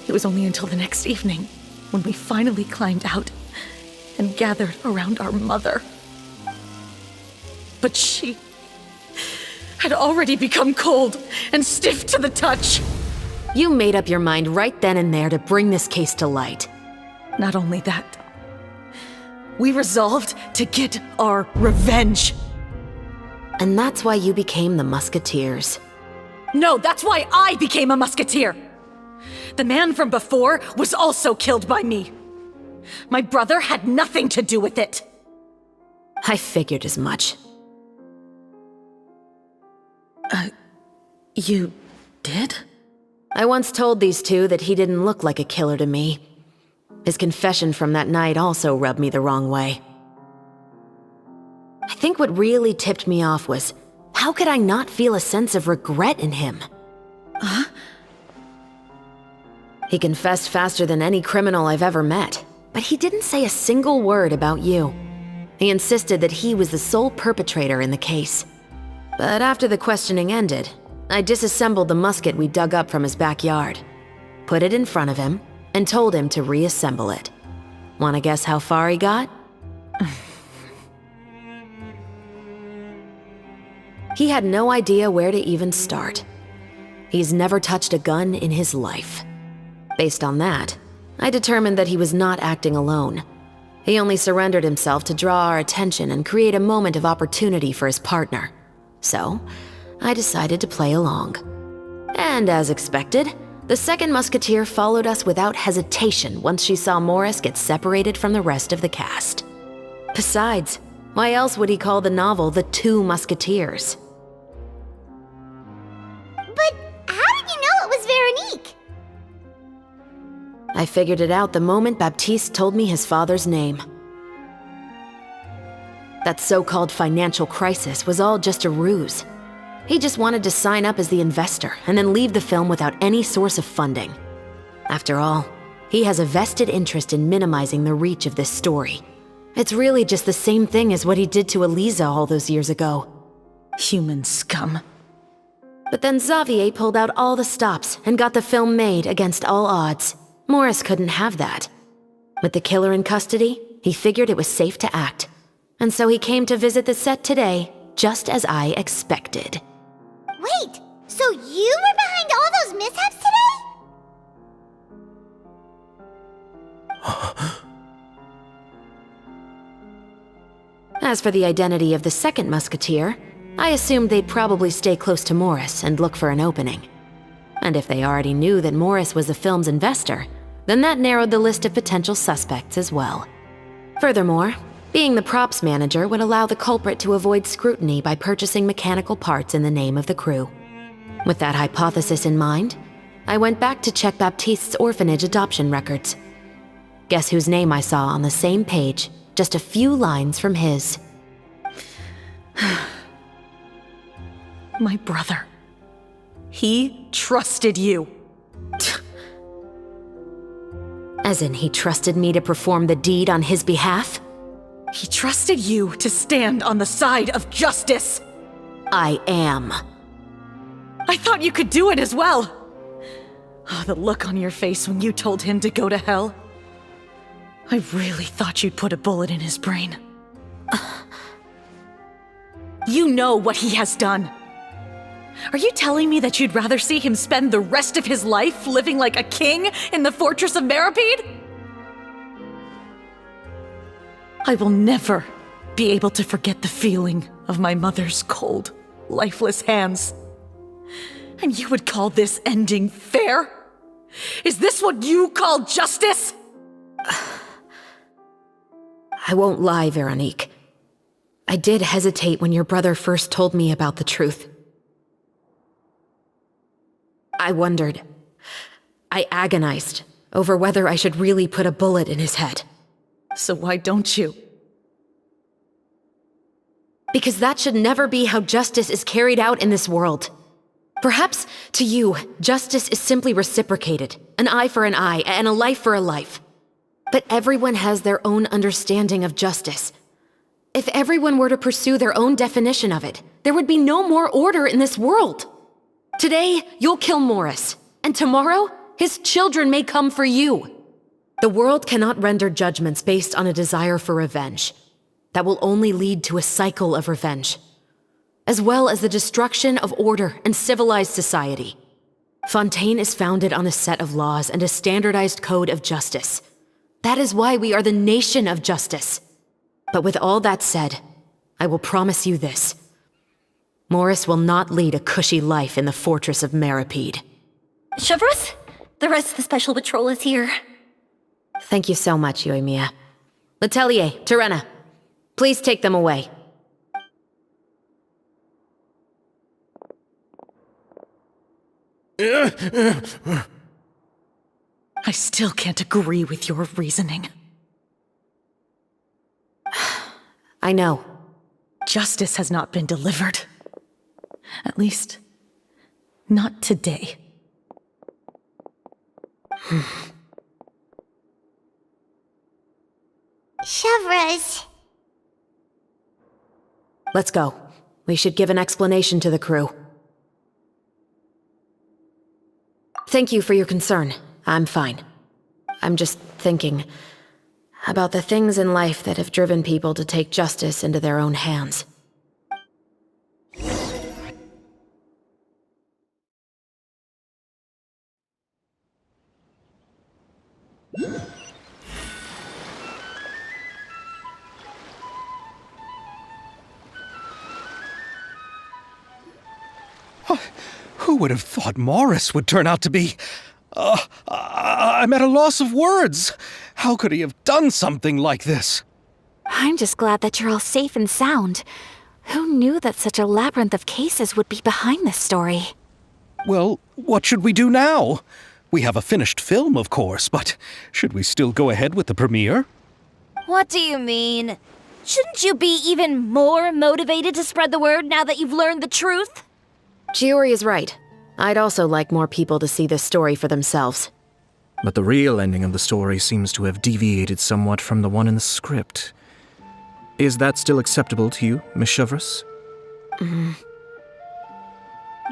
It was only until the next evening when we finally climbed out and gathered around our mother. But she had already become cold and stiff to the touch.
You made up your mind right then and there to bring this case to light.
Not only that, we resolved to get our revenge.
And that's why you became the Musketeers.
No, that's why I became a musketeer. The man from before was also killed by me. My brother had nothing to do with it.
I figured as much.
You did?
I once told these two that he didn't look like a killer to me. His confession from that night also rubbed me the wrong way. I think what really tipped me off was, how could I not feel a sense of regret in him?
Huh?
He confessed faster than any criminal I've ever met, but he didn't say a single word about you. He insisted that he was the sole perpetrator in the case. But after the questioning ended, I disassembled the musket we dug up from his backyard, put it in front of him, and told him to reassemble it. Wanna guess how far he got? He had no idea where to even start. He's never touched a gun in his life. Based on that, I determined that he was not acting alone. He only surrendered himself to draw our attention and create a moment of opportunity for his partner. So, I decided to play along. And as expected, the second musketeer followed us without hesitation once she saw Morris get separated from the rest of the cast. Besides, why else would he call the novel The Two Musketeers?
But how did you know it was Veronique?
I figured it out the moment Baptiste told me his father's name. That so-called financial crisis was all just a ruse. He just wanted to sign up as the investor and then leave the film without any source of funding. After all, he has a vested interest in minimizing the reach of this story. It's really just the same thing as what he did to Eliza all those years ago.
Human scum.
But then Xavier pulled out all the stops and got the film made against all odds. Morris couldn't have that. With the killer in custody, he figured it was safe to act. And so he came to visit the set today, just as I expected.
Wait, so you were behind all those mishaps today?
As for the identity of the second musketeer, I assumed they'd probably stay close to Morris and look for an opening. And if they already knew that Morris was the film's investor, then that narrowed the list of potential suspects as well. Furthermore, being the props manager would allow the culprit to avoid scrutiny by purchasing mechanical parts in the name of the crew. With that hypothesis in mind, I went back to check Baptiste's orphanage adoption records. Guess whose name I saw on the same page, just a few lines from his.
My brother. He trusted you.
As in, he trusted me to perform the deed on his behalf?
He trusted you to stand on the side of justice.
I am.
I thought you could do it as well. Oh, the look on your face when you told him to go to hell. I really thought you'd put a bullet in his brain. You know what he has done. Are you telling me that you'd rather see him spend the rest of his life living like a king in the fortress of Meripede? I will never be able to forget the feeling of my mother's cold, lifeless hands. And you would call this ending fair? Is this what you call justice?
I won't lie, Veronique. I did hesitate when your brother first told me about the truth. I wondered. I agonized over whether I should really put a bullet in his head.
So why don't you?
Because that should never be how justice is carried out in this world. Perhaps, to you, justice is simply reciprocated, an eye for an eye and a life for a life. But everyone has their own understanding of justice. If everyone were to pursue their own definition of it, there would be no more order in this world. Today, you'll kill Morris, and tomorrow, his children may come for you. The world cannot render judgments based on a desire for revenge. That will only lead to a cycle of revenge, as well as the destruction of order and civilized society. Fontaine is founded on a set of laws and a standardized code of justice. That is why we are the nation of justice. But with all that said, I will promise you this. Morris will not lead a cushy life in the fortress of Meripede.
Chevreuse, the rest of the Special Patrol is here.
Thank you so much, Yoimiya. Letelier, Terena, please take them away.
I still can't agree with your reasoning.
I know.
Justice has not been delivered. At least, not today.
Chevreuse.
Let's go. We should give an explanation to the crew. Thank you for your concern. I'm fine. I'm just thinking about the things in life that have driven people to take justice into their own hands.
Who would have thought Morris would turn out to be... I'm at a loss of words. How could he have done something like this?
I'm just glad that you're all safe and sound. Who knew that such a labyrinth of cases would be behind this story?
Well, what should we do now? We have a finished film, of course, but should we still go ahead with the premiere?
What do you mean? Shouldn't you be even more motivated to spread the word now that you've learned the truth?
Chiori is right. I'd also like more people to see this story for themselves.
But the real ending of the story seems to have deviated somewhat from the one in the script. Is that still acceptable to you, Miss Chevreuse?
The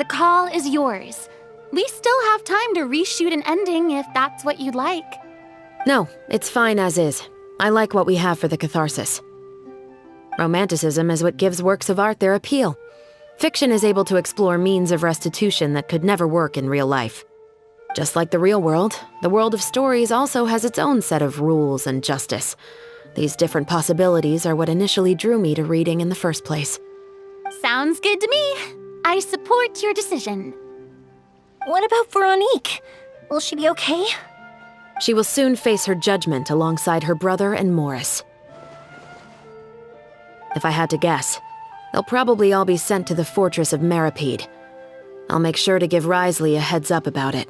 call is yours. We still have time to reshoot an ending if that's what you'd like.
No, it's fine as is. I like what we have for the catharsis. Romanticism is what gives works of art their appeal. Fiction is able to explore means of restitution that could never work in real life. Just like the real world, the world of stories also has its own set of rules and justice. These different possibilities are what initially drew me to reading in the first place.
Sounds good to me. I support your decision.
What about Veronique? Will she be okay?
She will soon face her judgment alongside her brother and Morris. If I had to guess, they'll probably all be sent to the fortress of Meripede. I'll make sure to give Risley a heads up about it.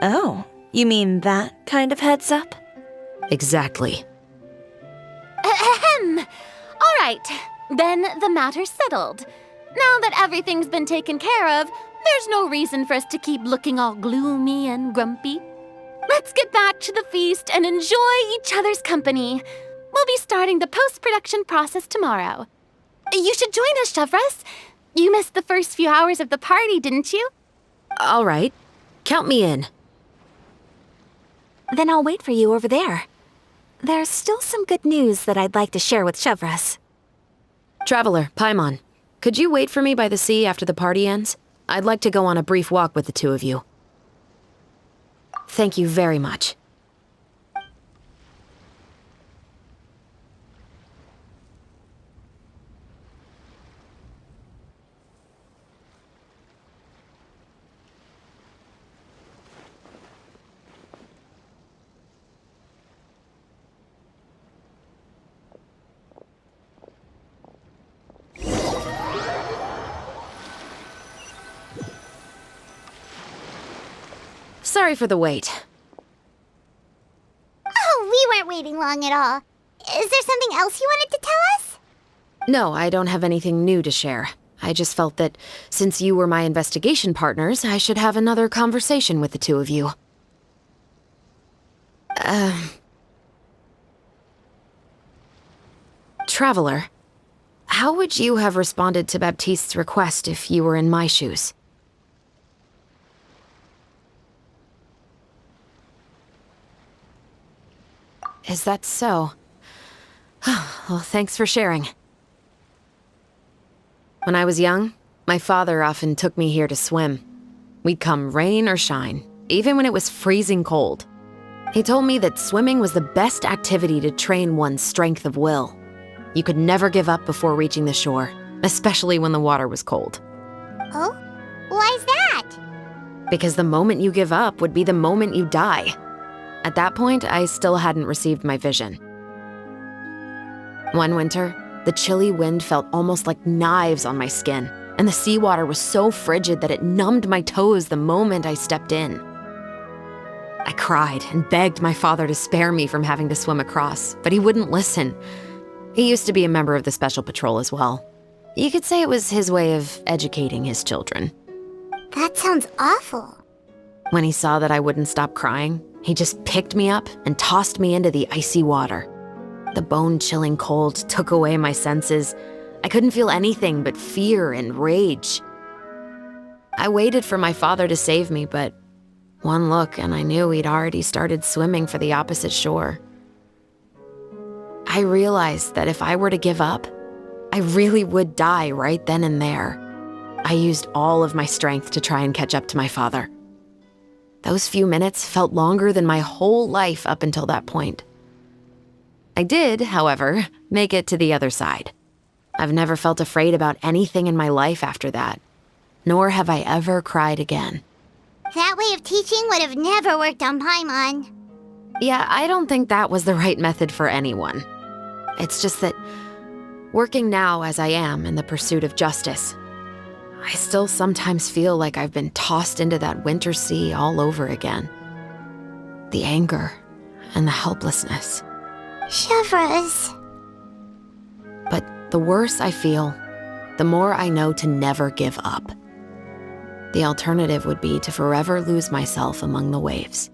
Oh, you mean that kind of heads up?
Exactly.
Ahem. All right, then the matter's settled. Now that everything's been taken care of, there's no reason for us to keep looking all gloomy and grumpy. Let's get back to the feast and enjoy each other's company. We'll be starting the post-production process tomorrow. You should join us, Chevreuse. You missed the first few hours of the party, didn't you?
All right. Count me in.
Then I'll wait for you over there. There's still some good news that I'd like to share with Chevreuse.
Traveler, Paimon, could you wait for me by the sea after the party ends? I'd like to go on a brief walk with the two of you. Thank you very much. Sorry for the wait.
Oh, we weren't waiting long at all. Is there something else you wanted to tell us?
No, I don't have anything new to share. I just felt that since you were my investigation partners, I should have another conversation with the two of you. Traveler, how would you have responded to Baptiste's request if you were in my shoes? Is that so? Well, thanks for sharing. When I was young, my father often took me here to swim. We'd come rain or shine, even when it was freezing cold. He told me that swimming was the best activity to train one's strength of will. You could never give up before reaching the shore, especially when the water was cold.
Oh? Why's that?
Because the moment you give up would be the moment you die. At that point, I still hadn't received my vision. One winter, the chilly wind felt almost like knives on my skin, and the seawater was so frigid that it numbed my toes the moment I stepped in. I cried and begged my father to spare me from having to swim across, but he wouldn't listen. He used to be a member of the Special Patrol as well. You could say it was his way of educating his children.
That sounds awful.
When he saw that I wouldn't stop crying, he just picked me up and tossed me into the icy water. The bone-chilling cold took away my senses. I couldn't feel anything but fear and rage. I waited for my father to save me, but one look and I knew he'd already started swimming for the opposite shore. I realized that if I were to give up, I really would die right then and there. I used all of my strength to try and catch up to my father. Those few minutes felt longer than my whole life up until that point. I did, however, make it to the other side. I've never felt afraid about anything in my life after that, nor have I ever cried again.
That way of teaching would have never worked on Paimon.
Yeah, I don't think that was the right method for anyone. It's just that, working now as I am in the pursuit of justice, I still sometimes feel like I've been tossed into that winter sea all over again. The anger and the helplessness.
Chevreuse.
But the worse I feel, the more I know to never give up. The alternative would be to forever lose myself among the waves.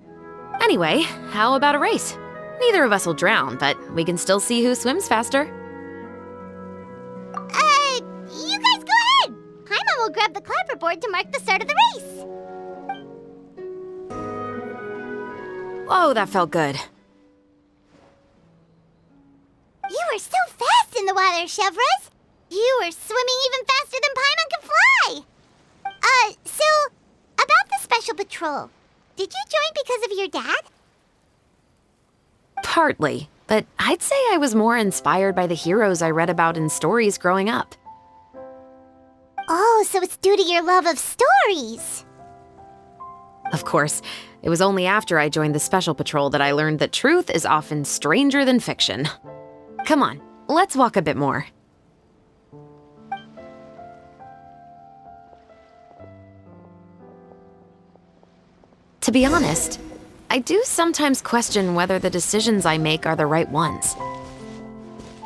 Anyway, how about a race? Neither of us will drown, but we can still see who swims faster.
You guys go ahead! Paimon will grab the clapperboard to mark the start of the race.
Whoa, that felt good.
You were so fast in the water, Chevreuse! You were swimming even faster than Paimon can fly! So, about the Special Patrol, did you join because of your dad?
Partly, but I'd say I was more inspired by the heroes I read about in stories growing up.
Oh, so it's due to your love of stories.
Of course, it was only after I joined the Special Patrol that I learned that truth is often stranger than fiction. Come on, let's walk a bit more. To be honest, I do sometimes question whether the decisions I make are the right ones.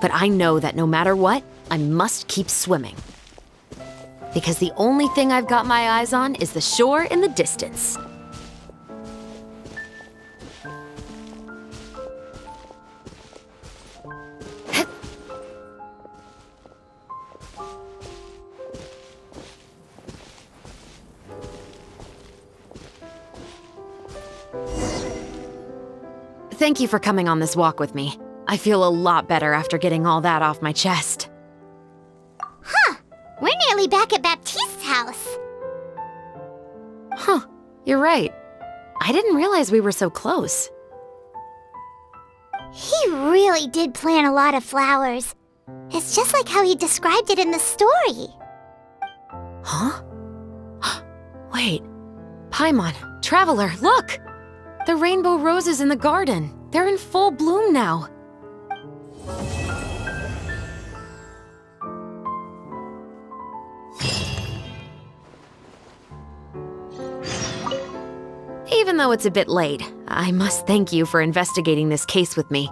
But I know that no matter what, I must keep swimming. Because the only thing I've got my eyes on is the shore in the distance. Thank you for coming on this walk with me. I feel a lot better after getting all that off my chest.
Huh. We're nearly back at Baptiste's house.
Huh. You're right. I didn't realize we were so close.
He really did plant a lot of flowers. It's just like how he described it in the story.
Huh? Wait. Paimon, Traveler, look! The rainbow roses in the garden. They're in full bloom now. Even though it's a bit late, I must thank you for investigating this case with me.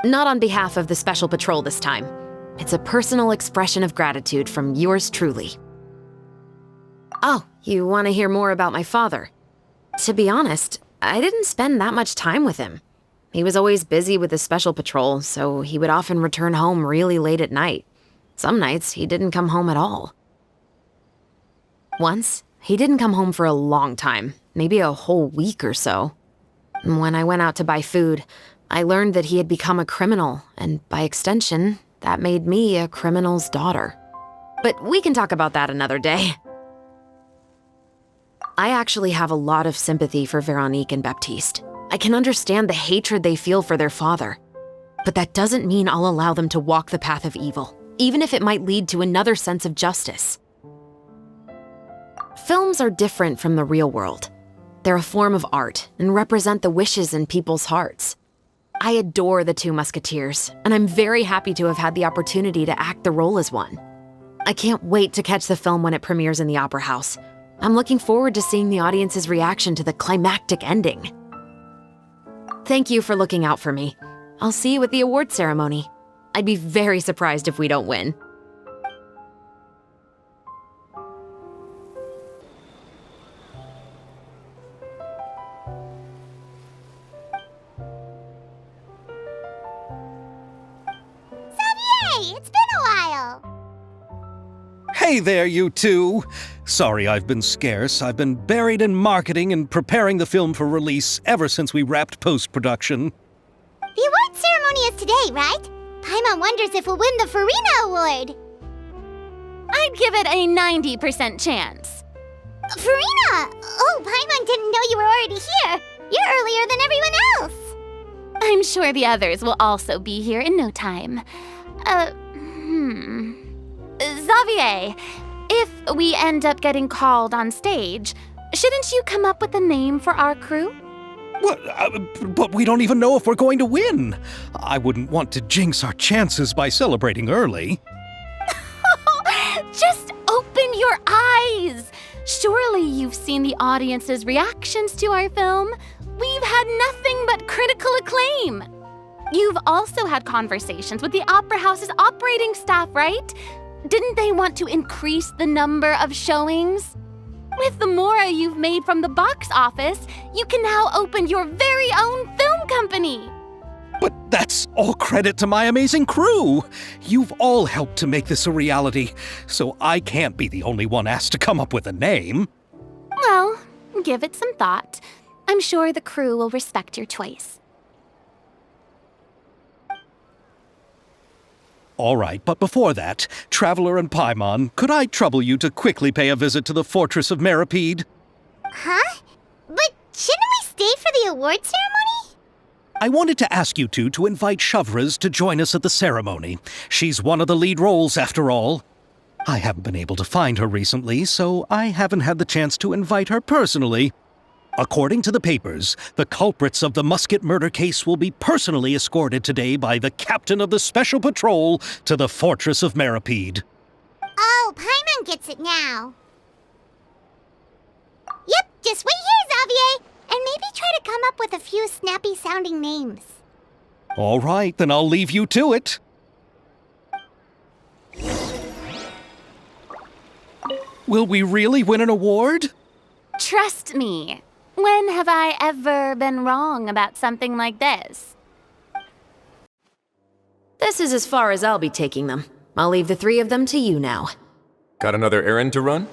Not on behalf of the Special Patrol this time. It's a personal expression of gratitude from yours truly. Oh, you want to hear more about my father? To be honest, I didn't spend that much time with him. He was always busy with the Special Patrol, so he would often return home really late at night. Some nights, he didn't come home at all. Once, he didn't come home for a long time, maybe a whole week or so. When I went out to buy food, I learned that he had become a criminal, and by extension, that made me a criminal's daughter. But we can talk about that another day. I actually have a lot of sympathy for Veronique and Baptiste. I can understand the hatred they feel for their father. But that doesn't mean I'll allow them to walk the path of evil, even if it might lead to another sense of justice. Films are different from the real world. They're a form of art and represent the wishes in people's hearts. I adore the Two Musketeers, and I'm very happy to have had the opportunity to act the role as one. I can't wait to catch the film when it premieres in the Opera House. I'm looking forward to seeing the audience's reaction to the climactic ending. Thank you for looking out for me. I'll see you at the award ceremony. I'd be very surprised if we don't win.
Xavier, it's been a while.
Hey there, you two! Sorry I've been scarce. I've been buried in marketing and preparing the film for release ever since we wrapped post-production.
The award ceremony is today, right? Paimon wonders if we'll win the Furina Award.
I'd give it a 90% chance.
Furina! Oh, Paimon didn't know you were already here. You're earlier than everyone else.
I'm sure the others will also be here in no time. Xavier, if we end up getting called on stage, shouldn't you come up with a name for our crew?
But we don't even know if we're going to win. I wouldn't want to jinx our chances by celebrating early.
Just open your eyes! Surely you've seen the audience's reactions to our film. We've had nothing but critical acclaim. You've also had conversations with the Opera House's operating staff, right? Didn't they want to increase the number of showings? With the mora you've made from the box office, you can now open your very own film company.
But that's all credit to my amazing crew. You've all helped to make this a reality, so I can't be the only one asked to come up with a name.
Well, give it some thought. I'm sure the crew will respect your choice.
All right, but before that, Traveler and Paimon, could I trouble you to quickly pay a visit to the Fortress of Meripede?
Huh? But shouldn't we stay for the award ceremony?
I wanted to ask you two to invite Chevreuse to join us at the ceremony. She's one of the lead roles, after all. I haven't been able to find her recently, so I haven't had the chance to invite her personally. According to the papers, the culprits of the musket murder case will be personally escorted today by the captain of the Special Patrol to the Fortress of Meripede.
Oh, Paimon gets it now. Yep, just wait here, Xavier, and maybe try to come up with a few snappy-sounding names.
All right, then I'll leave you to it. Will we really win an award?
Trust me. When have I ever been wrong about something like this?
This is as far as I'll be taking them. I'll leave the three of them to you now.
Got another errand to run?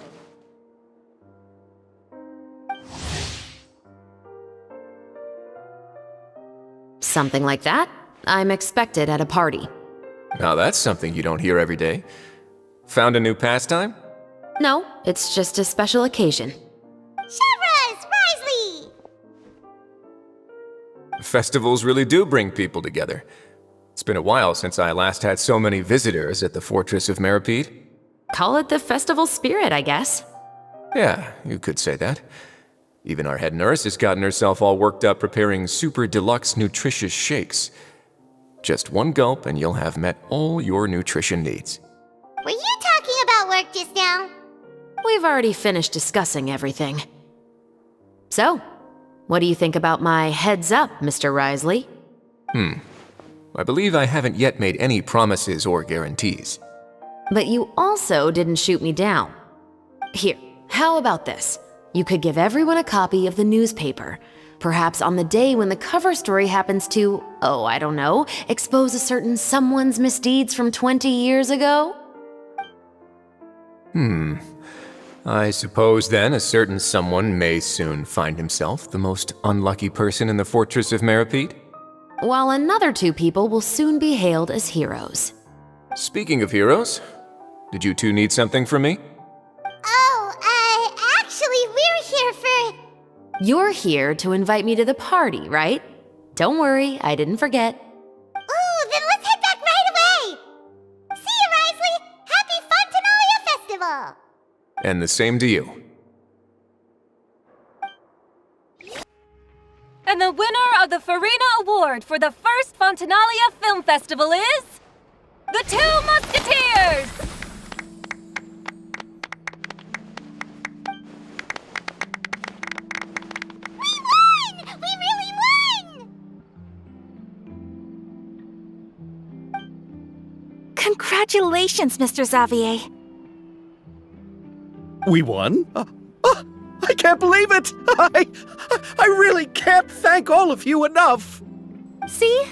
Something like that. I'm expected at a party.
Now that's something you don't hear every day. Found a new pastime?
No, it's just a special occasion.
Chevreuse! Risley!
Festivals really do bring people together. It's been a while since I last had so many visitors at the Fortress of Meripede.
Call it the festival spirit, I guess.
Yeah, you could say that. Even our head nurse has gotten herself all worked up preparing super deluxe nutritious shakes. Just one gulp and you'll have met all your nutrition needs.
Were you talking about work just now?
We've already finished discussing everything. So, what do you think about my heads up, Mr. Risley?
I believe I haven't yet made any promises or guarantees.
But you also didn't shoot me down. Here, how about this? You could give everyone a copy of the newspaper. Perhaps on the day when the cover story happens to, oh, I don't know, expose a certain someone's misdeeds from 20 years ago?
I suppose then a certain someone may soon find himself the most unlucky person in the Fortress of Meripede?
While another 2 people will soon be hailed as heroes.
Speaking of heroes, did you two need something from me?
Actually, we're here for...
You're here to invite me to the party, right? Don't worry, I didn't forget.
Ooh, then let's head back right away! See you, Risley! Happy Fontaine Festival!
And the same to you.
And the winner of the Furina Award for the first Fontanalia Film Festival is... the Two Musketeers!
We won! We really won!
Congratulations, Mr. Xavier.
We won? I can't believe it! I really can't thank all of you enough!
See?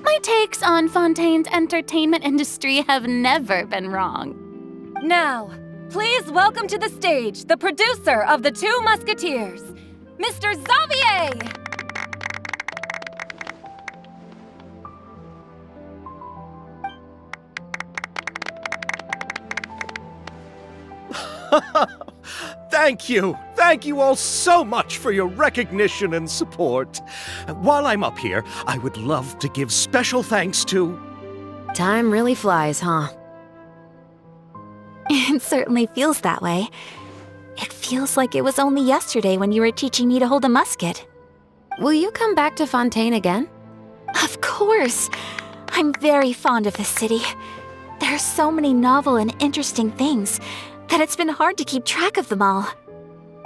My takes on Fontaine's entertainment industry have never been wrong.
Now, please welcome to the stage the producer of the Two Musketeers, Mr. Xavier!
Thank you! Thank you all so much for your recognition and support. While I'm up here, I would love to give special thanks to...
Time really flies, huh?
It certainly feels that way. It feels like it was only yesterday when you were teaching me to hold a musket.
Will you come back to Fontaine again?
Of course! I'm very fond of this city. There are so many novel and interesting things that it's been hard to keep track of them all.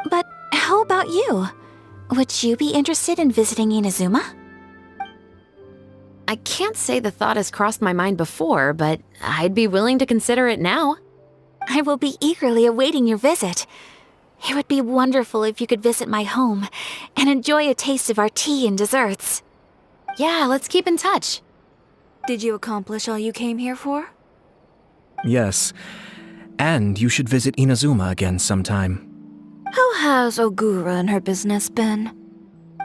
But how about you? Would you be interested in visiting Inazuma?
I can't say the thought has crossed my mind before, but I'd be willing to consider it now.
I will be eagerly awaiting your visit. It would be wonderful if you could visit my home and enjoy a taste of our tea and desserts.
Yeah, let's keep in touch.
Did you accomplish all you came here for?
Yes. And you should visit Inazuma again sometime.
How has Ogura and her business been?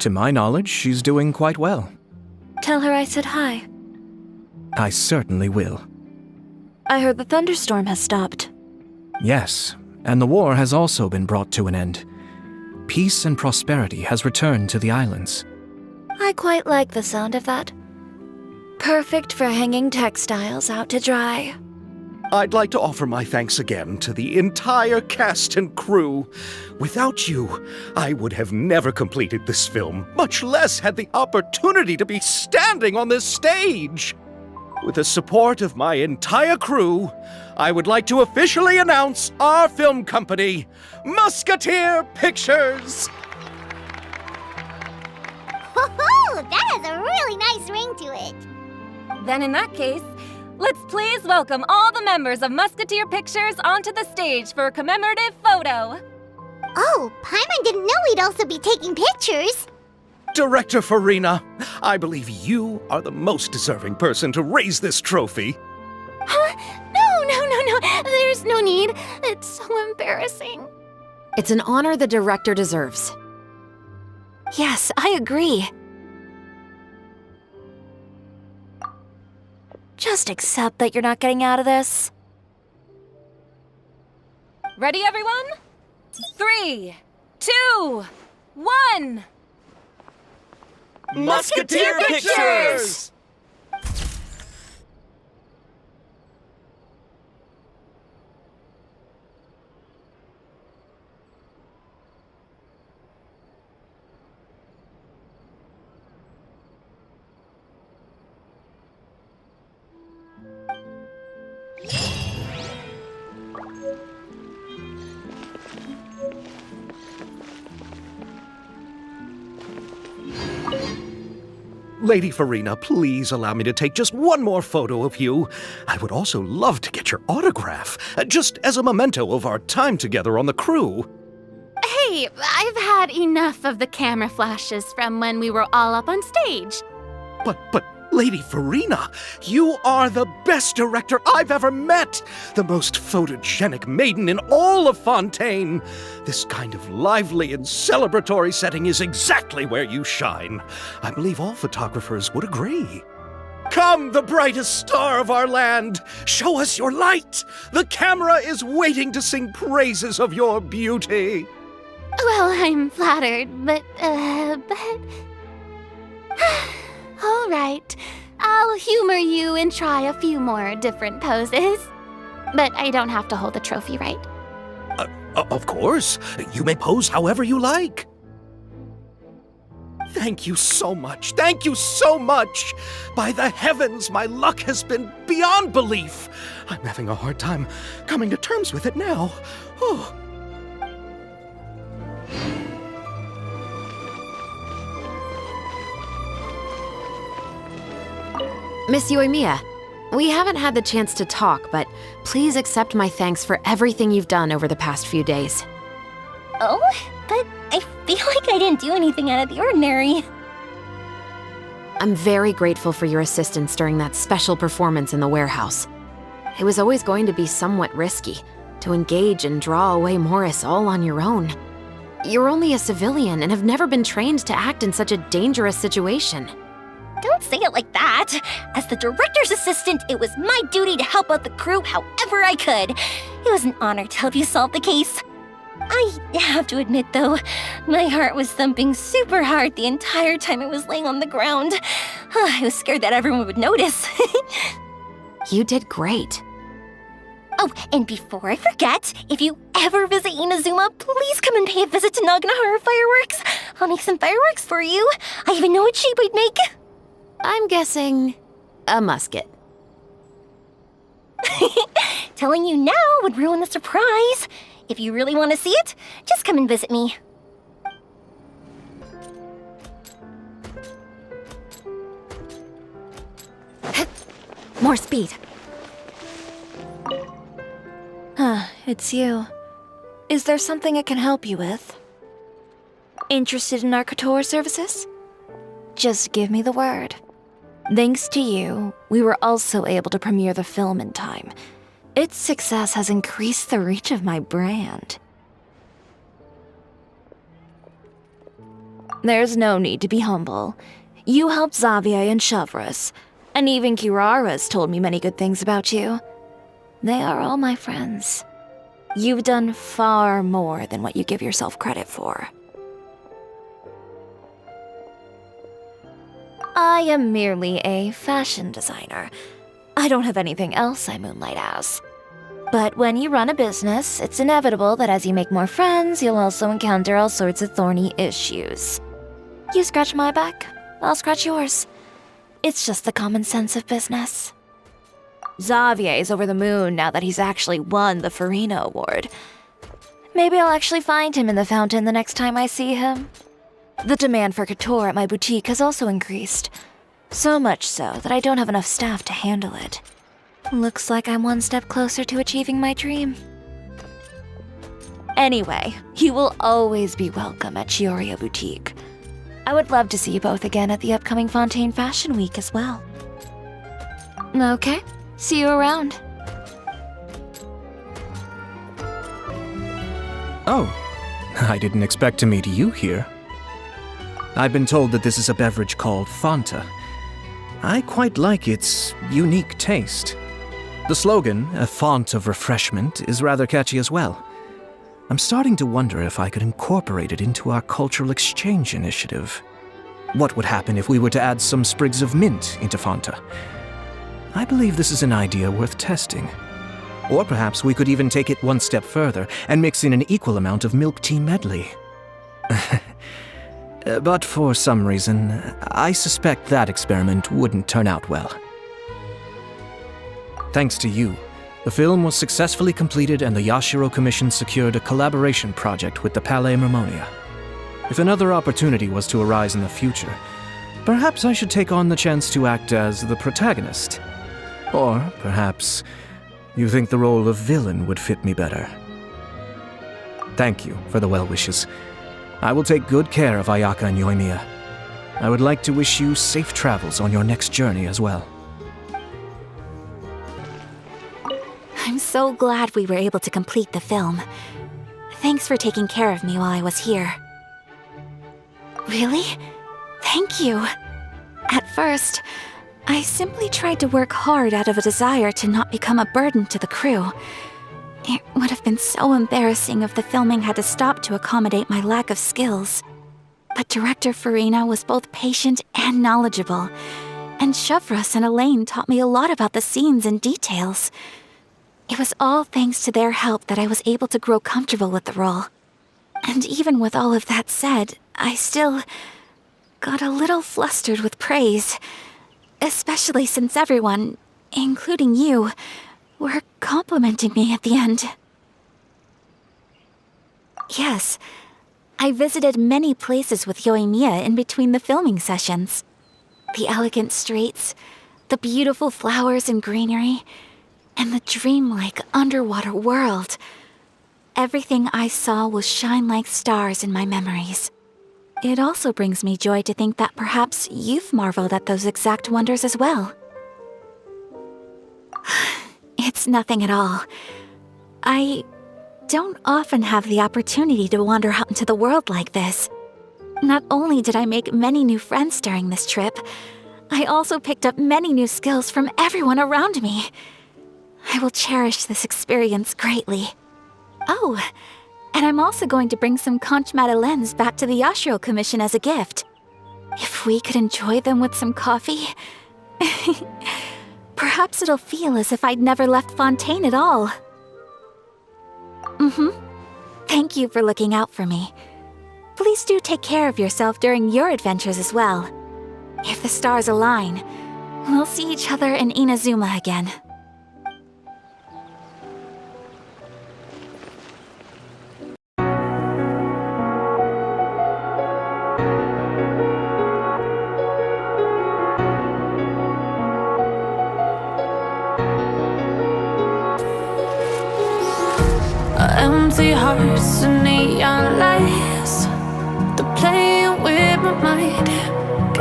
To my knowledge, she's doing quite well.
Tell her I said hi.
I certainly will.
I heard the thunderstorm has stopped.
Yes, and the war has also been brought to an end. Peace and prosperity has returned to the islands.
I quite like the sound of that. Perfect for hanging textiles out to dry.
I'd like to offer my thanks again to the entire cast and crew. Without you, I would have never completed this film, much less had the opportunity to be standing on this stage. With the support of my entire crew, I would like to officially announce our film company, Musketeer Pictures.
Ho-ho! That has a really nice ring to it.
Then in that case, let's please welcome all the members of Musketeer Pictures onto the stage for a commemorative photo.
Oh, Paimon didn't know we'd also be taking pictures.
Director Furina, I believe you are the most deserving person to raise this trophy.
Huh? No. There's no need. It's so embarrassing.
It's an honor the director deserves.
Yes, I agree.
Just accept that you're not getting out of this.
Ready, everyone? 3, 2, 1.
Musketeer Pictures! Lady Furina, please allow me to take just one more photo of you. I would also love to get your autograph, just as a memento of our time together on the crew.
Hey, I've had enough of the camera flashes from when we were all up on stage.
But, Lady Furina, you are the best director I've ever met! The most photogenic maiden in all of Fontaine! This kind of lively and celebratory setting is exactly where you shine. I believe all photographers would agree. Come, the brightest star of our land! Show us your light! The camera is waiting to sing praises of your beauty!
Well, I'm flattered, but... All right, I'll humor you and try a few more different poses. But I don't have to hold the trophy, right?
Of course. You may pose however you like. Thank you so much. Thank you so much. By the heavens, my luck has been beyond belief. I'm having a hard time coming to terms with it now. Oh.
Miss Yoimiya, we haven't had the chance to talk, but please accept my thanks for everything you've done over the past few days.
Oh, but I feel like I didn't do anything out of the ordinary.
I'm very grateful for your assistance during that special performance in the warehouse. It was always going to be somewhat risky, to engage and draw away Morris all on your own. You're only a civilian and have never been trained to act in such a dangerous situation.
Don't say it like that. As the director's assistant, it was my duty to help out the crew however I could. It was an honor to help you solve the case. I have to admit, though, my heart was thumping super hard the entire time I was laying on the ground. I was scared that everyone would notice.
You did great.
Oh, and before I forget, if you ever visit Inazuma, please come and pay a visit to Naganohara Fireworks. I'll make some fireworks for you. I even know what shape we'd make.
I'm guessing a musket.
Telling you now would ruin the surprise. If you really want to see it, just come and visit me.
More speed.
It's you. Is there something I can help you with? Interested in our couture services? Just give me the word. Thanks to you, we were also able to premiere the film in time. Its success has increased the reach of my brand. There's no need to be humble. You helped Xavier and Chevreuse, and even Kirara's told me many good things about you. They are all my friends. You've done far more than what you give yourself credit for. I am merely a fashion designer. I don't have anything else I moonlight as. But when you run a business, it's inevitable that as you make more friends, you'll also encounter all sorts of thorny issues. You scratch my back, I'll scratch yours. It's just the common sense of business. Xavier's over the moon now that he's actually won the Furina award. Maybe I'll actually find him in the fountain the next time I see him. The demand for couture at my boutique has also increased. So much so that I don't have enough staff to handle it. Looks like I'm one step closer to achieving my dream. Anyway, you will always be welcome at Chiori Boutique. I would love to see you both again at the upcoming Fontaine Fashion Week as well. Okay, see you around.
Oh, I didn't expect to meet you here. I've been told that this is a beverage called Fanta. I quite like its unique taste. The slogan, a font of refreshment, is rather catchy as well. I'm starting to wonder if I could incorporate it into our cultural exchange initiative. What would happen if we were to add some sprigs of mint into Fanta? I believe this is an idea worth testing. Or perhaps we could even take it one step further and mix in an equal amount of milk tea medley. But for some reason, I suspect that experiment wouldn't turn out well. Thanks to you, the film was successfully completed and the Yashiro Commission secured a collaboration project with the Palais Mermonia. If another opportunity was to arise in the future, Perhaps I should take on the chance to act as the protagonist. Or perhaps you think the role of villain would fit me better. Thank you for the well wishes. I will take good care of Ayaka and Yoimiya. I would like to wish you safe travels on your next journey as well.
I'm so glad we were able to complete the film. Thanks for taking care of me while I was here. Really? Thank you. At first, I simply tried to work hard out of a desire to not become a burden to the crew. It would have been so embarrassing if the filming had to stop to accommodate my lack of skills. But Director Furina was both patient and knowledgeable, and Chevreuse and Elaine taught me a lot about the scenes and details. It was all thanks to their help that I was able to grow comfortable with the role. And even with all of that said, I still got a little flustered with praise, especially since everyone, including you, were complimenting me at the end. Yes, I visited many places with Yoimiya in between the filming sessions. The elegant streets, the beautiful flowers and greenery, and the dreamlike underwater world. Everything I saw will shine like stars in my memories. It also brings me joy to think that perhaps you've marveled at those exact wonders as well. It's nothing at all. I don't often have the opportunity to wander out into the world like this. Not only did I make many new friends during this trip, I also picked up many new skills from everyone around me. I will cherish this experience greatly. Oh, and I'm also going to bring some conch madeleines back to the Yashiro Commission as a gift. If we could enjoy them with some coffee, perhaps it'll feel as if I'd never left Fontaine at all. Thank you for looking out for me. Please do take care of yourself during your adventures as well. If the stars align, we'll see each other in Inazuma again.
Empty hearts and neon lights.